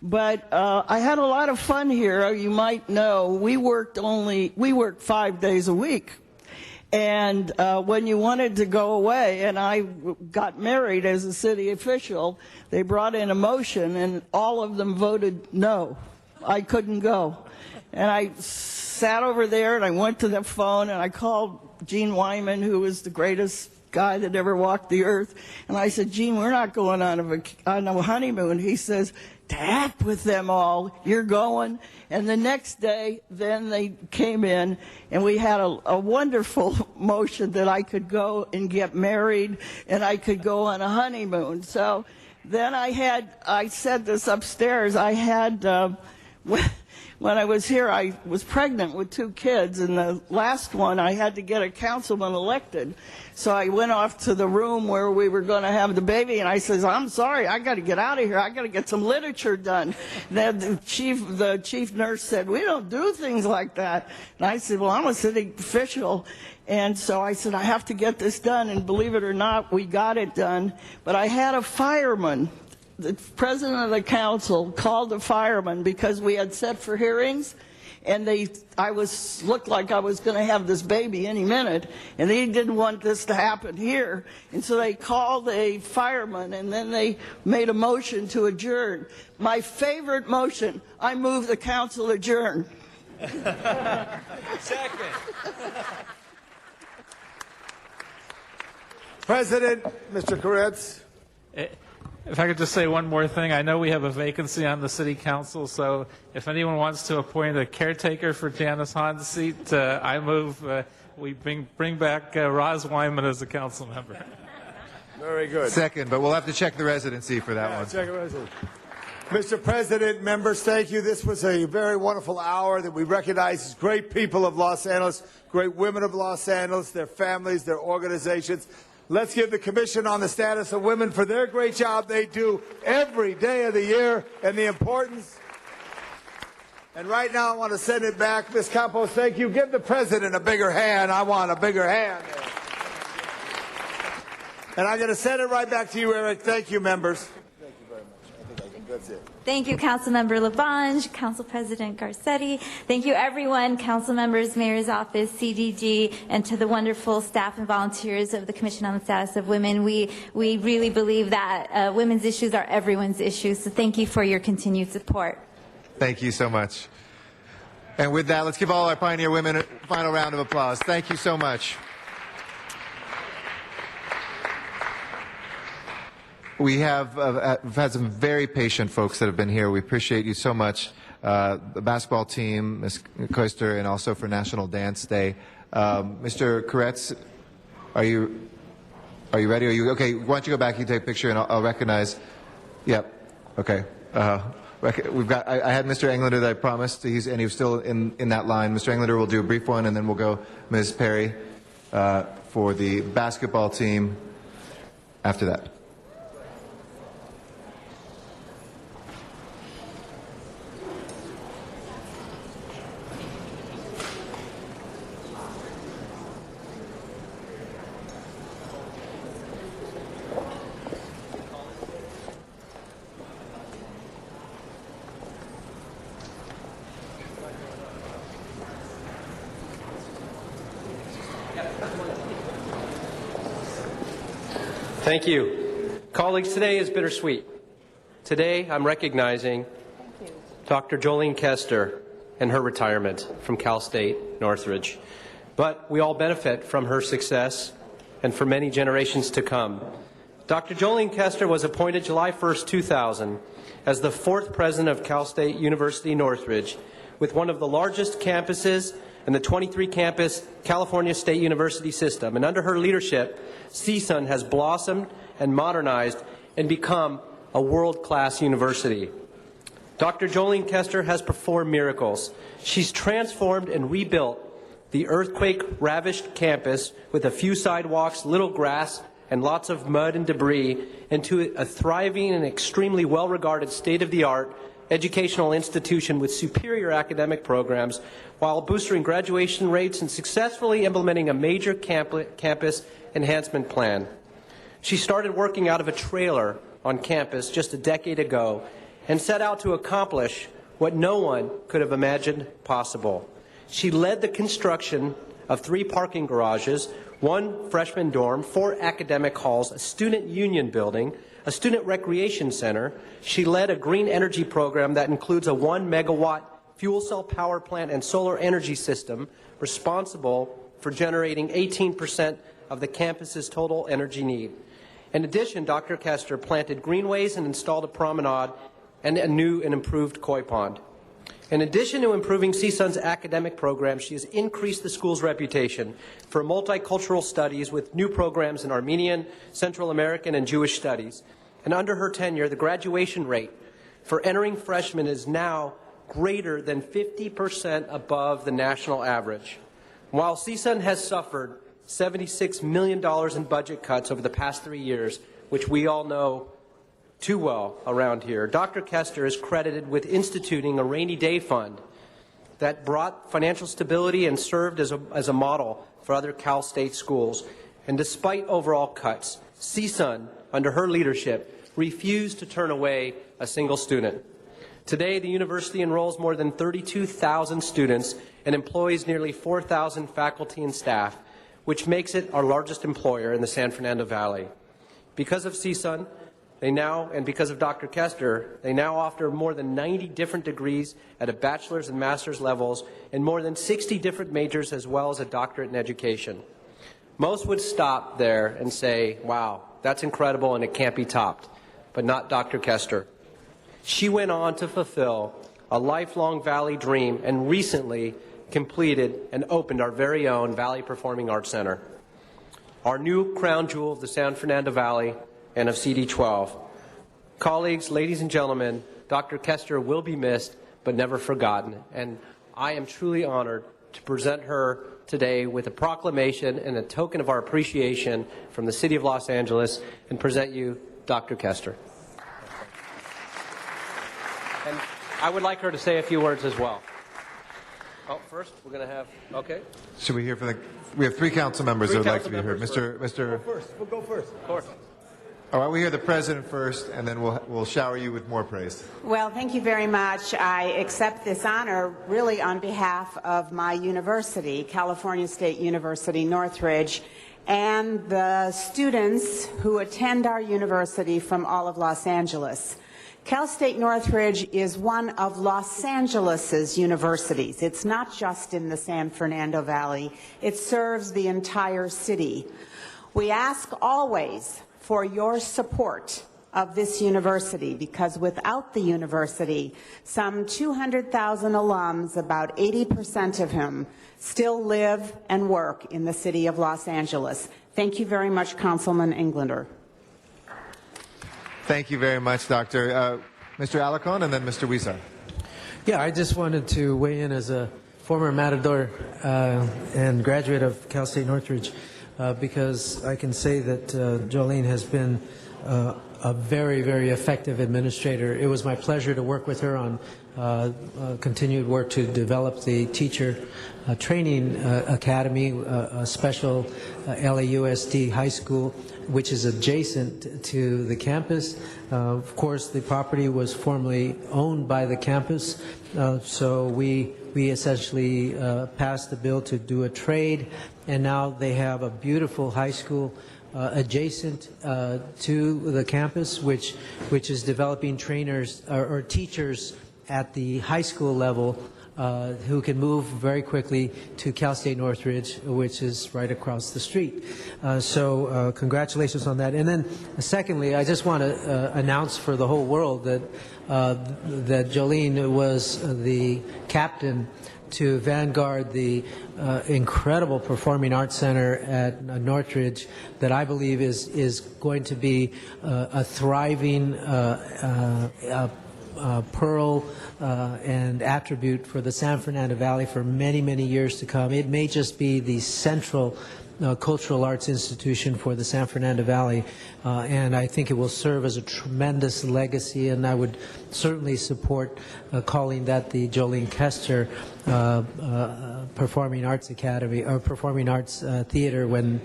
But I had a lot of fun here. You might know we worked 5 days a week. And when you wanted to go away, and I got married as a city official, they brought in a motion, and all of them voted no. I couldn't go. And I sat over there, and I went to the phone, and I called Gene Wyman, who was the greatest guy that ever walked the earth. And I said, Gene, we're not going on a honeymoon. He says, to heck with them all, you're going. And the next day, then they came in, and we had a wonderful motion that I could go and get married, and I could go on a honeymoon. So then I said this upstairs, I had, when I was here, I was pregnant with 2 kids, and the last one, I had to get a councilman elected. So I went off to the room where we were going to have the baby, and I says, I'm sorry, I got to get out of here. I got to get some literature done. Then the chief nurse said, we don't do things like that. And I said, well, I'm a city official. And so I said, I have to get this done. And believe it or not, we got it done. But I had a fireman. The president of the council called the fireman because we had set for hearings, and I looked like I was going to have this baby any minute, and they didn't want this to happen here. And so they called a fireman, and then they made a motion to adjourn. My favorite motion, I move the council adjourn. Second. President, Mr. Koretz. If I could just say one more thing, I know we have a vacancy on the City Council, so if anyone wants to appoint a caretaker for Janice Hahn's seat, I move we bring back Roz Wyman as a council member. Very good. Second, but we'll have to check the residency for that one. Check the residency. Mr. President, members, thank you. This was a very wonderful hour that we recognize as great people of Los Angeles, great women of Los Angeles, their families, their organizations. Let's give the Commission on the Status of Women for their great job they do every day of the year and the importance. And right now I want to send it back. Ms. Campos, thank you. Give the President a bigger hand. I want a bigger hand. And I'm going to send it right back to you, Eric. Thank you, members. Thank you very much. I think that's it. Thank you, Councilmember Labange, Council President Garcetti. Thank you, everyone, council members, mayor's office, CDG, and to the wonderful staff and volunteers of the Commission on the Status of Women. We really believe that women's issues are everyone's issues, so thank you for your continued support. Thank you so much. And with that, let's give all our Pioneer Women a final round of applause. Thank you so much. We have we've had some very patient folks that have been here. We appreciate you so much. The basketball team, Ms. Koister, and also for National Dance Day. Mr. Koretz, are you ready? Are you okay? Why don't you go back? You take a picture, and I'll recognize. Yep. Okay. We've got. I had Mr. Englander that I promised. He was still in that line. Mr. Englander will do a brief one, and then we'll go Ms. Perry for the basketball team. After that. Thank you. Colleagues, today is bittersweet. Today, I'm recognizing Dr. Jolene Kester and her retirement from Cal State Northridge. But we all benefit from her success and for many generations to come. Dr. Jolene Kester was appointed July 1st, 2000 as the 4th president of Cal State University Northridge, with one of the largest campuses in the 23-campus California State University system. And under her leadership, CSUN has blossomed and modernized and become a world-class university. Dr. Jolene Kester has performed miracles. She's transformed and rebuilt the earthquake-ravished campus with a few sidewalks, little grass, and lots of mud and debris into a thriving and extremely well-regarded state-of-the-art educational institution with superior academic programs, while boosting graduation rates and successfully implementing a major campus enhancement plan. She started working out of a trailer on campus just a decade ago and set out to accomplish what no one could have imagined possible. She led the construction of 3 parking garages, 1 freshman dorm, 4 academic halls, a student union building, a student recreation center. She led a green energy program that includes a 1-megawatt fuel cell power plant and solar energy system responsible for generating 18% of the campus's total energy need. In addition, Dr. Kester planted greenways and installed a promenade and a new and improved koi pond. In addition to improving CSUN's academic programs, she has increased the school's reputation for multicultural studies with new programs in Armenian, Central American, and Jewish studies. And under her tenure, the graduation rate for entering freshmen is now greater than 50% above the national average. While CSUN has suffered $76 million in budget cuts over the past 3 years, which we all know too well around here, Dr. Kester is credited with instituting a rainy day fund that brought financial stability and served as a model for other Cal State schools. And despite overall cuts, CSUN, under her leadership, refused to turn away a single student. Today, the university enrolls more than 32,000 students and employs nearly 4,000 faculty and staff, which makes it our largest employer in the San Fernando Valley. Because of CSUN, and because of Dr. Kester, they now offer more than 90 different degrees at a bachelor's and master's levels and more than 60 different majors as well as a doctorate in education. Most would stop there and say, wow, that's incredible and it can't be topped. but not Dr. Kester. She went on to fulfill a lifelong Valley dream and recently completed and opened our very own Valley Performing Arts Center, our new crown jewel of the San Fernando Valley and of CD12. Colleagues, ladies and gentlemen, Dr. Kester will be missed but never forgotten, and I am truly honored to present her today with a proclamation and a token of our appreciation from the City of Los Angeles and present you Dr. Kester. And I would like her to say a few words as well. Oh, first, we're going to have, okay. Should we hear from we have three council members that would like to be heard. Mr. We'll go first. Of course. All right, we hear the president first, and then we'll shower you with more praise. Well, thank you very much. I accept this honor really on behalf of my university, California State University, Northridge, and the students who attend our university from all of Los Angeles. Cal State Northridge is one of Los Angeles's universities. It's not just in the San Fernando Valley. It serves the entire city. We ask always for your support of this university, because without the university, some 200,000 alums, about 80% of whom still live and work in the city of Los Angeles. Thank you very much, Councilman Englander. Thank you very much, Dr. Mr. Alarcon, and then Mr. Huizar. Yeah, I just wanted to weigh in as a former Matador and graduate of Cal State Northridge, because I can say that Jolene has been a very, very effective administrator. It was my pleasure to work with her on continued work to develop the teacher training academy, a special LAUSD high school, which is adjacent to the campus. Of course, the property was formerly owned by the campus, so we essentially passed the bill to do a trade, and now they have a beautiful high school adjacent to the campus, which is developing trainers or teachers at the high school level who can move very quickly to Cal State Northridge, which is right across the street. So congratulations on that. And then secondly, I just want to announce for the whole world that that Jolene was the captain to vanguard the incredible Performing Arts Center at Northridge that I believe is going to be a thriving pearl and attribute for the San Fernando Valley for many, many years to come. It may just be the central cultural arts institution for the San Fernando Valley, and I think it will serve as a tremendous legacy, and I would certainly support calling that the Jolene Kester Performing Arts Academy, or Performing Arts Theater when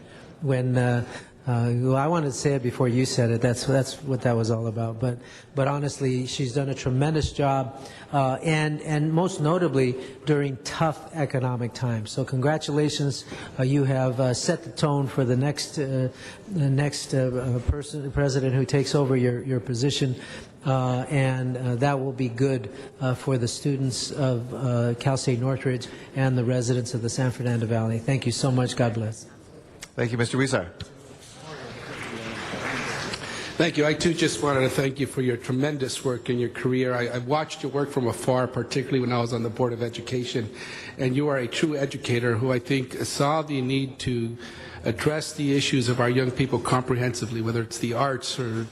I wanted to say it before you said it. That's what that was all about. But honestly, she's done a tremendous job, and most notably during tough economic times. So congratulations, you have set the tone for the next president who takes over your position, and that will be good for the students of Cal State Northridge and the residents of the San Fernando Valley. Thank you so much. God bless. Thank you, Mr. Huizar. Thank you. I, too, just wanted to thank you for your tremendous work in your career. I watched your work from afar, particularly when I was on the Board of Education, and you are a true educator who I think saw the need to address the issues of our young people comprehensively, whether it's the arts or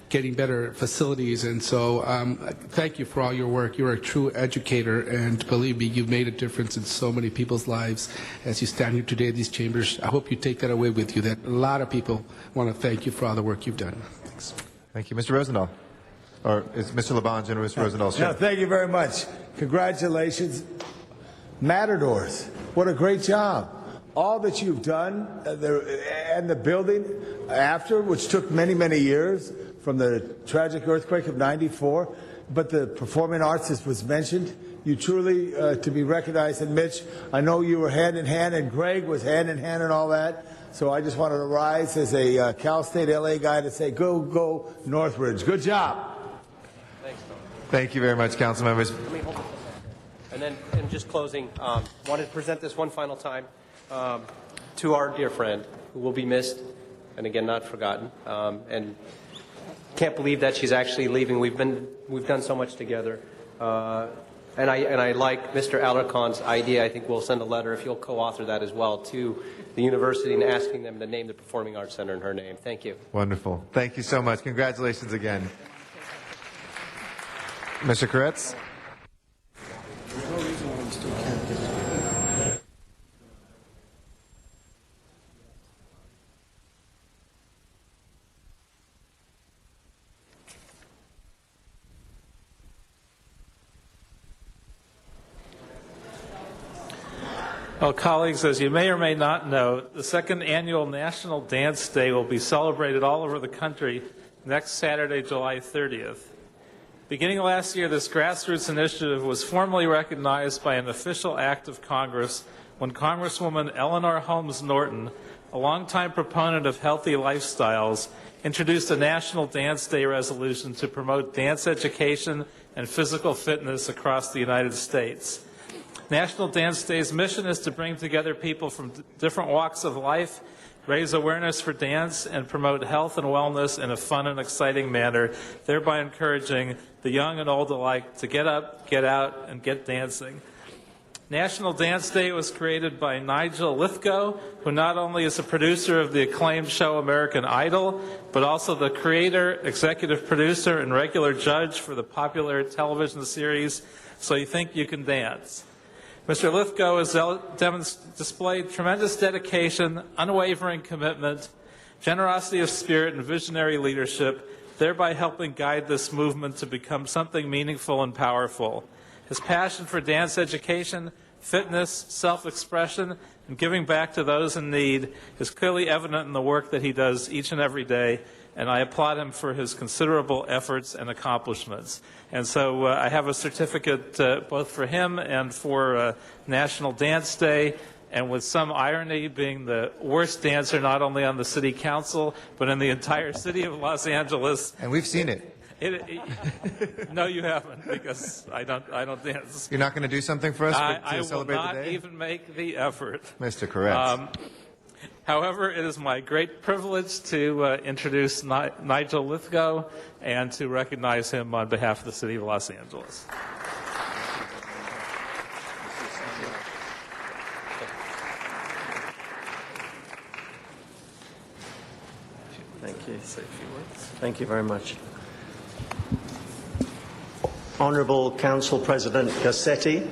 getting better facilities. And so thank you for all your work. You're a true educator, and believe me, you've made a difference in so many people's lives as you stand here today in these chambers. I hope you take that away with you, that a lot of people want to thank you for all the work you've done. Thanks. Thank you. Mr. Rosendahl. Or is Mr. Labange and Mr. Rosendahl? No, thank you very much. Congratulations. Matadors, what a great job. All that you've done and the building after, which took many, many years from the tragic earthquake of '94, but the performing arts, as was mentioned, you truly to be recognized. And Mitch, I know you were hand in hand, and Greg was hand in hand and all that. So I just wanted to rise as a Cal State LA guy to say, go Northridge. Good job. Thanks, Tom. Thank you very much, council members. And then, in just closing, wanted to present this one final time to our dear friend, who will be missed, and again, not forgotten. And can't believe that she's actually leaving. We've done so much together. And I like Mr. Alarcon's idea. I think we'll send a letter, if you'll co-author that as well, to the university and asking them to name the Performing Arts Center in her name. Thank you. Wonderful. Thank you so much. Congratulations again. Mr. Koretz? Well, colleagues, as you may or may not know, the second annual National Dance Day will be celebrated all over the country next Saturday, July 30th. Beginning last year, this grassroots initiative was formally recognized by an official act of Congress when Congresswoman Eleanor Holmes Norton, a longtime proponent of healthy lifestyles, introduced a National Dance Day resolution to promote dance education and physical fitness across the United States. National Dance Day's mission is to bring together people from different walks of life, raise awareness for dance, and promote health and wellness in a fun and exciting manner, thereby encouraging the young and old alike to get up, get out, and get dancing. National Dance Day was created by Nigel Lythgoe, who not only is a producer of the acclaimed show American Idol, but also the creator, executive producer, and regular judge for the popular television series So You Think You Can Dance. Mr. Lythgoe has displayed tremendous dedication, unwavering commitment, generosity of spirit, and visionary leadership, thereby helping guide this movement to become something meaningful and powerful. His passion for dance education, fitness, self-expression, and giving back to those in need is clearly evident in the work that he does each and every day, and I applaud him for his considerable efforts and accomplishments. And so I have a certificate both for him and for National Dance Day, and with some irony, being the worst dancer not only on the city council, but in the entire city of Los Angeles. And we've seen it. No, you haven't, because I don't dance. You're not going to do something for us to celebrate the day? I will not even make the effort. Mr. Koretz. However, it is my great privilege to introduce Nigel Lythgoe and to recognize him on behalf of the City of Los Angeles. Thank you. Say a few words. Thank you very much. Honourable Council President Garcetti,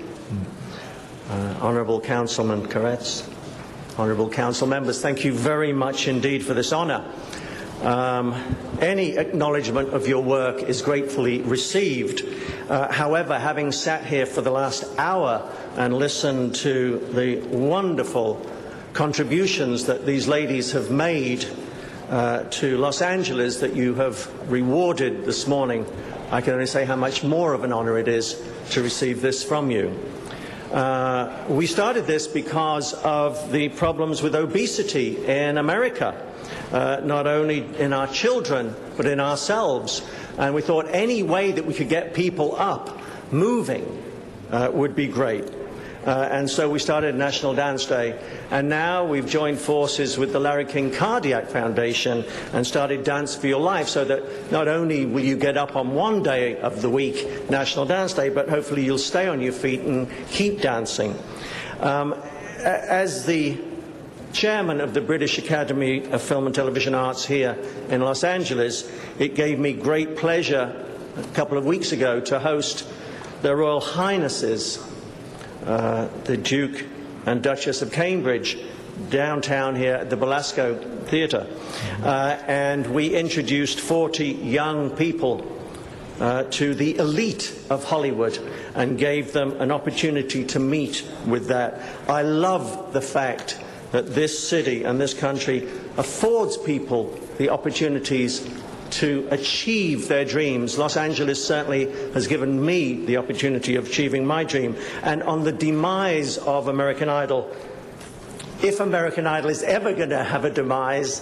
Honourable Councilman Koretz, Honourable Council members, thank you very much indeed for this honour. Any acknowledgement of your work is gratefully received. However, having sat here for the last hour and listened to the wonderful contributions that these ladies have made to Los Angeles that you have rewarded this morning, I can only say how much more of an honour it is to receive this from you. We started this because of the problems with obesity in America, not only in our children, but in ourselves. And we thought any way that we could get people up, moving, would be great. And so we started National Dance Day. And now we've joined forces with the Larry King Cardiac Foundation and started Dance for Your Life, so that not only will you get up on one day of the week, National Dance Day, but hopefully you'll stay on your feet and keep dancing. As the chairman of the British Academy of Film and Television Arts here in Los Angeles, it gave me great pleasure a couple of weeks ago to host their Royal Highnesses, the Duke and Duchess of Cambridge, downtown here at the Belasco Theatre. And we introduced 40 young people to the elite of Hollywood and gave them an opportunity to meet with that. I love the fact that this city and this country affords people the opportunities to achieve their dreams. Los Angeles certainly has given me the opportunity of achieving my dream. And on the demise of American Idol, if American Idol is ever going to have a demise,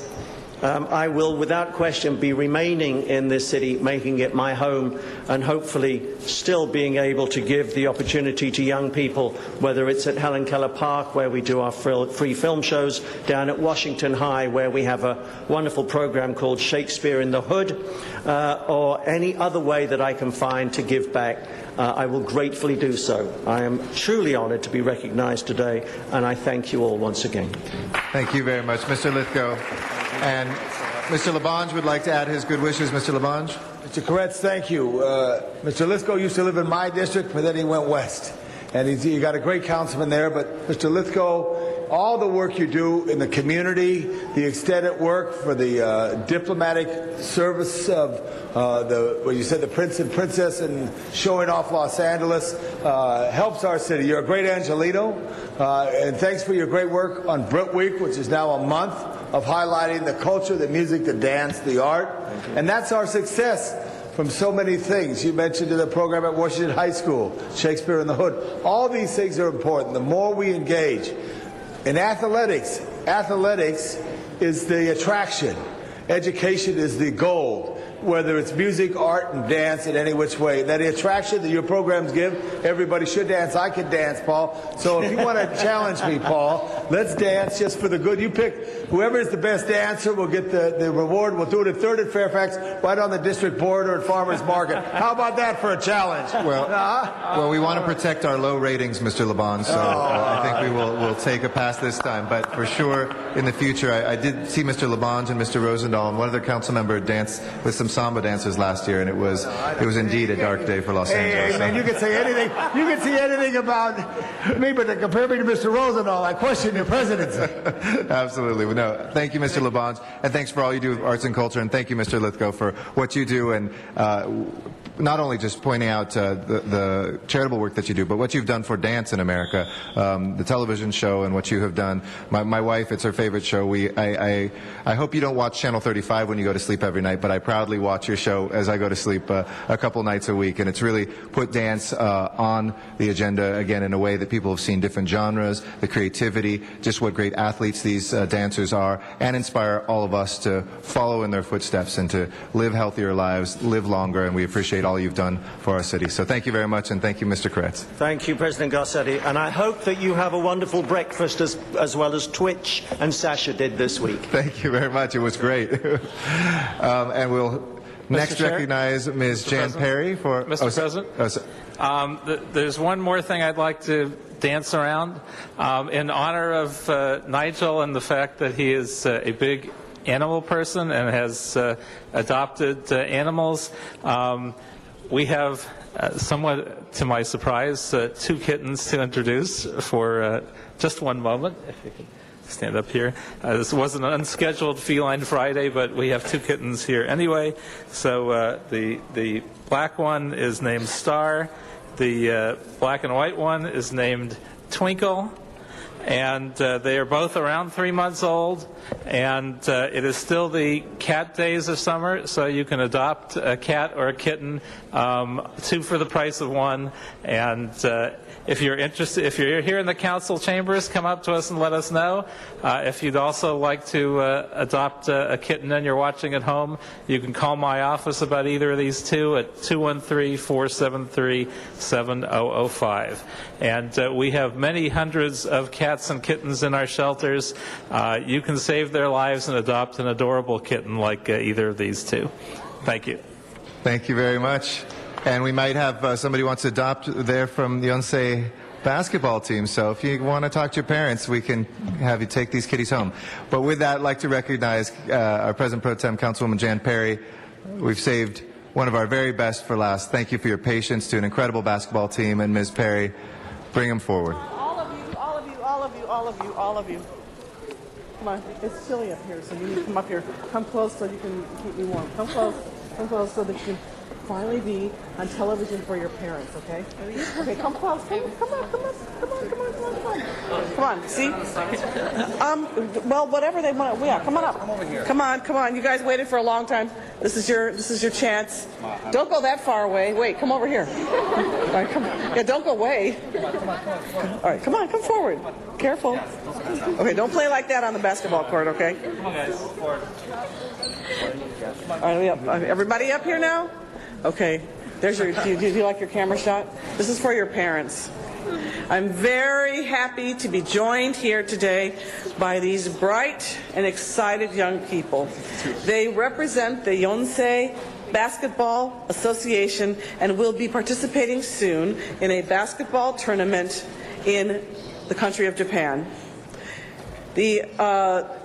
I will, without question, be remaining in this city, making it my home, and hopefully still being able to give the opportunity to young people, whether it's at Helen Keller Park, where we do our free film shows, down at Washington High, where we have a wonderful program called Shakespeare in the Hood, or any other way that I can find to give back. I will gratefully do so. I am truly honored to be recognized today, and I thank you all once again. Thank you very much, Mr. Lithgow. And Mr. Labange would like to add his good wishes. Mr. Labange? Mr. Koretz, thank you. Mr. Lithgow used to live in my district, but then he went west. And you got a great councilman there. But Mr. Lithgow, all the work you do in the community, the extended work for the diplomatic service of what you said, the Prince and Princess, and showing off Los Angeles, helps our city. You're a great Angelino. And thanks for your great work on Brit Week, which is now a month of highlighting the culture, the music, the dance, the art. And that's our success from so many things. You mentioned the program at Washington High School, Shakespeare in the Hood. All these things are important. The more we engage. In athletics is the attraction. Education is the goal. Whether it's music, art, and dance in any which way. That the attraction that your programs give, everybody should dance. I can dance, Paul. So if you want to challenge me, Paul, let's dance just for the good. You pick whoever is the best dancer will get the reward. We'll do it at 3rd and Fairfax, right on the district board or at Farmers Market. How about that for a challenge? Well, we want to protect our low ratings, Mr. Labange, so I think we'll take a pass this time. But for sure, in the future, I did see Mr. Labange and Mr. Rosendahl and one other council member dance with some samba dancers last year, and it was indeed a dark day for Los Angeles. Hey, man, you can say anything. You can say anything about me, but to compare me to Mr. Rosendahl, I question your presidency. Absolutely. No, thank you, Mr. Labange, and thanks for all you do with arts and culture, and thank you, Mr. Lithgow, for what you do, and not only just pointing out the charitable work that you do, but what you've done for dance in America, the television show, and what you have done. My wife, it's her favorite show. I hope you don't watch Channel 35 when you go to sleep every night, but I proudly watch your show as I go to sleep a couple nights a week, and it's really put dance on the agenda again in a way that people have seen different genres, the creativity, just what great athletes these dancers are, and inspire all of us to follow in their footsteps and to live healthier lives, live longer, and we appreciate all you've done for our city. So thank you very much, and thank you, Mr. Koretz. Thank you, President Garcetti, and I hope that you have a wonderful breakfast as well as Twitch and Sasha did this week. Thank you very much. It was great. And we'll next recognize Ms. Jan Perry for... Mr. President? There's one more thing I'd like to dance around. In honor of Nigel and the fact that he is a big animal person and has adopted animals, we have, somewhat to my surprise, 2 kittens to introduce for just one moment. If you can stand up here. This wasn't an unscheduled Feline Friday, but we have 2 kittens here anyway. So the black one is named Star. The black and white one is named Twinkle. And they are both around 3 months old, and it is still the cat days of summer, so you can adopt a cat or a kitten, 2 for the price of 1. And if you're interested, if you're here in the council chambers, come up to us and let us know. If you'd also like to adopt a kitten and you're watching at home, you can call my office about either of these 2 at 213-473-7005. And we have many hundreds of cats and kittens in our shelters. You can save their lives and adopt an adorable kitten like either of these 2. Thank you. Thank you very much. And we might have somebody who wants to adopt there from the Yonsei basketball team. So if you want to talk to your parents, we can have you take these kitties home. But with that, I'd like to recognize our President Pro Tem, Councilwoman Jan Perry. We've saved one of our very best for last. Thank you for your patience to an incredible basketball team. And Ms. Perry, bring them forward. All of you. Come on, it's chilly up here, so you need to come up here. Come close so you can keep me warm. Come close so that you can finally be on television for your parents, okay? Okay, come close. Come on, see? Well, whatever they want. Yeah, come on up. Come over here. Come on. You guys waited for a long time. This is your chance. Don't go that far away. Wait, come over here. All right, come. Yeah, don't go away. All right, come on, come forward. Careful. Okay, don't play like that on the basketball court, okay? Come on, guys. Forward. Are we up? Everybody up here now? Okay. There's your. Do you like your camera shot? This is for your parents. I'm very happy to be joined here today by these bright and excited young people. They represent the Yonsei Basketball Association and will be participating soon in a basketball tournament in the country of Japan. The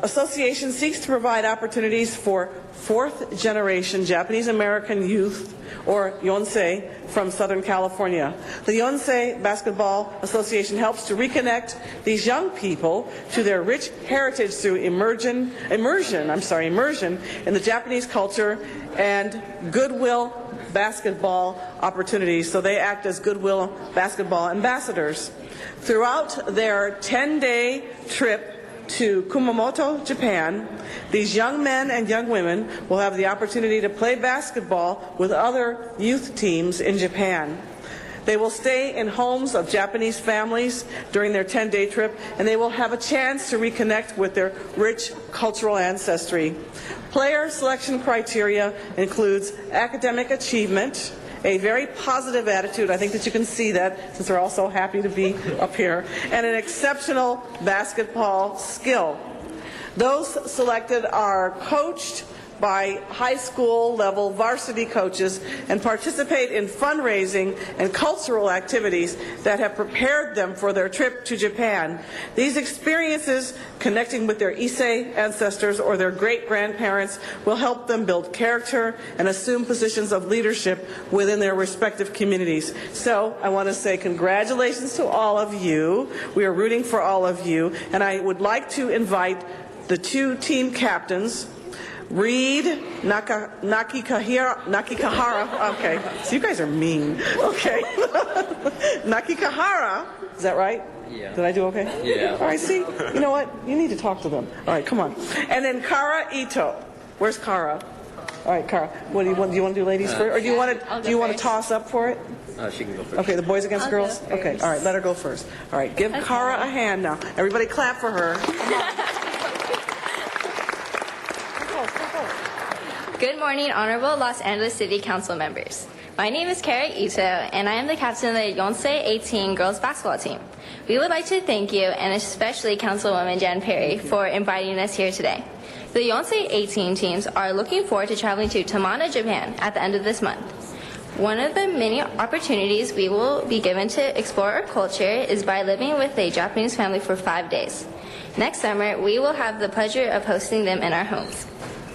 association seeks to provide opportunities for fourth-generation Japanese-American youth, or Yonsei, from Southern California. The Yonsei Basketball Association helps to reconnect these young people to their rich heritage through immersion in the Japanese culture and goodwill basketball opportunities. So they act as goodwill basketball ambassadors. Throughout their 10-day trip to Kumamoto, Japan, these young men and young women will have the opportunity to play basketball with other youth teams in Japan. They will stay in homes of Japanese families during their 10-day trip, and they will have a chance to reconnect with their rich cultural ancestry. Player selection criteria includes academic achievement, a very positive attitude, I think that you can see that since we're all so happy to be up here, and an exceptional basketball skill. Those selected are coached by high school level varsity coaches and participate in fundraising and cultural activities that have prepared them for their trip to Japan. These experiences, connecting with their Issei ancestors or their great-grandparents, will help them build character and assume positions of leadership within their respective communities. So I want to say congratulations to all of you. We are rooting for all of you, and I would like to invite the two team captains, Reed Nakikahara. Okay, so you guys are mean. Okay. Nakikahara, is that right? Yeah. Did I do okay? Yeah. All right, see? You know what? You need to talk to them. All right, come on. And then Kara Ito. Where's Kara? All right, Kara. What do you want? Do you want to do ladies first, or do you want to toss up for it? She can go first. Okay, the boys against girls. Okay, all right. Let her go first. All right, give Kara a hand now. Everybody, clap for her. Come on. Good morning, Honorable Los Angeles City Council members. My name is Kara Ito, and I am the captain of the Yonsei 18 girls basketball team. We would like to thank you, and especially Councilwoman Jan Perry, for inviting us here today. The Yonsei 18 teams are looking forward to traveling to Tamana, Japan at the end of this month. One of the many opportunities we will be given to explore our culture is by living with a Japanese family for 5 days. Next summer, we will have the pleasure of hosting them in our homes.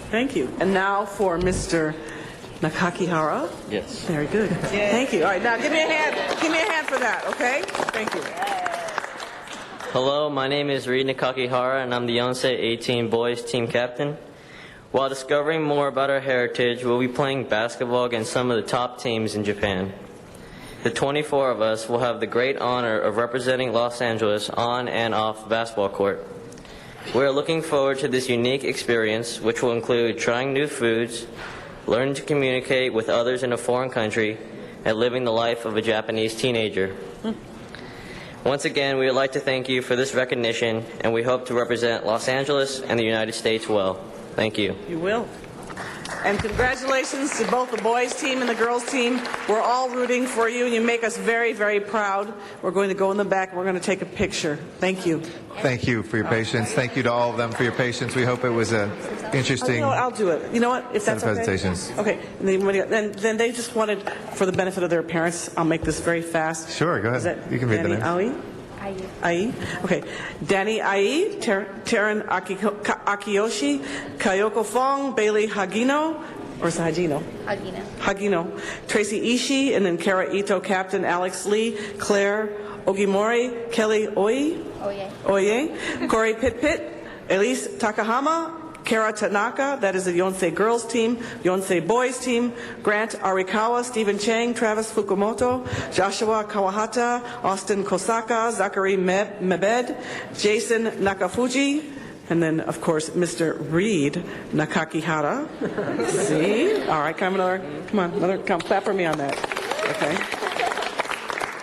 Thank you. And now for Mr. Nakakihara. Yes. Very good. Thank you. All right, now give me a hand. Give me a hand for that, okay? Thank you. Hello, my name is Reed Nakakihara, and I'm the Yonsei 18 boys team captain. While discovering more about our heritage, we'll be playing basketball against some of the top teams in Japan. The 24 of us will have the great honor of representing Los Angeles on and off the basketball court. We are looking forward to this unique experience, which will include trying new foods, learning to communicate with others in a foreign country, and living the life of a Japanese teenager. Once again, we would like to thank you for this recognition, and we hope to represent Los Angeles and the United States well. Thank you. You will. And congratulations to both the boys team and the girls team. We're all rooting for you. You make us very, very proud. We're going to go in the back and we're going to take a picture. Thank you. Thank you for your patience. Thank you to all of them for your patience. We hope it was an interesting You know what, I'll do it. You know what? If set that's of okay. presentations. Okay. And then they just wanted, for the benefit of their parents, I'll make this very fast. Sure, go ahead. Is that You can read the Danny names. Ali? Ai. Okay. Danny Ai, Taryn Akiyoshi, Kayoko Fong, Bailey Hagino, or is it Hagino? Hagino. Tracy Ishii, and then Kara Ito, Captain Alex Lee, Claire Ogimori, Kelly Oye, Corey Pitt, Elise Takahama, Kara Tanaka, that is the Yonsei girls team, Yonsei boys team, Grant Arikawa, Stephen Chang, Travis Fukumoto, Joshua Kawahata, Austin Kosaka, Zachary Mebed, Jason Nakafuji, and then, of course, Mr. Reed Nakakihara. See? All right, come on, clap for me on that. Okay.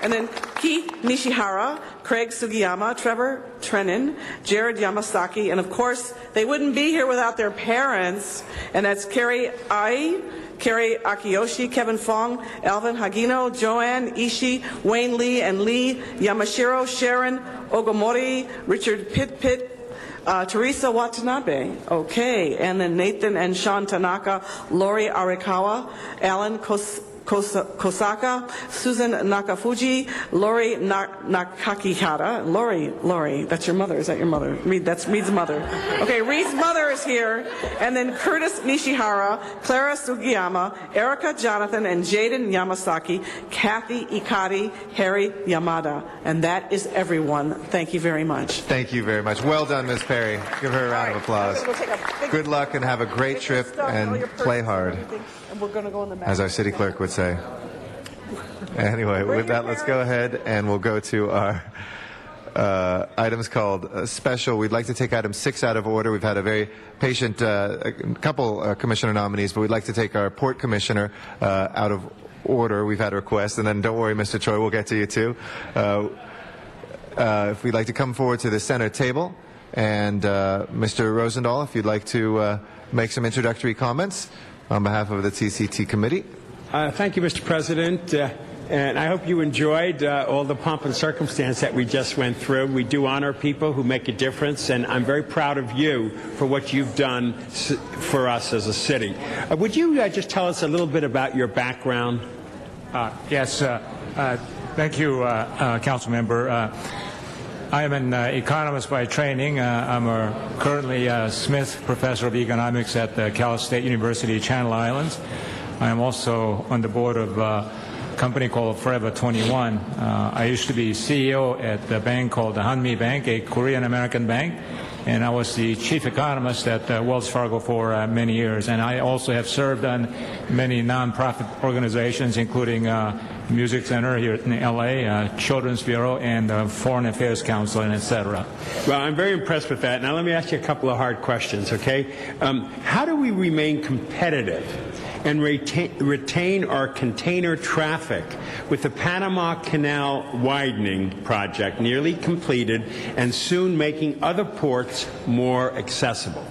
And then Keith Nishihara, Craig Sugiyama, Trevor Trennan, Jared Yamasaki, and of course, they wouldn't be here without their parents, and that's Carrie Ai, Kerry Akiyoshi, Kevin Fong, Alvin Hagino, Joanne Ishii, Wayne Lee and Lee, Yamashiro, Sharon Ogomori, Richard Pitt, Teresa Watanabe, okay, and then Nathan and Sean Tanaka, Lori Arikawa, Alan Kosaka, Susan Nakafuji, Lori Nakakihara. Lori, that's your mother. Is that your mother? That's Reed's mother. Okay, Reed's mother is here. And then Curtis Nishihara, Clara Sugiyama, Erica Jonathan, and Jaden Yamasaki, Kathy Ikari, Harry Yamada. And that is everyone. Thank you very much. Thank you very much. Well done, Ms. Perry. Give her a round of applause. Good luck and have a great trip and play hard, And we're going to go in the back. as our city clerk would say. Anyway, with that, let's go ahead and we'll go to our items called special. We'd like to take item 6 out of order. We've had a very patient couple commissioner nominees, but we'd like to take our port commissioner out of order. We've had a request, and then don't worry, Mr. Choi, we'll get to you too. If we'd like to come forward to the center table, and Mr. Rosendahl, if you'd like to make some introductory comments on behalf of the TCT committee. Thank you, Mr. President. And I hope you enjoyed all the pomp and circumstance that we just went through. We do honor people who make a difference, and I'm very proud of you for what you've done for us as a city. Would you just tell us a little bit about your background? Yes. Thank you, Council Member. I am an economist by training. I'm currently a Smith Professor of Economics at Cal State University, Channel Islands. I am also on the board of a company called Forever 21. I used to be CEO at a bank called the Hanmi Bank, a Korean-American bank, and I was the chief economist at Wells Fargo for many years. And I also have served on many nonprofit organizations, including Music Center here in L.A., Children's Bureau, and Foreign Affairs Council, and et cetera. Well, I'm very impressed with that. Now, let me ask you a couple of hard questions, okay? How do we remain competitive and retain our container traffic with the Panama Canal widening project nearly completed and soon making other ports more accessible?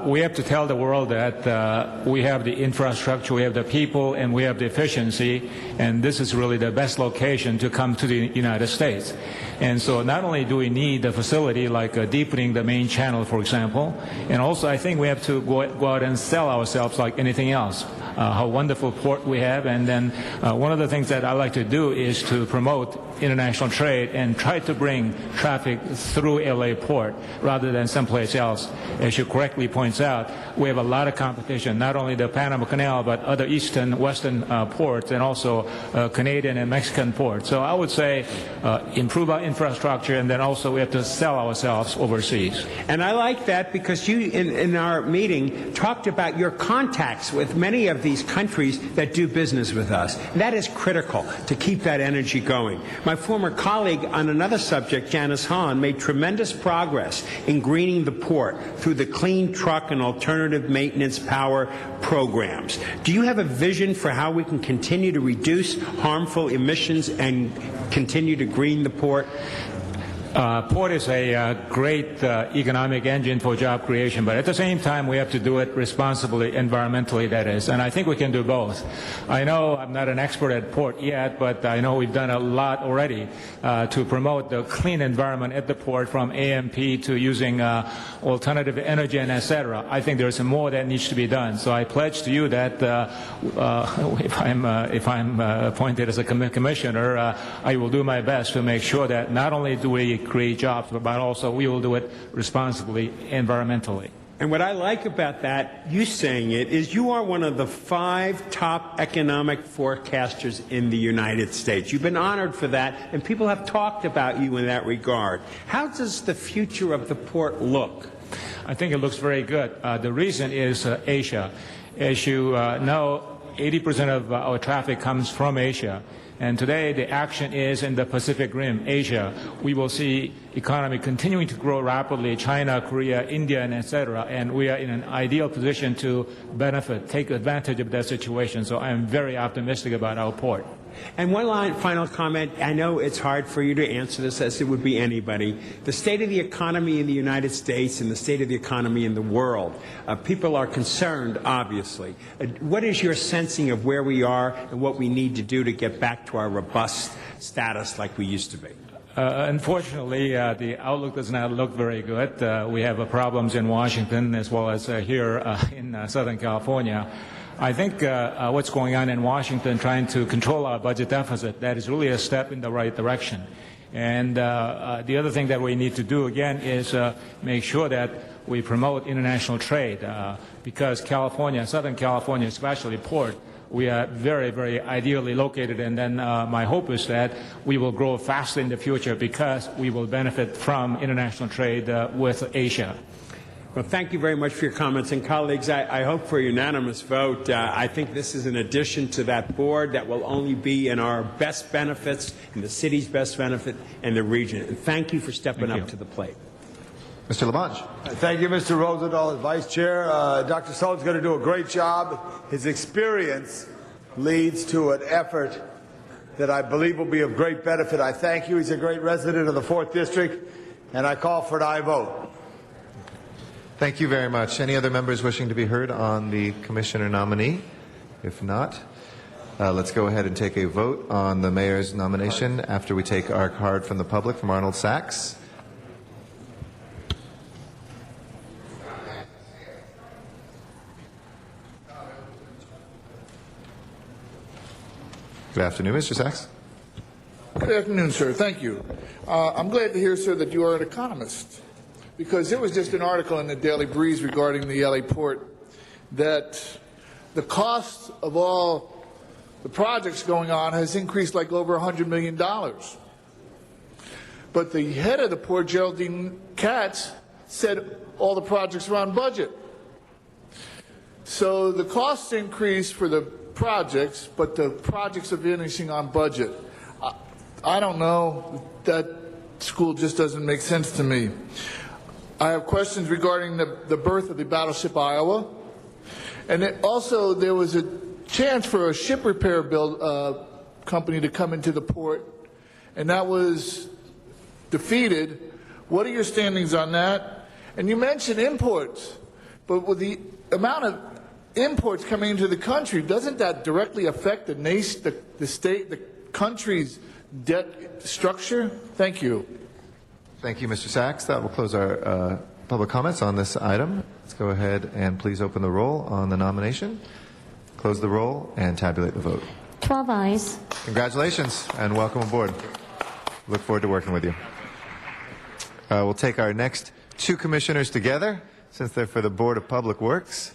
We have to tell the world that we have the infrastructure, we have the people, and we have the efficiency, and this is really the best location to come to the United States. And so not only do we need a facility like deepening the main channel, for example, and also I think we have to go out and sell ourselves like anything else. How wonderful port we have, and then one of the things that I like to do is to promote international trade and try to bring traffic through LA Port rather than someplace else. As you correctly points out, we have a lot of competition, not only the Panama Canal, but other eastern, western ports, and also Canadian and Mexican ports. So I would say improve our infrastructure, and then also we have to sell ourselves overseas. And I like that because you, in our meeting, talked about your contacts with many of these countries that do business with us. And that is critical to keep that energy going. My former colleague on another subject, Janice Hahn, made tremendous progress in greening the port through the Clean Truck and Alternative Maintenance Power programs. Do you have a vision for how we can continue to reduce harmful emissions and continue to green the port? Port is a great economic engine for job creation, but at the same time, we have to do it responsibly, environmentally, that is. And I think we can do both. I know I'm not an expert at port yet, but I know we've done a lot already to promote the clean environment at the port, from AMP to using alternative energy and et cetera. I think there's more that needs to be done. So I pledge to you that if I'm appointed as a commissioner, I will do my best to make sure that not only do we create jobs, but also we will do it responsibly, environmentally. And what I like about that, you saying it, is you are one of the 5 top economic forecasters in the United States. You've been honored for that, and people have talked about you in that regard. How does the future of the port look? I think it looks very good. The reason is Asia. As you know, 80% of our traffic comes from Asia. And today, the action is in the Pacific Rim, Asia. We will see economy continuing to grow rapidly, China, Korea, India, and etc. And we are in an ideal position to benefit, take advantage of that situation. So I am very optimistic about our port. And final comment. I know it's hard for you to answer this, as it would be anybody. The state of the economy in the United States and the state of the economy in the world. People are concerned, obviously. What is your sensing of where we are and what we need to do to get back to our robust status like we used to be? Unfortunately, the outlook does not look very good. We have problems in Washington as well as here in Southern California. I think what's going on in Washington, trying to control our budget deficit, that is really a step in the right direction. And the other thing that we need to do, again, is make sure that we promote international trade because California, Southern California, especially port, we are very, very ideally located. And then my hope is that we will grow faster in the future because we will benefit from international trade with Asia. Well, thank you very much for your comments. And colleagues, I hope for a unanimous vote. I think this is an addition to that board that will only be in our best benefits, in the city's best benefit, and the region. And thank you for stepping up to the plate. Mr. LaBonge. Thank you, Mr. Rosendahl, Vice Chair. Dr. Sullivan's going to do a great job. His experience leads to an effort that I believe will be of great benefit. I thank you. He's a great resident of the 4th District, and I call for an aye vote. Thank you very much. Any other members wishing to be heard on the commissioner nominee? If not, let's go ahead and take a vote on the mayor's nomination after we take our card from the public from Arnold Sachs. Good afternoon, Mr. Sachs. Good afternoon, sir. Thank you. I'm glad to hear, sir, that you are an economist, because there was just an article in the Daily Breeze regarding the LA port that the cost of all the projects going on has increased like over $100 million. But the head of the port, Geraldine Katz, said all the projects are on budget. So the costs increase for the projects, but the projects are finishing on budget. I don't know. That school just doesn't make sense to me. I have questions regarding the birth of the battleship Iowa. And also there was a chance for a ship repair company to come into the port, and that was defeated. What are your standings on that? And you mentioned imports, but with the amount of imports coming into the country, doesn't that directly affect the nation, the state, the country's debt structure? Thank you. Thank you, Mr. Sachs. That will close our public comments on this item. Let's go ahead and please open the roll on the nomination, close the roll, and tabulate the vote. 12 ayes. Congratulations and welcome aboard. Look forward to working with you. We'll take our next two commissioners together, since they're for the Board of Public Works,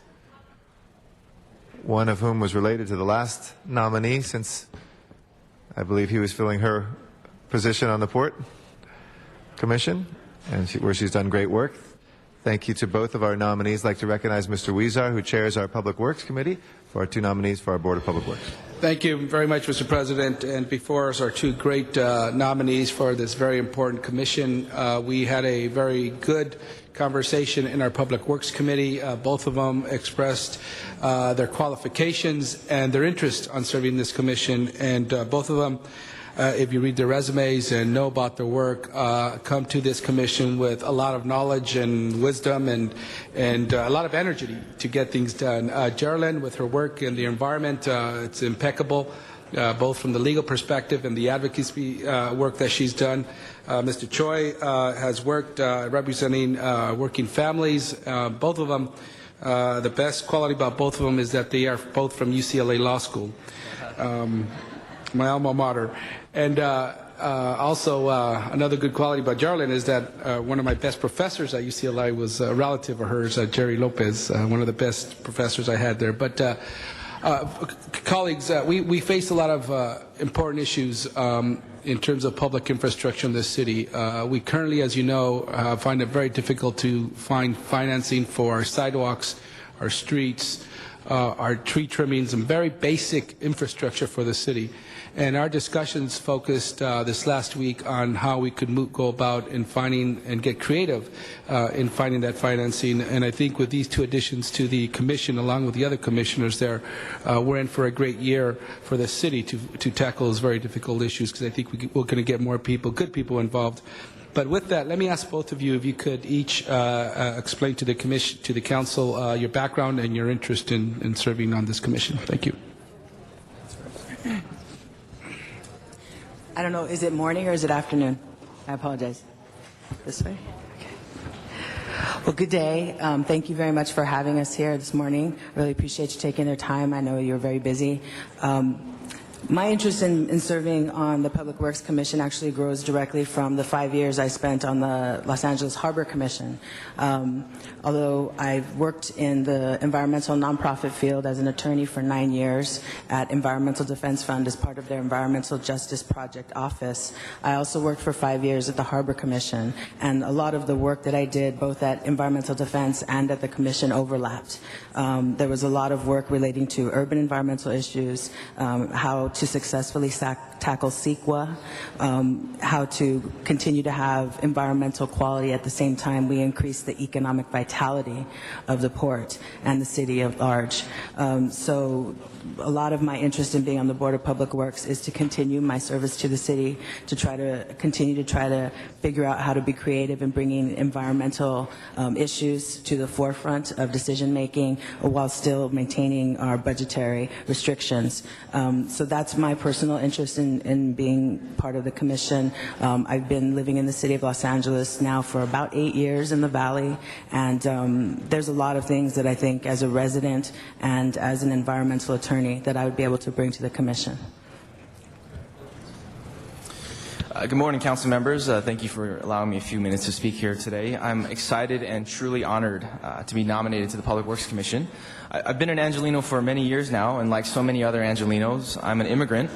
one of whom was related to the last nominee, since I believe he was filling her position on the Port Commission, and where she's done great work. Thank you to both of our nominees. I'd like to recognize Mr. Huizar, who chairs our Public Works Committee, for our two nominees for our Board of Public Works. Thank you very much, Mr. President. And before us are two great nominees for this very important commission. We had a very good conversation in our Public Works Committee. Both of them expressed their qualifications and their interest on serving this commission, and both of them, if you read their resumes and know about their work, come to this commission with a lot of knowledge and wisdom and a lot of energy to get things done. Geraldine, with her work in the environment, it's impeccable, both from the legal perspective and the advocacy work that she's done. Mr. Choi has worked representing working families. Both of them, the best quality about both of them is that they are both from UCLA Law School, my alma mater. And also another good quality about Geraldine is that one of my best professors at UCLA was a relative of hers, Jerry Lopez, one of the best professors I had there. But colleagues, we face a lot of important issues in terms of public infrastructure in this city. We currently, as you know, find it very difficult to find financing for our sidewalks, our streets, our tree trimmings, and very basic infrastructure for the city. And our discussions focused this last week on how we could go about in finding and get creative in finding that financing. And I think with these two additions to the commission, along with the other commissioners there, we're in for a great year for the city to tackle those very difficult issues, because I think we're going to get more people, good people involved. But with that, let me ask both of you if you could each explain to the commission, to the council, your background and your interest in serving on this commission. Thank you. I don't know, is it morning or is it afternoon? I apologize. This way? Okay. Well, good day. Thank you very much for having us here this morning. Really appreciate you taking the time. I know you're very busy. My interest in serving on the Public Works Commission actually grows directly from the 5 years I spent on the Los Angeles Harbor Commission. Although I've worked in the environmental nonprofit field as an attorney for 9 years at Environmental Defense Fund as part of their Environmental Justice Project office, I also worked for 5 years at the Harbor Commission, and a lot of the work that I did both at Environmental Defense and at the Commission overlapped. There was a lot of work relating to urban environmental issues, how to successfully tackle CEQA, how to continue to have environmental quality at the same time we increase the economic vitality of the port and the city at large. So a lot of my interest in being on the Board of Public Works is to continue my service to the city, to try to continue to figure out how to be creative in bringing environmental issues to the forefront of decision making while still maintaining our budgetary restrictions. So that's my personal interest in being part of the commission. I've been living in the city of Los Angeles now for about 8 years in the Valley, and there's a lot of things that I think as a resident and as an environmental attorney that I would be able to bring to the commission. Good morning, council members. Thank you for allowing me a few minutes to speak here today. I'm excited and truly honored to be nominated to the Public Works Commission. I've been an Angelino for many years now, and like so many other Angelinos, I'm an immigrant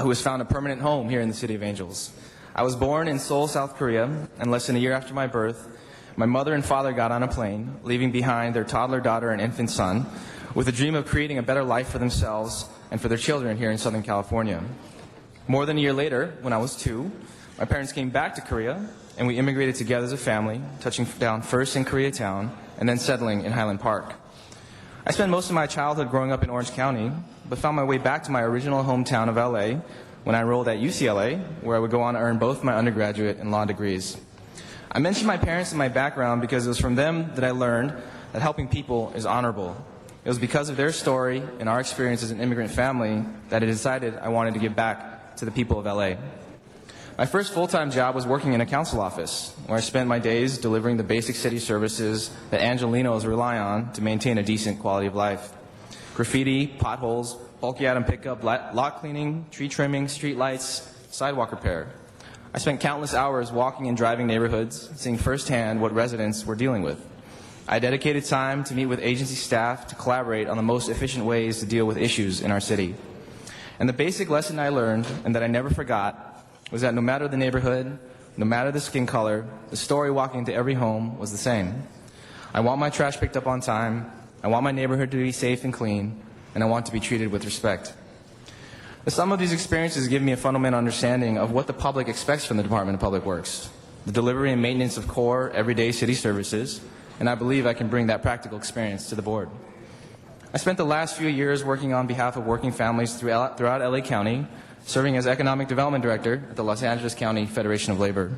who has found a permanent home here in the City of Angels. I was born in Seoul, South Korea, and less than a year after my birth, my mother and father got on a plane, leaving behind their toddler daughter and infant son, with a dream of creating a better life for themselves and for their children here in Southern California. More than a year later, when I was 2, my parents came back to Korea, and we immigrated together as a family, touching down first in Koreatown and then settling in Highland Park. I spent most of my childhood growing up in Orange County, but found my way back to my original hometown of LA when I enrolled at UCLA, where I would go on to earn both my undergraduate and law degrees. I mentioned my parents and my background because it was from them that I learned that helping people is honorable. It was because of their story and our experience as an immigrant family that I decided I wanted to give back to the people of LA. My first full-time job was working in a council office, where I spent my days delivering the basic city services that Angelinos rely on to maintain a decent quality of life. Graffiti, potholes, bulky item pickup, lot cleaning, tree trimming, street lights, sidewalk repair. I spent countless hours walking and driving neighborhoods, seeing firsthand what residents were dealing with. I dedicated time to meet with agency staff to collaborate on the most efficient ways to deal with issues in our city. And the basic lesson I learned, and that I never forgot, was that no matter the neighborhood, no matter the skin color, the story walking into every home was the same. I want my trash picked up on time, I want my neighborhood to be safe and clean, and I want to be treated with respect. The sum of these experiences give me a fundamental understanding of what the public expects from the Department of Public Works, the delivery and maintenance of core, everyday city services, and I believe I can bring that practical experience to the board. I spent the last few years working on behalf of working families throughout LA County, serving as Economic Development Director at the Los Angeles County Federation of Labor.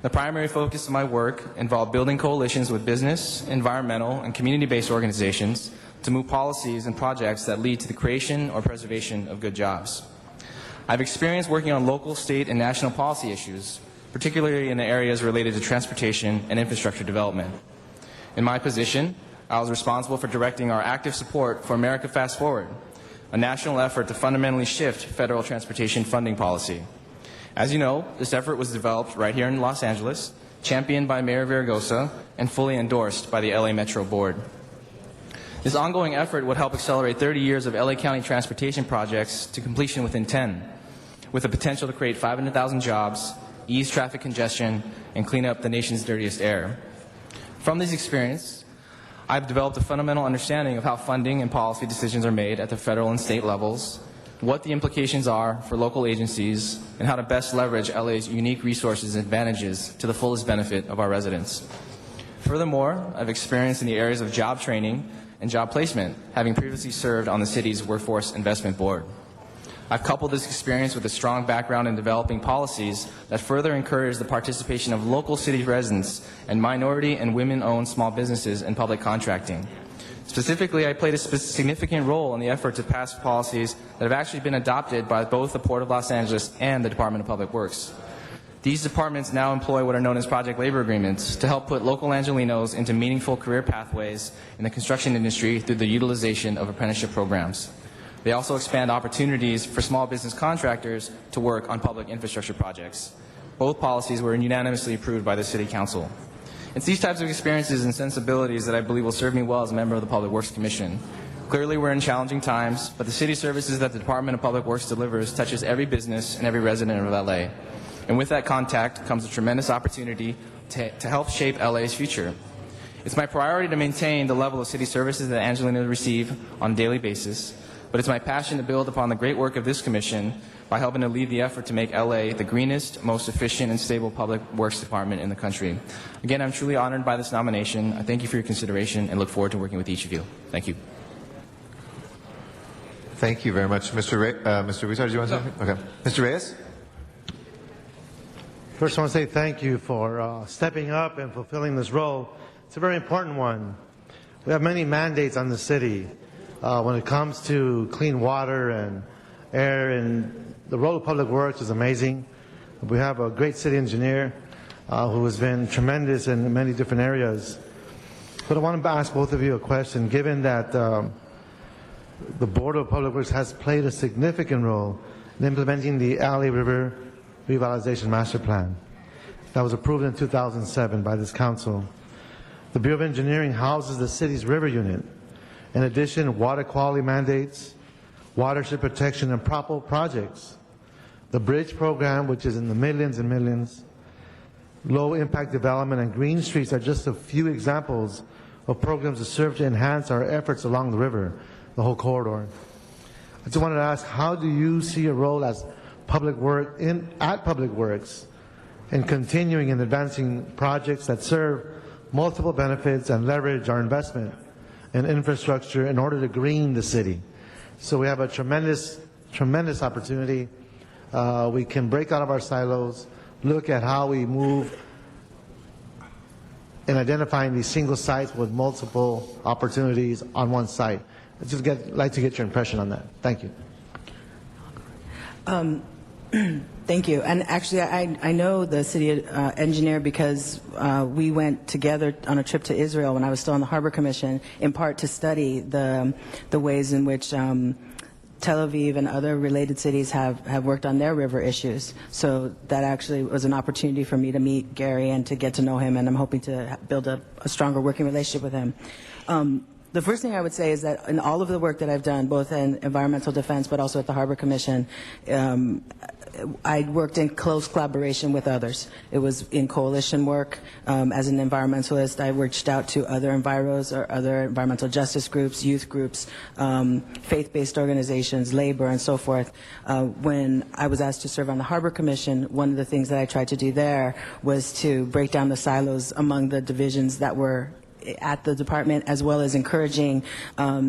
The primary focus of my work involved building coalitions with business, environmental, and community-based organizations to move policies and projects that lead to the creation or preservation of good jobs. I've experienced working on local, state, and national policy issues, particularly in the areas related to transportation and infrastructure development. In my position, I was responsible for directing our active support for America Fast Forward, a national effort to fundamentally shift federal transportation funding policy. As you know, this effort was developed right here in Los Angeles, championed by Mayor Villaraigosa, and fully endorsed by the LA Metro Board. This ongoing effort would help accelerate 30 years of LA County transportation projects to completion within 10, with the potential to create 500,000 jobs, ease traffic congestion, and clean up the nation's dirtiest air. From this experience, I've developed a fundamental understanding of how funding and policy decisions are made at the federal and state levels, what the implications are for local agencies, and how to best leverage LA's unique resources and advantages to the fullest benefit of our residents. Furthermore, I've experience in the areas of job training and job placement, having previously served on the city's Workforce Investment Board. I've coupled this experience with a strong background in developing policies that further encourage the participation of local city residents and minority and women-owned small businesses in public contracting. Specifically, I played a significant role in the effort to pass policies that have actually been adopted by both the Port of Los Angeles and the Department of Public Works. These departments now employ what are known as project labor agreements to help put local Angelinos into meaningful career pathways in the construction industry through the utilization of apprenticeship programs. They also expand opportunities for small business contractors to work on public infrastructure projects. Both policies were unanimously approved by the City Council. It's these types of experiences and sensibilities that I believe will serve me well as a member of the Public Works Commission. Clearly, we're in challenging times, but the city services that the Department of Public Works delivers touches every business and every resident of LA. And with that contact comes a tremendous opportunity to help shape LA's future. It's my priority to maintain the level of city services that Angelinos receive on a daily basis, but it's my passion to build upon the great work of this commission by helping to lead the effort to make LA the greenest, most efficient, and stable public works department in the country. Again, I'm truly honored by this nomination. I thank you for your consideration and look forward to working with each of you. Thank you. Thank you very much. Mr. Huizar, do you want to say something? Okay. Mr. Reyes? First, I want to say thank you for stepping up and fulfilling this role. It's a very important one. We have many mandates on the city when it comes to clean water and air, and the role of Public Works is amazing. We have a great city engineer who has been tremendous in many different areas. But I want to ask both of you a question. Given that the Board of Public Works has played a significant role in implementing the LA River Revitalization Master Plan that was approved in 2007 by this council. The Bureau of Engineering houses the city's river unit. In addition, water quality mandates, watershed protection, and proper projects. The bridge program, which is in the millions and millions, low impact development, and green streets are just a few examples of programs that serve to enhance our efforts along the river, the whole corridor. I just wanted to ask, how do you see your role as Public Works in continuing and advancing projects that serve multiple benefits and leverage our investment in infrastructure in order to green the city? So we have a tremendous opportunity. We can break out of our silos, look at how we move in identifying these single sites with multiple opportunities on one site. I'd just like to get your impression on that. Thank you. Thank you. And actually, I know the city engineer because we went together on a trip to Israel when I was still on the Harbor Commission, in part to study the ways in which Tel Aviv and other related cities have worked on their river issues. So that actually was an opportunity for me to meet Gary and to get to know him, and I'm hoping to build a stronger working relationship with him. The first thing I would say is that in all of the work that I've done, both in environmental defense but also at the Harbor Commission, I worked in close collaboration with others. It was in coalition work. As an environmentalist, I reached out to other enviros or other environmental justice groups, youth groups, faith-based organizations, labor, and so forth. When I was asked to serve on the Harbor Commission, one of the things that I tried to do there was to break down the silos among the divisions that were at the department, as well as encouraging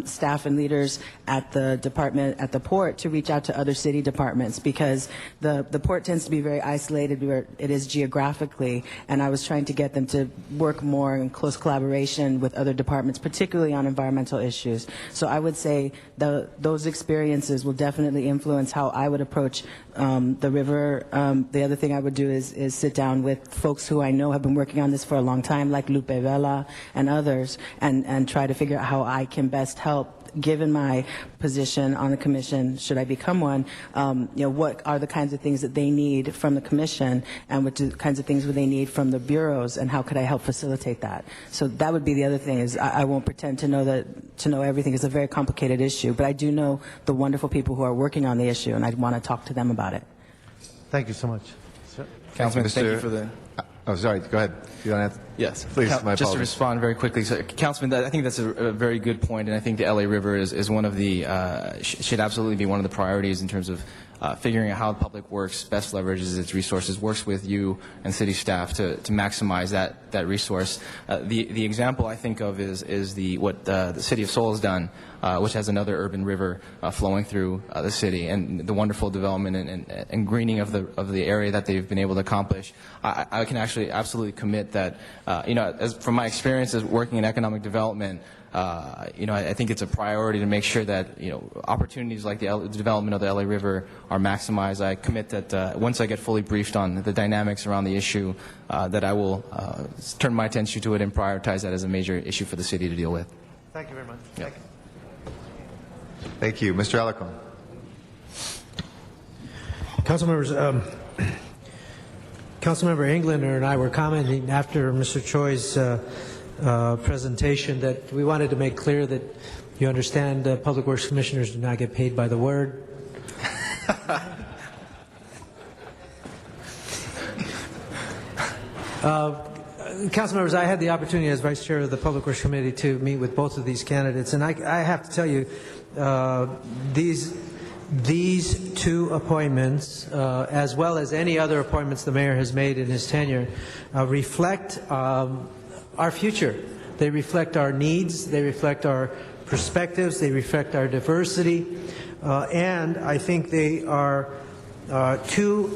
staff and leaders at the department, at the port, to reach out to other city departments, because the port tends to be very isolated where it is geographically, and I was trying to get them to work more in close collaboration with other departments, particularly on environmental issues. So I would say those experiences will definitely influence how I would approach the river. The other thing I would do is sit down with folks who I know have been working on this for a long time, like Lupe Vela and others, and try to figure out how I can best help, given my position on the commission, should I become one, what are the kinds of things that they need from the commission, and what kinds of things would they need from the bureaus, and how could I help facilitate that? So that would be the other thing, is I won't pretend to know everything. It's a very complicated issue, but I do know the wonderful people who are working on the issue, and I'd want to talk to them about it. Thank you so much. Councilman, thank you for the... Oh, sorry. Go ahead. You don't have to... Yes. Please, my Just to apologies. respond very quickly, so, Councilman, I think that's a very good point, and I think the LA River is one of the should absolutely be one of the priorities in terms of figuring out how Public Works best leverages its resources, works with you and city staff to maximize that resource. The example I think of is what the City of Seoul has done, which has another urban river flowing through the city, and the wonderful development and greening of the area that they've been able to accomplish. I can actually absolutely commit that, from my experience as working in economic development, I think it's a priority to make sure that opportunities like the development of the LA River are maximized. I commit that once I get fully briefed on the dynamics around the issue, that I will turn my attention to it and prioritize that as a major issue for the city to deal with. Thank you very much. Yeah. Thank you. Mr. Alarcon. Council members, Councilmember Englander and I were commenting after Mr. Choi's presentation that we wanted to make clear that you understand Public Works Commissioners do not get paid by the word. Council members, I had the opportunity as Vice Chair of the Public Works Committee to meet with both of these candidates, and I have to tell you, these two appointments, as well as any other appointments the mayor has made in his tenure, reflect our future. They reflect our needs, they reflect our perspectives, they reflect our diversity, and I think they are two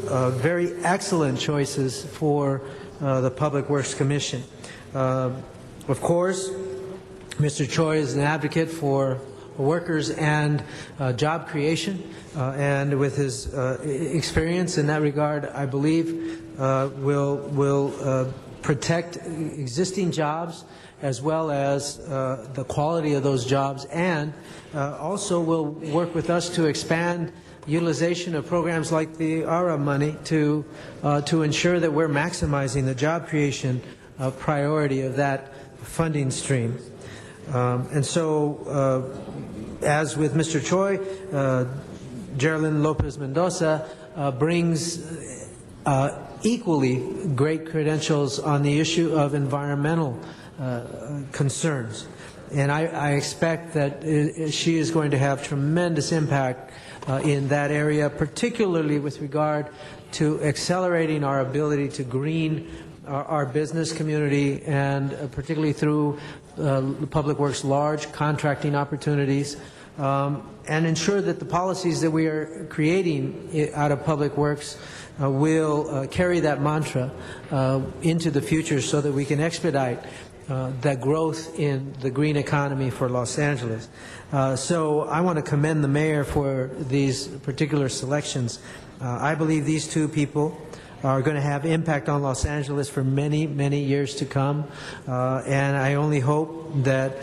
very excellent choices for the Public Works Commission. Of course, Mr. Choi is an advocate for workers and job creation, and with his experience in that regard, I believe will protect existing jobs as well as the quality of those jobs, and also will work with us to expand utilization of programs like the ARA money to ensure that we're maximizing the job creation priority of that funding stream. And so, as with Mr. Choi, Geraldine Lopez Mendoza brings equally great credentials on the issue of environmental concerns. And I expect that she is going to have tremendous impact in that area, particularly with regard to accelerating our ability to green our business community, and particularly through Public Works' large contracting opportunities, and ensure that the policies that we are creating out of Public Works will carry that mantra into the future so that we can expedite that growth in the green economy for Los Angeles. So I want to commend the mayor for these particular selections. I believe these two people are going to have impact on Los Angeles for many, many years to come, and I only hope that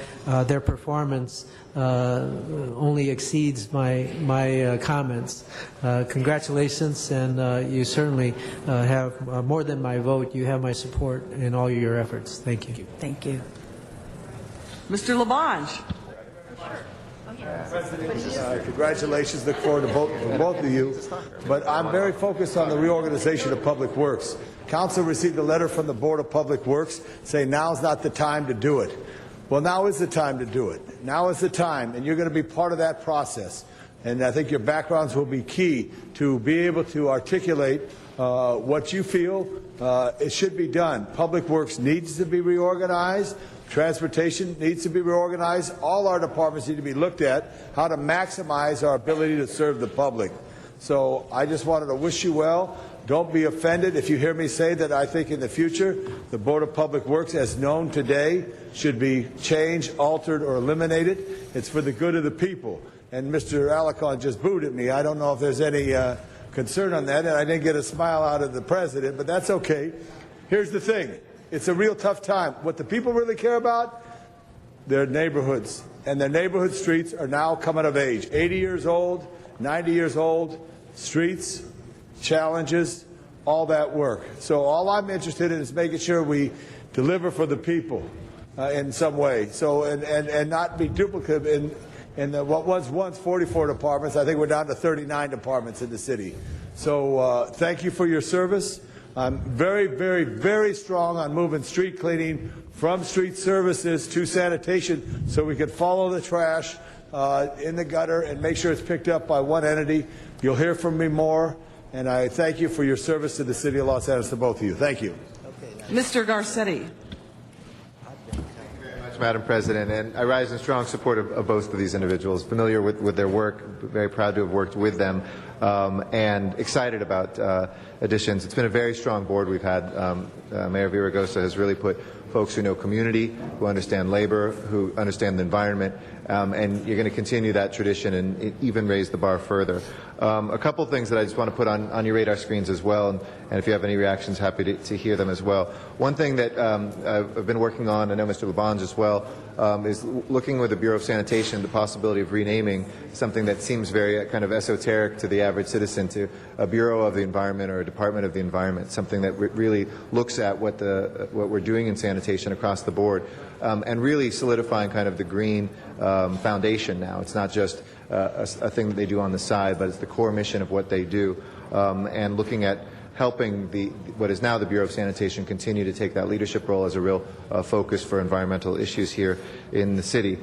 their performance only exceeds my comments. Congratulations, and you certainly have more than my vote. You have my support in all your efforts. Thank you. Thank you. Mr. Labange. Congratulations. Look forward to both of you. But I'm very focused on the reorganization of Public Works. Council received a letter from the Board of Public Works saying now's not the time to do it. Well, now is the time to do it. Now is the time, and you're going to be part of that process. And I think your backgrounds will be key to be able to articulate what you feel it should be done. Public Works needs to be reorganized. Transportation needs to be reorganized. All our departments need to be looked at, how to maximize our ability to serve the public. So I just wanted to wish you well. Don't be offended if you hear me say that I think in the future the Board of Public Works, as known today, should be changed, altered, or eliminated. It's for the good of the people. And Mr. Alarcon just booed at me. I don't know if there's any concern on that, and I didn't get a smile out of the president, but that's okay. Here's the thing. It's a real tough time. What the people really care about, their neighborhoods. And their neighborhood streets are now coming of age. 80 years old, 90 years old, streets, challenges, all that work. So all I'm interested in is making sure we deliver for the people in some way. So and not be duplicative in what was once 44 departments. I think we're down to 39 departments in the city. So thank you for your service. I'm very, very, very strong on moving street cleaning from street services to sanitation so we can follow the trash in the gutter and make sure it's picked up by one entity. You'll hear from me more, and I thank you for your service to the City of Los Angeles, to both of you. Thank you. Mr. Garcetti. Madam President, and I rise in strong support of both of these individuals, familiar with their work, very proud to have worked with them, and excited about additions. It's been a very strong board we've had. Mayor Villaraigosa has really put folks who know community, who understand labor, who understand the environment, and you're going to continue that tradition and even raise the bar further. A couple of things that I just want to put on your radar screens as well, and if you have any reactions, happy to hear them as well. One thing that I've been working on, I know Mr. Labange as well, is looking with the Bureau of Sanitation the possibility of renaming something that seems very kind of esoteric to the average citizen to a Bureau of the Environment or a Department of the Environment, something that really looks at what we're doing in sanitation across the board, and really solidifying kind of the green foundation now. It's not just a thing that they do on the side, but it's the core mission of what they do, and looking at helping what is now the Bureau of Sanitation continue to take that leadership role as a real focus for environmental issues here in the city.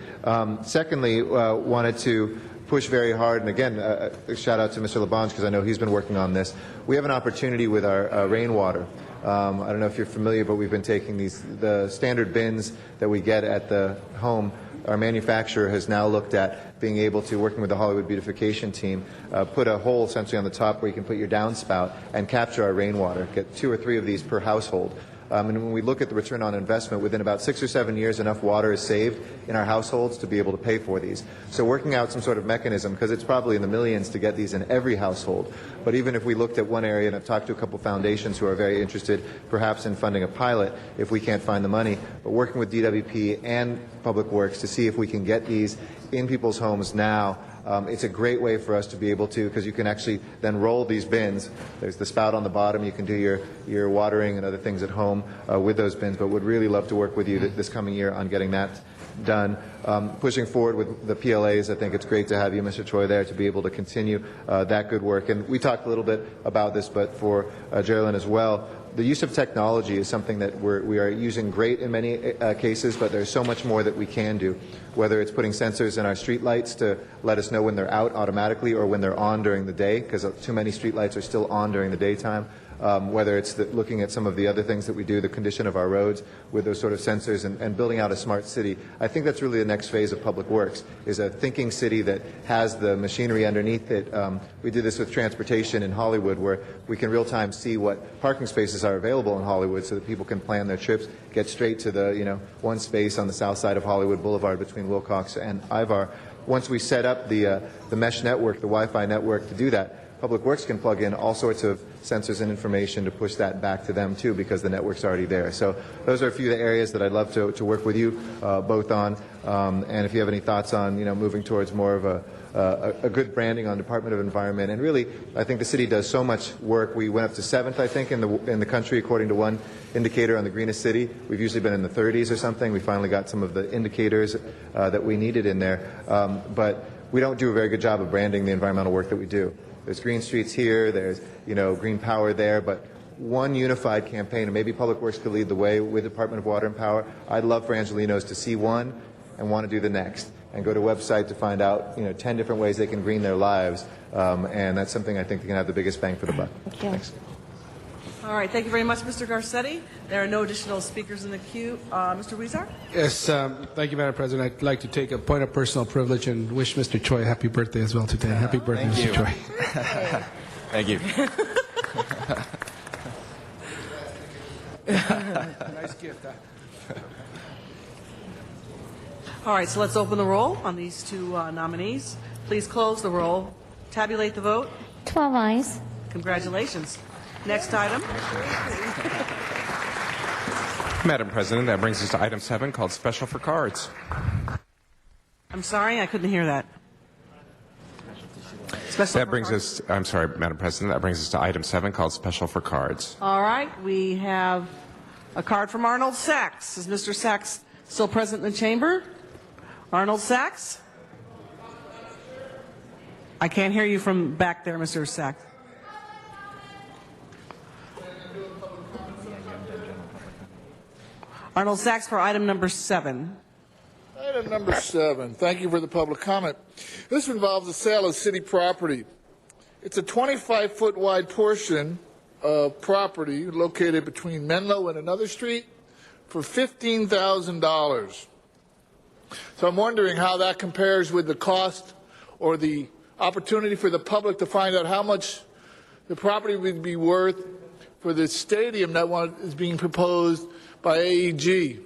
Secondly, wanted to push very hard, and again, a shout out to Mr. Labange because I know he's been working on this. We have an opportunity with our rainwater. I don't know if you're familiar, but we've been taking the standard bins that we get at the home. Our manufacturer has now looked at being able to, working with the Hollywood beautification team, put a hole essentially on the top where you can put your downspout and capture our rainwater, get 2 or 3 of these per household. And when we look at the return on investment, within about 6 or 7 years, enough water is saved in our households to be able to pay for these. So working out some sort of mechanism, because it's probably in the millions to get these in every household. But even if we looked at one area, and I've talked to a couple foundations who are very interested perhaps in funding a pilot if we can't find the money, but working with DWP and Public Works to see if we can get these in people's homes now. It's a great way for us to be able to, because you can actually then roll these bins. There's the spout on the bottom. You can do your watering and other things at home with those bins, but would really love to work with you this coming year on getting that done. Pushing forward with the PLAs, I think it's great to have you, Mr. Choi, there to be able to continue that good work. And we talked a little bit about this, but for Geraldine as well, the use of technology is something that we are using great in many cases, but there's so much more that we can do, whether it's putting sensors in our street lights to let us know when they're out automatically or when they're on during the day, because too many street lights are still on during the daytime. Whether it's looking at some of the other things that we do, the condition of our roads with those sort of sensors and building out a smart city. I think that's really the next phase of Public Works, is a thinking city that has the machinery underneath it. We did this with transportation in Hollywood, where we can real-time see what parking spaces are available in Hollywood so that people can plan their trips, get straight to the one space on the south side of Hollywood Boulevard between Wilcox and Ivar. Once we set up the mesh network, the Wi-Fi network to do that, Public Works can plug in all sorts of sensors and information to push that back to them too, because the network's already there. So those are a few of the areas that I'd love to work with you both on. And if you have any thoughts on moving towards more of a good branding on Department of Environment. And really, I think the city does so much work. We went up to 7th, I think, in the country according to one indicator on the greenest city. We've usually been in the 30s or something. We finally got some of the indicators that we needed in there. But we don't do a very good job of branding the environmental work that we do. There's green streets here, there's green power there, but one unified campaign, and maybe Public Works could lead the way with Department of Water and Power. I'd love for Angelenos to see one and want to do the next, and go to a website to find out 10 different ways they can green their lives, and that's something I think they can have the biggest bang for the buck. Thanks. All right, thank you very much, Mr. Garcetti. There are no additional speakers in the queue. Mr. Weezer? Yes, thank you, Madam President. I'd like to take a point of personal privilege and wish Mr. Choi a happy birthday as well today. Happy birthday, Mr. Choi. Thank you. Nice gift, huh? All right, so let's open the roll on these two nominees. Please close the roll. Tabulate the vote. 12 ayes. Congratulations. Next item. Madam President, that brings us to item 7, called Special for Cards. I'm sorry, I couldn't hear that. I'm sorry, Madam President, that brings us to item 7, called Special for Cards. All right, we have a card from Arnold Sachs. Is Mr. Sachs still present in the chamber? Arnold Sachs? I can't hear you from back there, Mr. Sachs. Arnold Sachs for item number 7. Item number 7. Thank you for the public comment. This involves the sale of city property. It's a 25-foot wide portion of property located between Menlo and another street for $15,000. So I'm wondering how that compares with the cost or the opportunity for the public to find out how much the property would be worth for the stadium that is being proposed by AEG.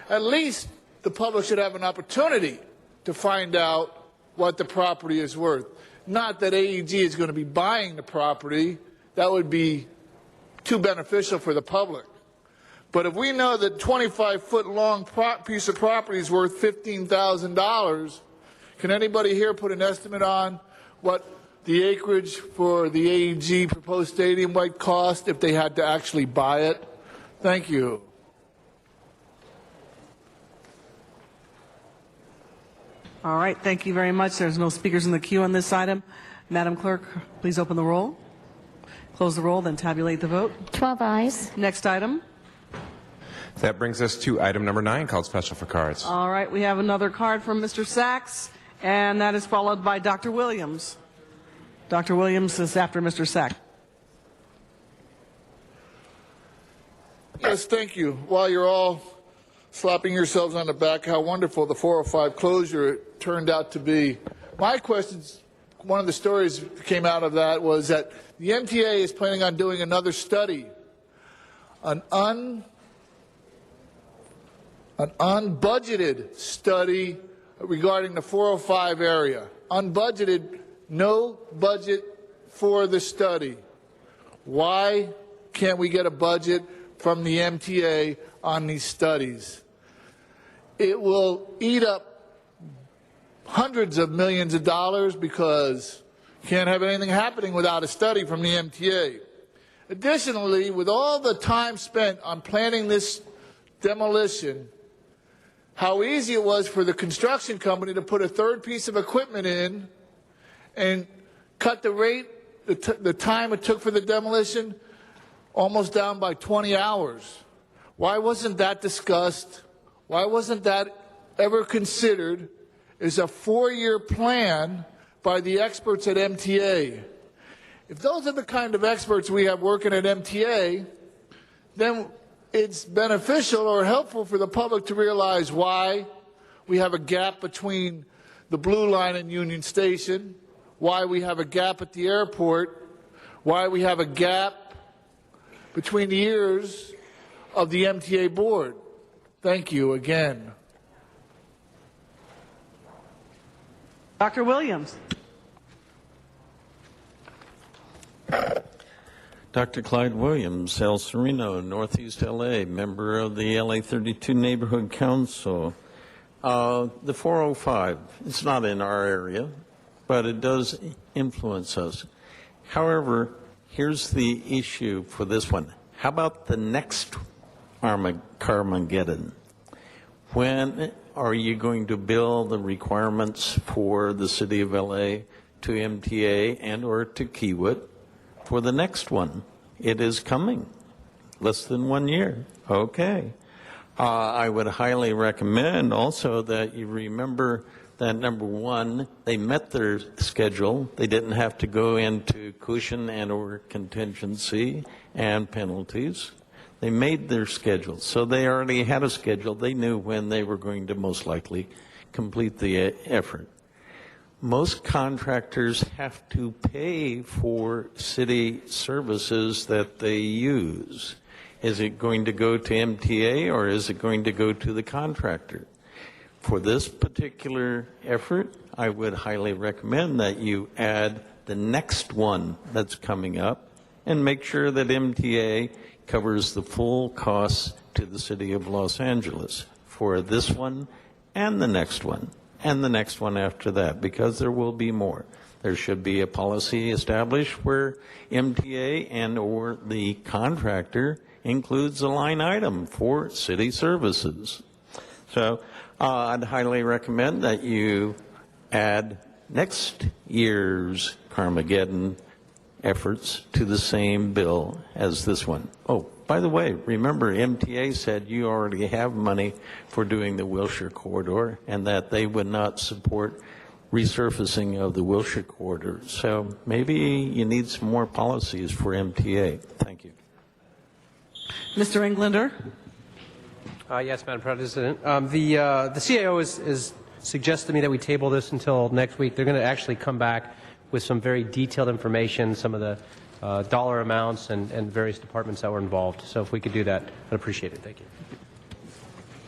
At least the public should have an opportunity to find out what the property is worth. Not that AEG is going to be buying the property. That would be too beneficial for the public. But if we know that 25-foot long piece of property is worth $15,000, can anybody here put an estimate on what the acreage for the AEG proposed stadium might cost if they had to actually buy it? Thank you. All right, thank you very much. There's no speakers in the queue on this item. Madam Clerk, please open the roll. Close the roll, then tabulate the vote. 12 ayes. Next item. That brings us to item number 9, called Special for Cards. All right, we have another card from Mr. Sachs, and that is followed by Dr. Williams. Dr. Williams is after Mr. Sachs. Yes, thank you. While you're all slapping yourselves on the back, how wonderful the 405 closure turned out to be. My questions, one of the stories that came out of that was that the MTA is planning on doing another study, an unbudgeted study regarding the 405 area. Unbudgeted, no budget for the study. Why can't we get a budget from the MTA on these studies? It will eat up hundreds of millions of dollars because you can't have anything happening without a study from the MTA. Additionally, with all the time spent on planning this demolition, how easy it was for the construction company to put a third piece of equipment in and cut the rate, the time it took for the demolition, almost down by 20 hours. Why wasn't that discussed? Why wasn't that ever considered as a 4-year plan by the experts at MTA? If those are the kind of experts we have working at MTA, then it's beneficial or helpful for the public to realize why we have a gap between the Blue Line and Union Station, why we have a gap at the airport, why we have a gap between the ears of the MTA board. Thank you again. Dr. Williams. Dr. Clyde Williams, El Sereno, Northeast LA, member of the LA 32 Neighborhood Council. The 405, it's not in our area, but it does influence us. However, here's the issue for this one. How about the next Carmageddon? When are you going to bill the requirements for the city of LA to MTA and or to Kiewit for the next one? It is coming. Less than 1 year. Okay. I would highly recommend also that you remember that, number one, they met their schedule. They didn't have to go into cushion and or contingency and penalties. They made their schedule. So they already had a schedule. They knew when they were going to most likely complete the effort. Most contractors have to pay for city services that they use. Is it going to go to MTA or is it going to go to the contractor? For this particular effort, I would highly recommend that you add the next one that's coming up and make sure that MTA covers the full costs to the city of Los Angeles for this one and the next one and the next one after that, because there will be more. There should be a policy established where MTA and or the contractor includes a line item for city services. So I'd highly recommend that you add next year's Carmageddon efforts to the same bill as this one. Oh, By the way, remember MTA said you already have money for doing the Wilshire corridor and that they would not support resurfacing of the Wilshire corridor. So maybe you need some more policies for MTA. Thank you. Mr. Englander? Yes, Madam President. The CAO is suggested to me that we table this until next week. They're going to actually come back with some very detailed information, some of the dollar amounts and various departments that were involved. So if we could do that, I'd appreciate it. Thank you.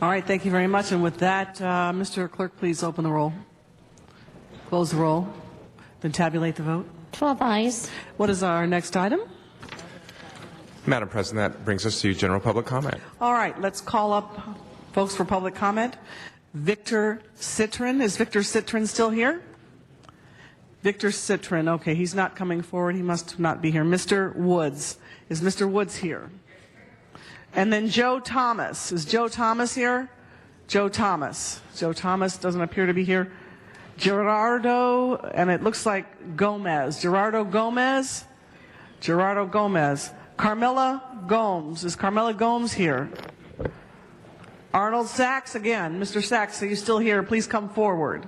All right, thank you very much. And with that, Mr. Clerk, please open the roll. Close the roll. Then tabulate the vote. 12 ayes. What is our next item? Madam President, that brings us to general public comment. All right, let's call up folks for public comment. Victor Citrin. Is Victor Citrin still here? Victor Citrin. Okay, he's not coming forward. He must not be here. Mr. Woods. Is Mr. Woods here? And then Joe Thomas. Is Joe Thomas here? Joe Thomas. Joe Thomas doesn't appear to be here. Gerardo, and it looks like Gomez. Gerardo Gomez. Gerardo Gomez. Carmela Gomes. Is Carmela Gomes here? Arnold Sachs again. Mr. Sachs, are you still here? Please come forward.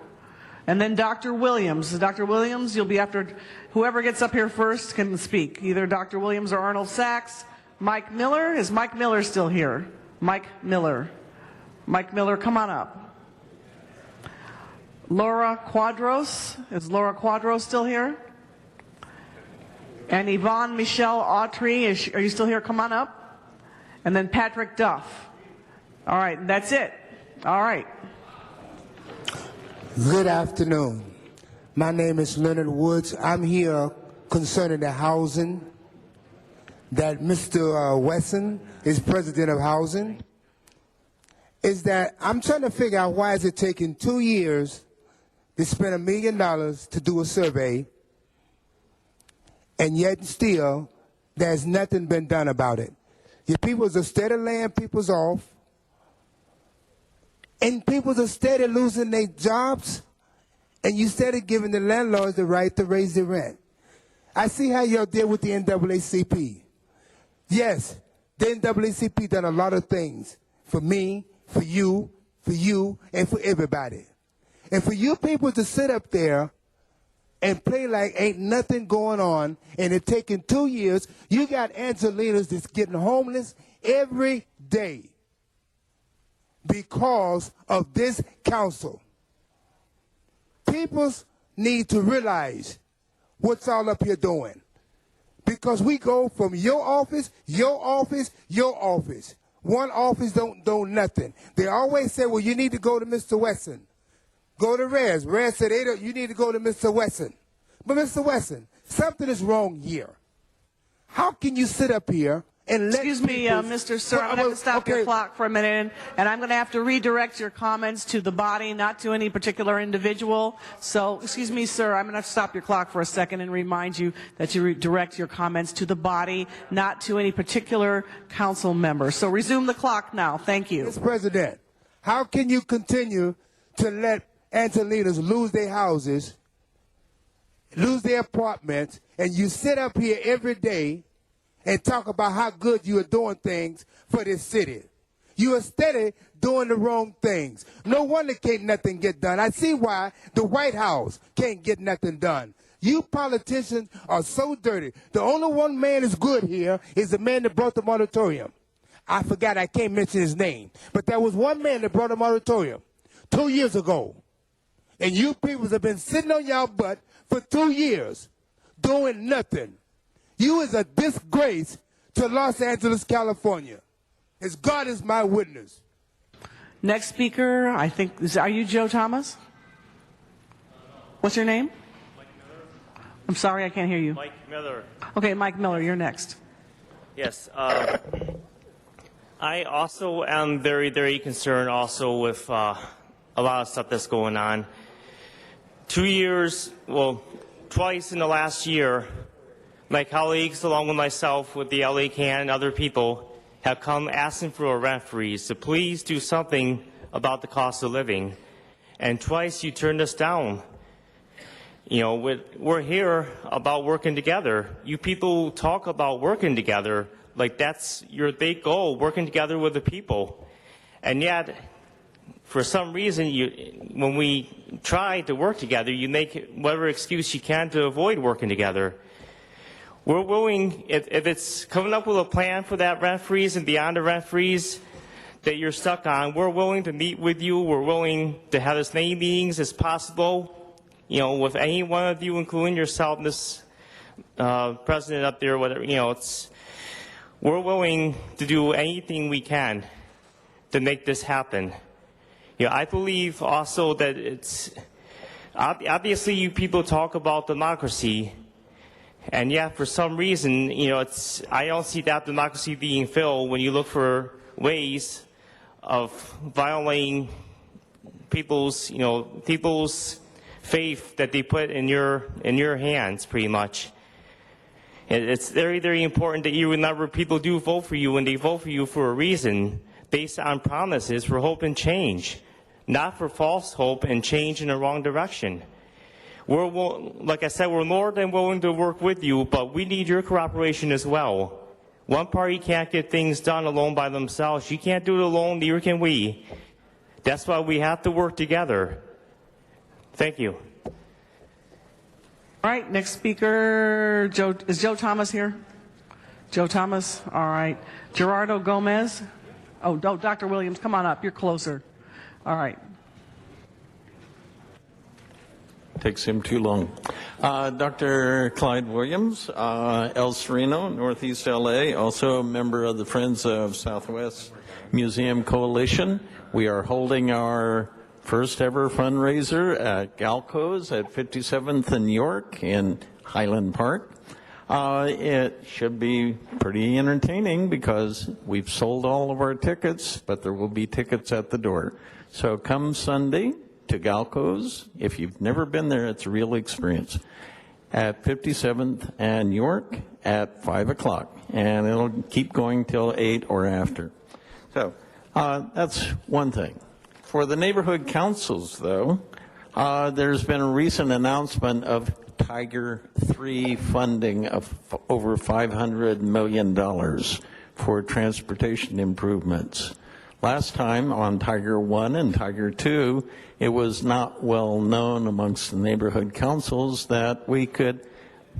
And then Dr. Williams. Dr. Williams, you'll be after whoever gets up here first can speak. Either Dr. Williams or Arnold Sachs. Mike Miller. Is Mike Miller still here? Mike Miller. Mike Miller, come on up. Laura Quadros. Is Laura Quadros still here? And Yvonne Michelle Autry. Are you still here? Come on up. And then Patrick Duff. All right, that's it. All right. Good afternoon. My name is Leonard Woods. I'm here concerning the housing that Mr. Wesson is president of housing. Is that I'm trying to figure out why is it taking 2 years to spend $1 million to do a survey, and yet still there's nothing been done about it. Your peoples are steady laying peoples off, and peoples are steady losing their jobs, and you steady giving the landlords the right to raise the rent. I see how y'all deal with the NAACP. Yes, the NAACP done a lot of things for me, for you, and for everybody. And for you people to sit up there and play like ain't nothing going on, and it taking 2 years, you got Angelinas that's getting homeless every day because of this council. People need to realize what's all up here doing. Because we go from your office, your office, your office. One office don't do nothing. They always say, well, you need to go to Mr. Wesson. Go to Rez. Rez said, you need to go to Mr. Wesson. But Mr. Wesson, something is wrong here. How can you sit up here and let Excuse me, Mr. Sir, I'm going to have to stop your clock for a minute, and I'm going to have to redirect your comments to the body, not to any particular individual. So, excuse me, sir, I'm going to have to stop your clock for a second and remind you that you direct your comments to the body, not to any particular council member. So resume the clock now. Thank you. Mr. President, how can you continue to let Angelinas lose their houses, lose their apartments, and you sit up here every day and talk about how good you are doing things for this city? You are steady doing the wrong things. No wonder can't nothing get done. I see why the White House can't get nothing done. You politicians are so dirty. The only one man is good here is the man that brought the moratorium. I forgot, I can't mention his name. But there was one man that brought a moratorium 2 years ago. And you people have been sitting on y'all butt for 2 years doing nothing. You is a disgrace to Los Angeles, California. As God is my witness. Next speaker, I think, are you Joe Thomas? What's your name? Mike Miller. I'm sorry, I can't hear you. Mike Miller. Okay, Mike Miller, you're next. Yes. I also am very, very concerned also with a lot of stuff that's going on. 2 years, well, twice in the last year, my colleagues, along with myself, with the LA CAN and other people, have come asking for a rent freeze to please do something about the cost of living. And twice you turned us down. You know, we're here about working together. You people talk about working together, Like, that's your big goal, working together with the people. And yet, for some reason, when we try to work together, you make whatever excuse you can to avoid working together. We're willing, if it's coming up with a plan for that rent freeze and beyond the rent freeze that you're stuck on, we're willing to meet with you. We're willing to have as many meetings as possible, with any one of you, including yourself, this president up there, whatever, we're willing to do anything we can to make this happen. I believe also that it's obviously you people talk about democracy, and yet for some reason, I don't see that democracy being filled when you look for ways of violating people's faith that they put in your hands, pretty much. It's very, very important that you remember people do vote for you, and they vote for you for a reason, based on promises for hope and change, not for false hope and change in the wrong direction. Like I said, we're more than willing to work with you, but we need your cooperation as well. One party can't get things done alone by themselves. You can't do it alone, neither can we. That's why we have to work together. Thank you. All right, next speaker, is Joe Thomas here? Joe Thomas, all right. Gerardo Gomez. Oh, Dr. Williams, come on up. You're closer. All right. Takes him too long. Dr. Clyde Williams, El Sereno, Northeast LA, also a member of the Friends of Southwest Museum Coalition. We are holding our first ever fundraiser at Galco's at 57th and York in Highland Park. It should be pretty entertaining because we've sold all of our tickets, but there will be tickets at the door. So come Sunday to Galco's. If you've never been there, it's a real experience. At 57th and York at 5 o'clock. And it'll keep going till 8 or after. So that's one thing. For the neighborhood councils, though, there's been a recent announcement of Tiger 3 funding of over $500 million for transportation improvements. Last time on Tiger 1 and Tiger 2, it was not well known amongst the neighborhood councils that we could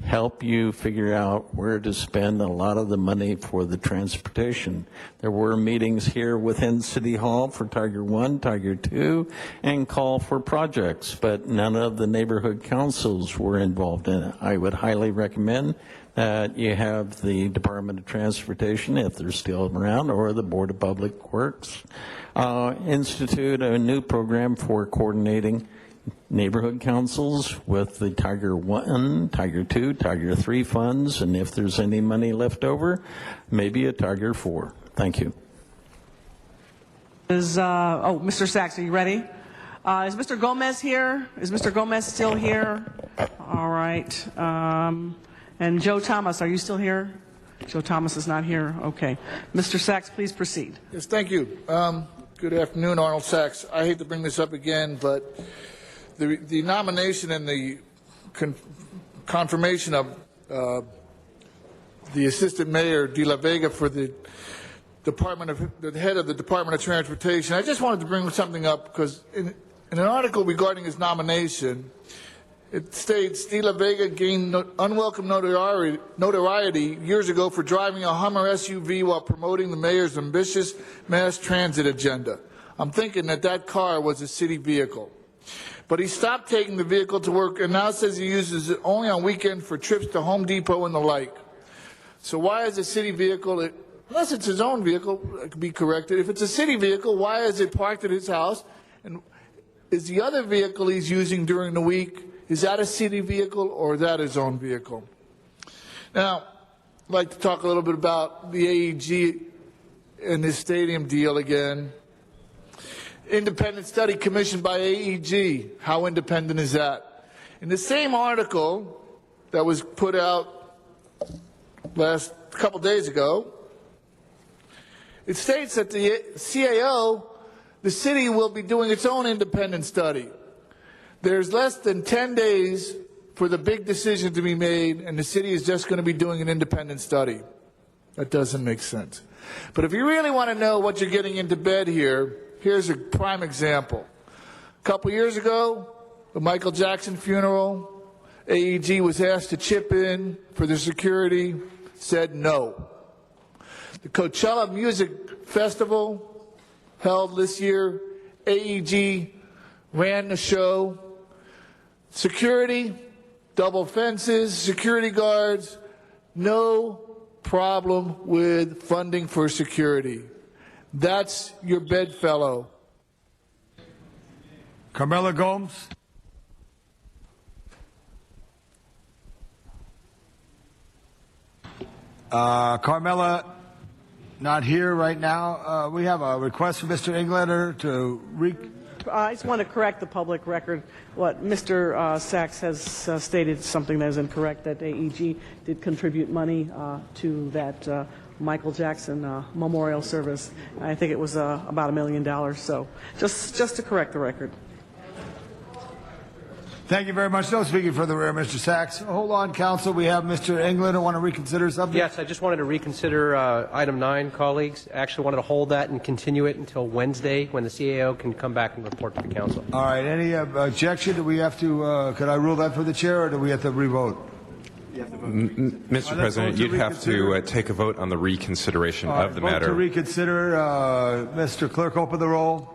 help you figure out where to spend a lot of the money for the transportation. There were meetings here within City Hall for Tiger 1, Tiger 2, and call for projects, but none of the neighborhood councils were involved in it. I would highly recommend that you have the Department of Transportation, if they're still around, or the Board of Public Works, institute a new program for coordinating neighborhood councils with the Tiger 1, Tiger 2, Tiger 3 funds, and if there's any money left over, maybe a Tiger 4. Thank you. Mr. Sachs, are you ready? Is Mr. Gomez here? Is Mr. Gomez still here? All right. And Joe Thomas, are you still here? Joe Thomas is not here. Okay. Mr. Sachs, please proceed. Yes, thank you. Good afternoon, Arnold Sachs. I hate to bring this up again, but the nomination and the confirmation of the Assistant Mayor De La Vega for the head of the Department of Transportation, I just wanted to bring something up because in an article regarding his nomination, it states De La Vega gained unwelcome notoriety years ago for driving a Hummer SUV while promoting the mayor's ambitious mass transit agenda. I'm thinking that car was a city vehicle. But he stopped taking the vehicle to work and now says he uses it only on weekends for trips to Home Depot and the like. So why is a city vehicle, unless it's his own vehicle, it could be corrected. If it's a city vehicle, why is it parked at his house? And is the other vehicle he's using during the week, is that a city vehicle or is that his own vehicle? Now, I'd like to talk a little bit about the AEG and this stadium deal again. Independent study commissioned by AEG. How independent is that? In the same article that was put out last couple days ago, it states that the CAO, the city, will be doing its own independent study. There's less than 10 days for the big decision to be made, and the city is just going to be doing an independent study. That doesn't make sense. But if you really want to know what you're getting into bed here, here's a prime example. A couple years ago, the Michael Jackson funeral, AEG was asked to chip in for the security, said no. The Coachella Music Festival held this year, AEG ran the show. Security, double fences, security guards, no problem with funding for security. That's your bedfellow. Carmela Gomes. Carmela, not here right now. We have a request from Mr. Englander to I just want to correct the public record. What Mr. Sachs has stated something that is incorrect, that AEG did contribute money to that Michael Jackson memorial service. I think it was about $1 million. So just to correct the record. Thank you very much. No speaking for the rear, Mr. Sachs. Hold on, counsel. We have Mr. Englander want to reconsider something? Yes, I just wanted to reconsider item 9, colleagues. Actually wanted to hold that and continue it until Wednesday when the CAO can come back and report to the council. All right. Any objection? Do we have to, could I rule that for the chair, or do we have to revote? Mr. President, you'd have to take a vote on the reconsideration of the matter. Vote to reconsider. Mr. Clerk, open the roll.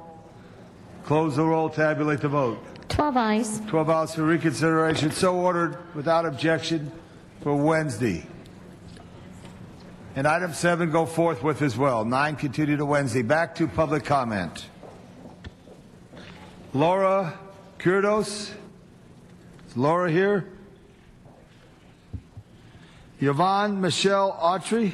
Close the roll. Tabulate the vote. 12 ayes. 12 ayes for reconsideration. So ordered without objection for Wednesday. And item 7 go forthwith as well. 9 continue to Wednesday. Back to public comment. Laura Kurdos. Is Laura here? Yvonne Michelle Autry.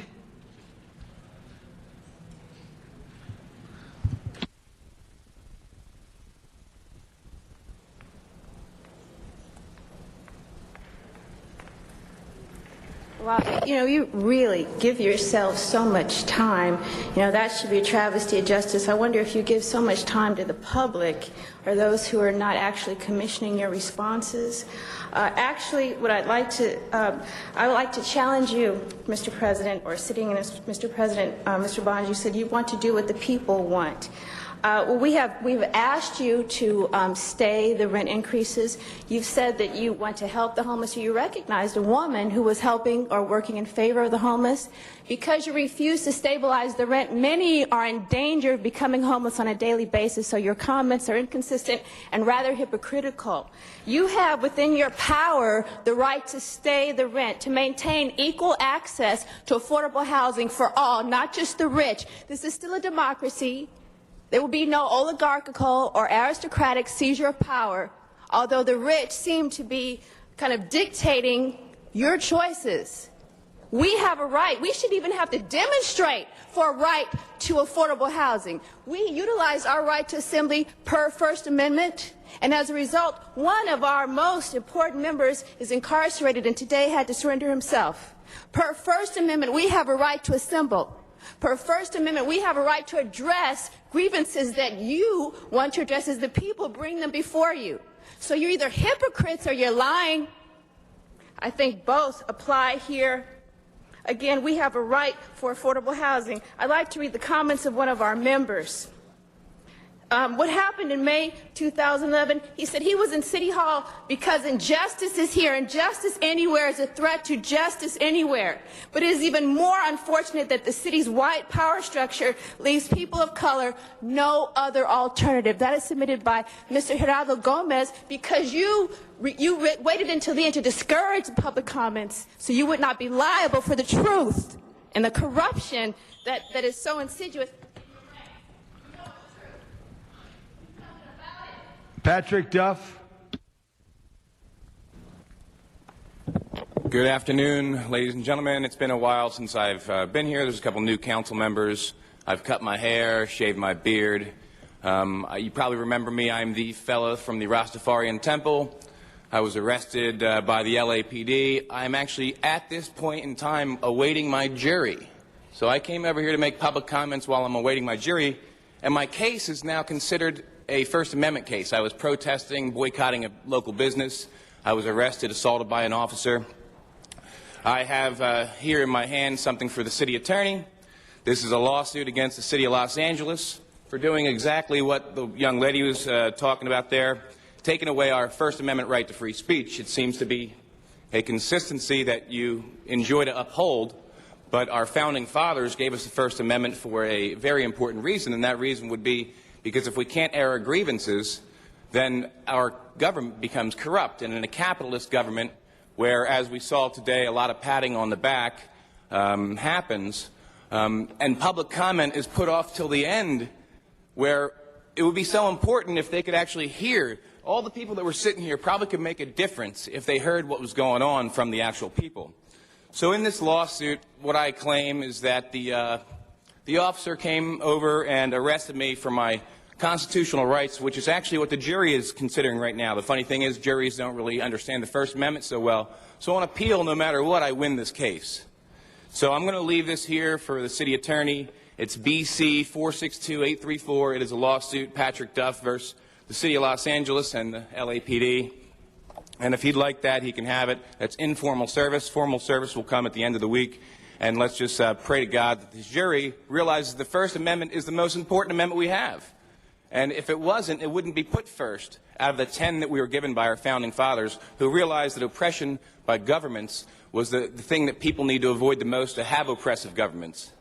Well, you really give yourself so much time. That should be a travesty of justice. I wonder if you give so much time to the public or those who are not actually commissioning your responses. Actually, what I would like to challenge you, Mr. President, or sitting in as Mr. President, Mr. Bond, you said you want to do what the people want. We've asked you to stay the rent increases. You've said that you want to help the homeless. You recognized a woman who was helping or working in favor of the homeless. Because you refuse to stabilize the rent, many are in danger of becoming homeless on a daily basis, so your comments are inconsistent and rather hypocritical. You have within your power the right to stay the rent, to maintain equal access to affordable housing for all, not just the rich. This is still a democracy. There will be no oligarchical or aristocratic seizure of power, although the rich seem to be kind of dictating your choices. We have a right. We should even have to demonstrate for a right to affordable housing. We utilize our right to assembly per First Amendment, and as a result, one of our most important members is incarcerated and today had to surrender himself. Per First Amendment, we have a right to assemble. Per First Amendment, we have a right to address grievances that you want to address as the people bring them before you. So you're either hypocrites or you're lying. I think both apply here. Again, we have a right for affordable housing. I'd like to read the comments of one of our members. What happened in May 2011, he said he was in City Hall because injustice is here. Injustice anywhere is a threat to justice anywhere. But it is even more unfortunate that the city's white power structure leaves people of color no other alternative. That is submitted by Mr. Gerardo Gomez because you waited until the end to discourage public comments so you would not be liable for the truth and the corruption that is so insidious. Patrick Duff. Good afternoon, ladies and gentlemen. It's been a while since I've been here. There's a couple new council members. I've cut my hair, shaved my beard. You probably remember me. I'm the fellow from the Rastafarian Temple. I was arrested by the LAPD. I'm actually at this point in time awaiting my jury. So I came over here to make public comments while I'm awaiting my jury, and my case is now considered a First Amendment case. I was protesting, boycotting a local business. I was arrested, assaulted by an officer. I have here in my hand something for the city attorney. This is a lawsuit against the city of Los Angeles for doing exactly what the young lady was talking about there, taking away our First Amendment right to free speech. It seems to be a consistency that you enjoy to uphold, but our founding fathers gave us the First Amendment for a very important reason, and that reason would be because if we can't air our grievances, then our government becomes corrupt. And in a capitalist government, where, as we saw today, a lot of patting on the back happens, and public comment is put off till the end, where it would be so important if they could actually hear. All the people that were sitting here probably could make a difference if they heard what was going on from the actual people. So in this lawsuit, what I claim is that the officer came over and arrested me for my constitutional rights, which is actually what the jury is considering right now. The funny thing is, juries don't really understand the First Amendment so well. So on appeal, no matter what, I win this case. So I'm going to leave this here for the city attorney. It's BC 462834. It is a lawsuit, Patrick Duff versus the city of Los Angeles and the LAPD. And if he'd like that, he can have it. That's informal service. Formal service will come at the end of the week. And let's just pray to God that this jury realizes the First Amendment is the most important amendment we have. And if it wasn't, it wouldn't be put first out of the 10 that we were given by our founding fathers, who realized that oppression by governments was the thing that people need to avoid the most, to have oppressive governments.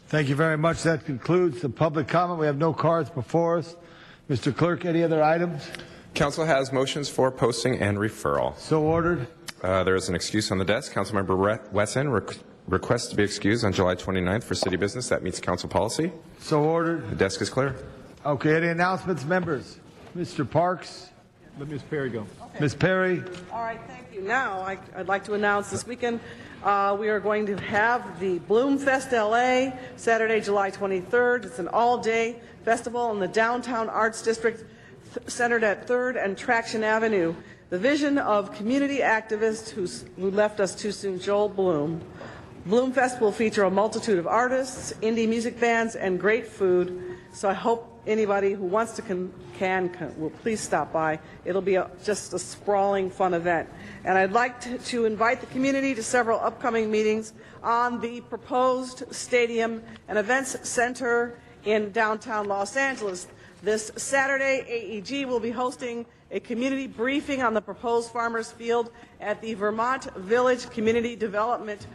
Thank you very much. That concludes the public comment. We have no cards before us. Mr. Clerk, any other items? Council has motions for posting and referral. So ordered. There is an excuse on the desk. Councilmember Wesson requests to be excused on July 29th for city business. That meets council policy. So ordered. The desk is clear. Okay, any announcements, members? Mr. Parks? Let Ms. Perry go. Okay. Ms. Perry? All right, thank you. Now, I'd like to announce this weekend we are going to have the Bloomfest LA, Saturday, July 23rd. It's an all-day festival in the Downtown Arts District, centered at 3rd and Traction Avenue. The vision of community activist who left us too soon, Joel Bloom. Bloomfest will feature a multitude of artists, indie music bands, and great food. So I hope anybody who wants to can will please stop by. It'll be just a sprawling, fun event. And I'd like to invite the community to several upcoming meetings on the proposed stadium and events center in downtown Los Angeles. This Saturday, AEG will be hosting a community briefing on the proposed Farmers Field at the Vermont Village Community Development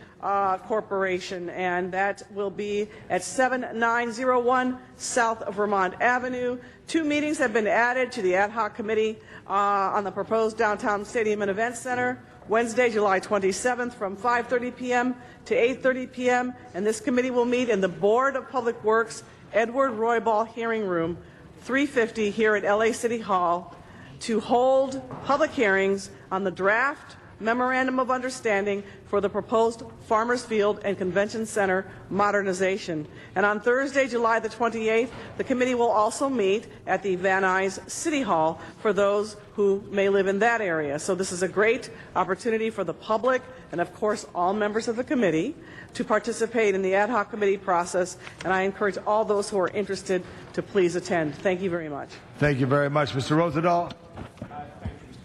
Corporation, and that will be at 7901 South Vermont Avenue. 2 meetings have been added to the ad hoc committee on the proposed downtown stadium and event center. Wednesday, July 27th from 5:30 p.m. to 8:30 p.m., and this committee will meet in the Board of Public Works Edward Roybal Hearing Room 350 here at LA City Hall to hold public hearings on the draft Memorandum of Understanding for the proposed Farmers Field and Convention Center modernization. And on Thursday, July the 28th, the committee will also meet at the Van Nuys City Hall for those who may live in that area. So this is a great opportunity for the public and, of course, all members of the committee to participate in the ad hoc committee process, and I encourage all those who are interested to please attend. Thank you very much. Thank you very much. Mr. Rosendahl?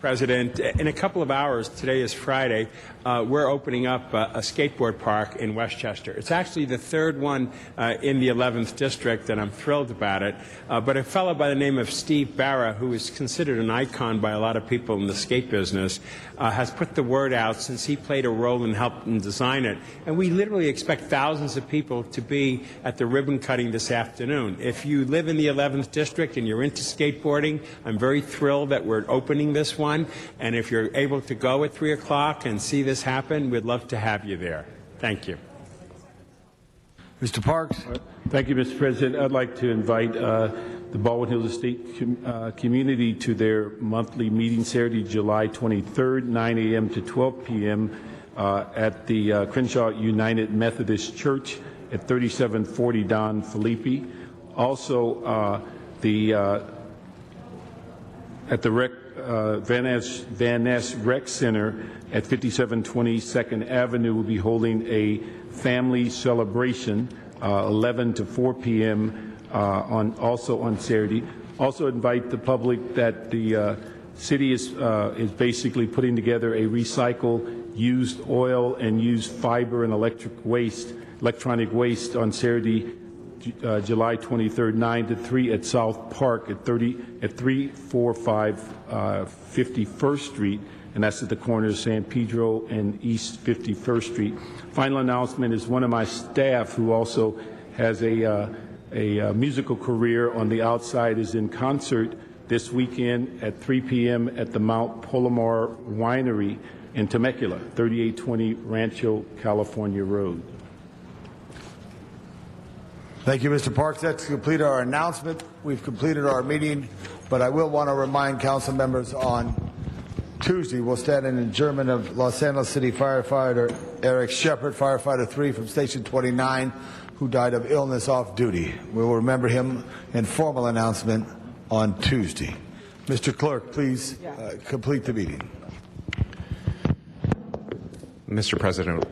President, in a couple of hours, today is Friday, we're opening up a skateboard park in Westchester. It's actually the 3rd one in the 11th district, and I'm thrilled about it. But a fellow by the name of Steve Barra, who is considered an icon by a lot of people in the skate business, has put the word out since he played a role in helping design it. And we literally expect thousands of people to be at the ribbon cutting this afternoon. If you live in the 11th district and you're into skateboarding, I'm very thrilled that we're opening this one. And if you're able to go at 3 o'clock and see this happen, we'd love to have you there. Thank you. Mr. Parks? Thank you, Mr. President. I'd like to invite the Baldwin Hills Estate community to their monthly meeting Saturday, July 23rd, 9 a.m. to 12 p.m. At the Crenshaw United Methodist Church at 3740 Don Felipe. Also, at the Van Ness Rec Center at 5720 2nd Avenue will be holding a family celebration 11 to 4 p.m. Also on Saturday. Also invite the public that the city is basically putting together a recycle used oil and used fiber and electronic waste on Saturday, July 23rd, 9 to 3 at South Park at 345 51st Street, and that's at the corner of San Pedro and East 51st Street. Final announcement is one of my staff, who also has a musical career on the outside, is in concert this weekend at 3 p.m. at the Mount Palomar Winery in Temecula, 3820 Rancho California Road. Thank you, Mr. Parks. That's completed our announcement. We've completed our meeting, but I will want to remind council members on Tuesday we'll stand in adjournment of Los Angeles City firefighter Eric Shepard, firefighter 3 from Station 29, who died of illness off duty. We will remember him in formal announcement on Tuesday. Mr. Clerk, please complete the meeting. Mr. President,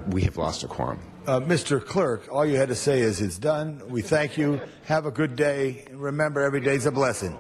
we have lost a quorum. Mr. Clerk, all you had to say is it's done. We thank you. Have a good day. Remember, every day's a blessing.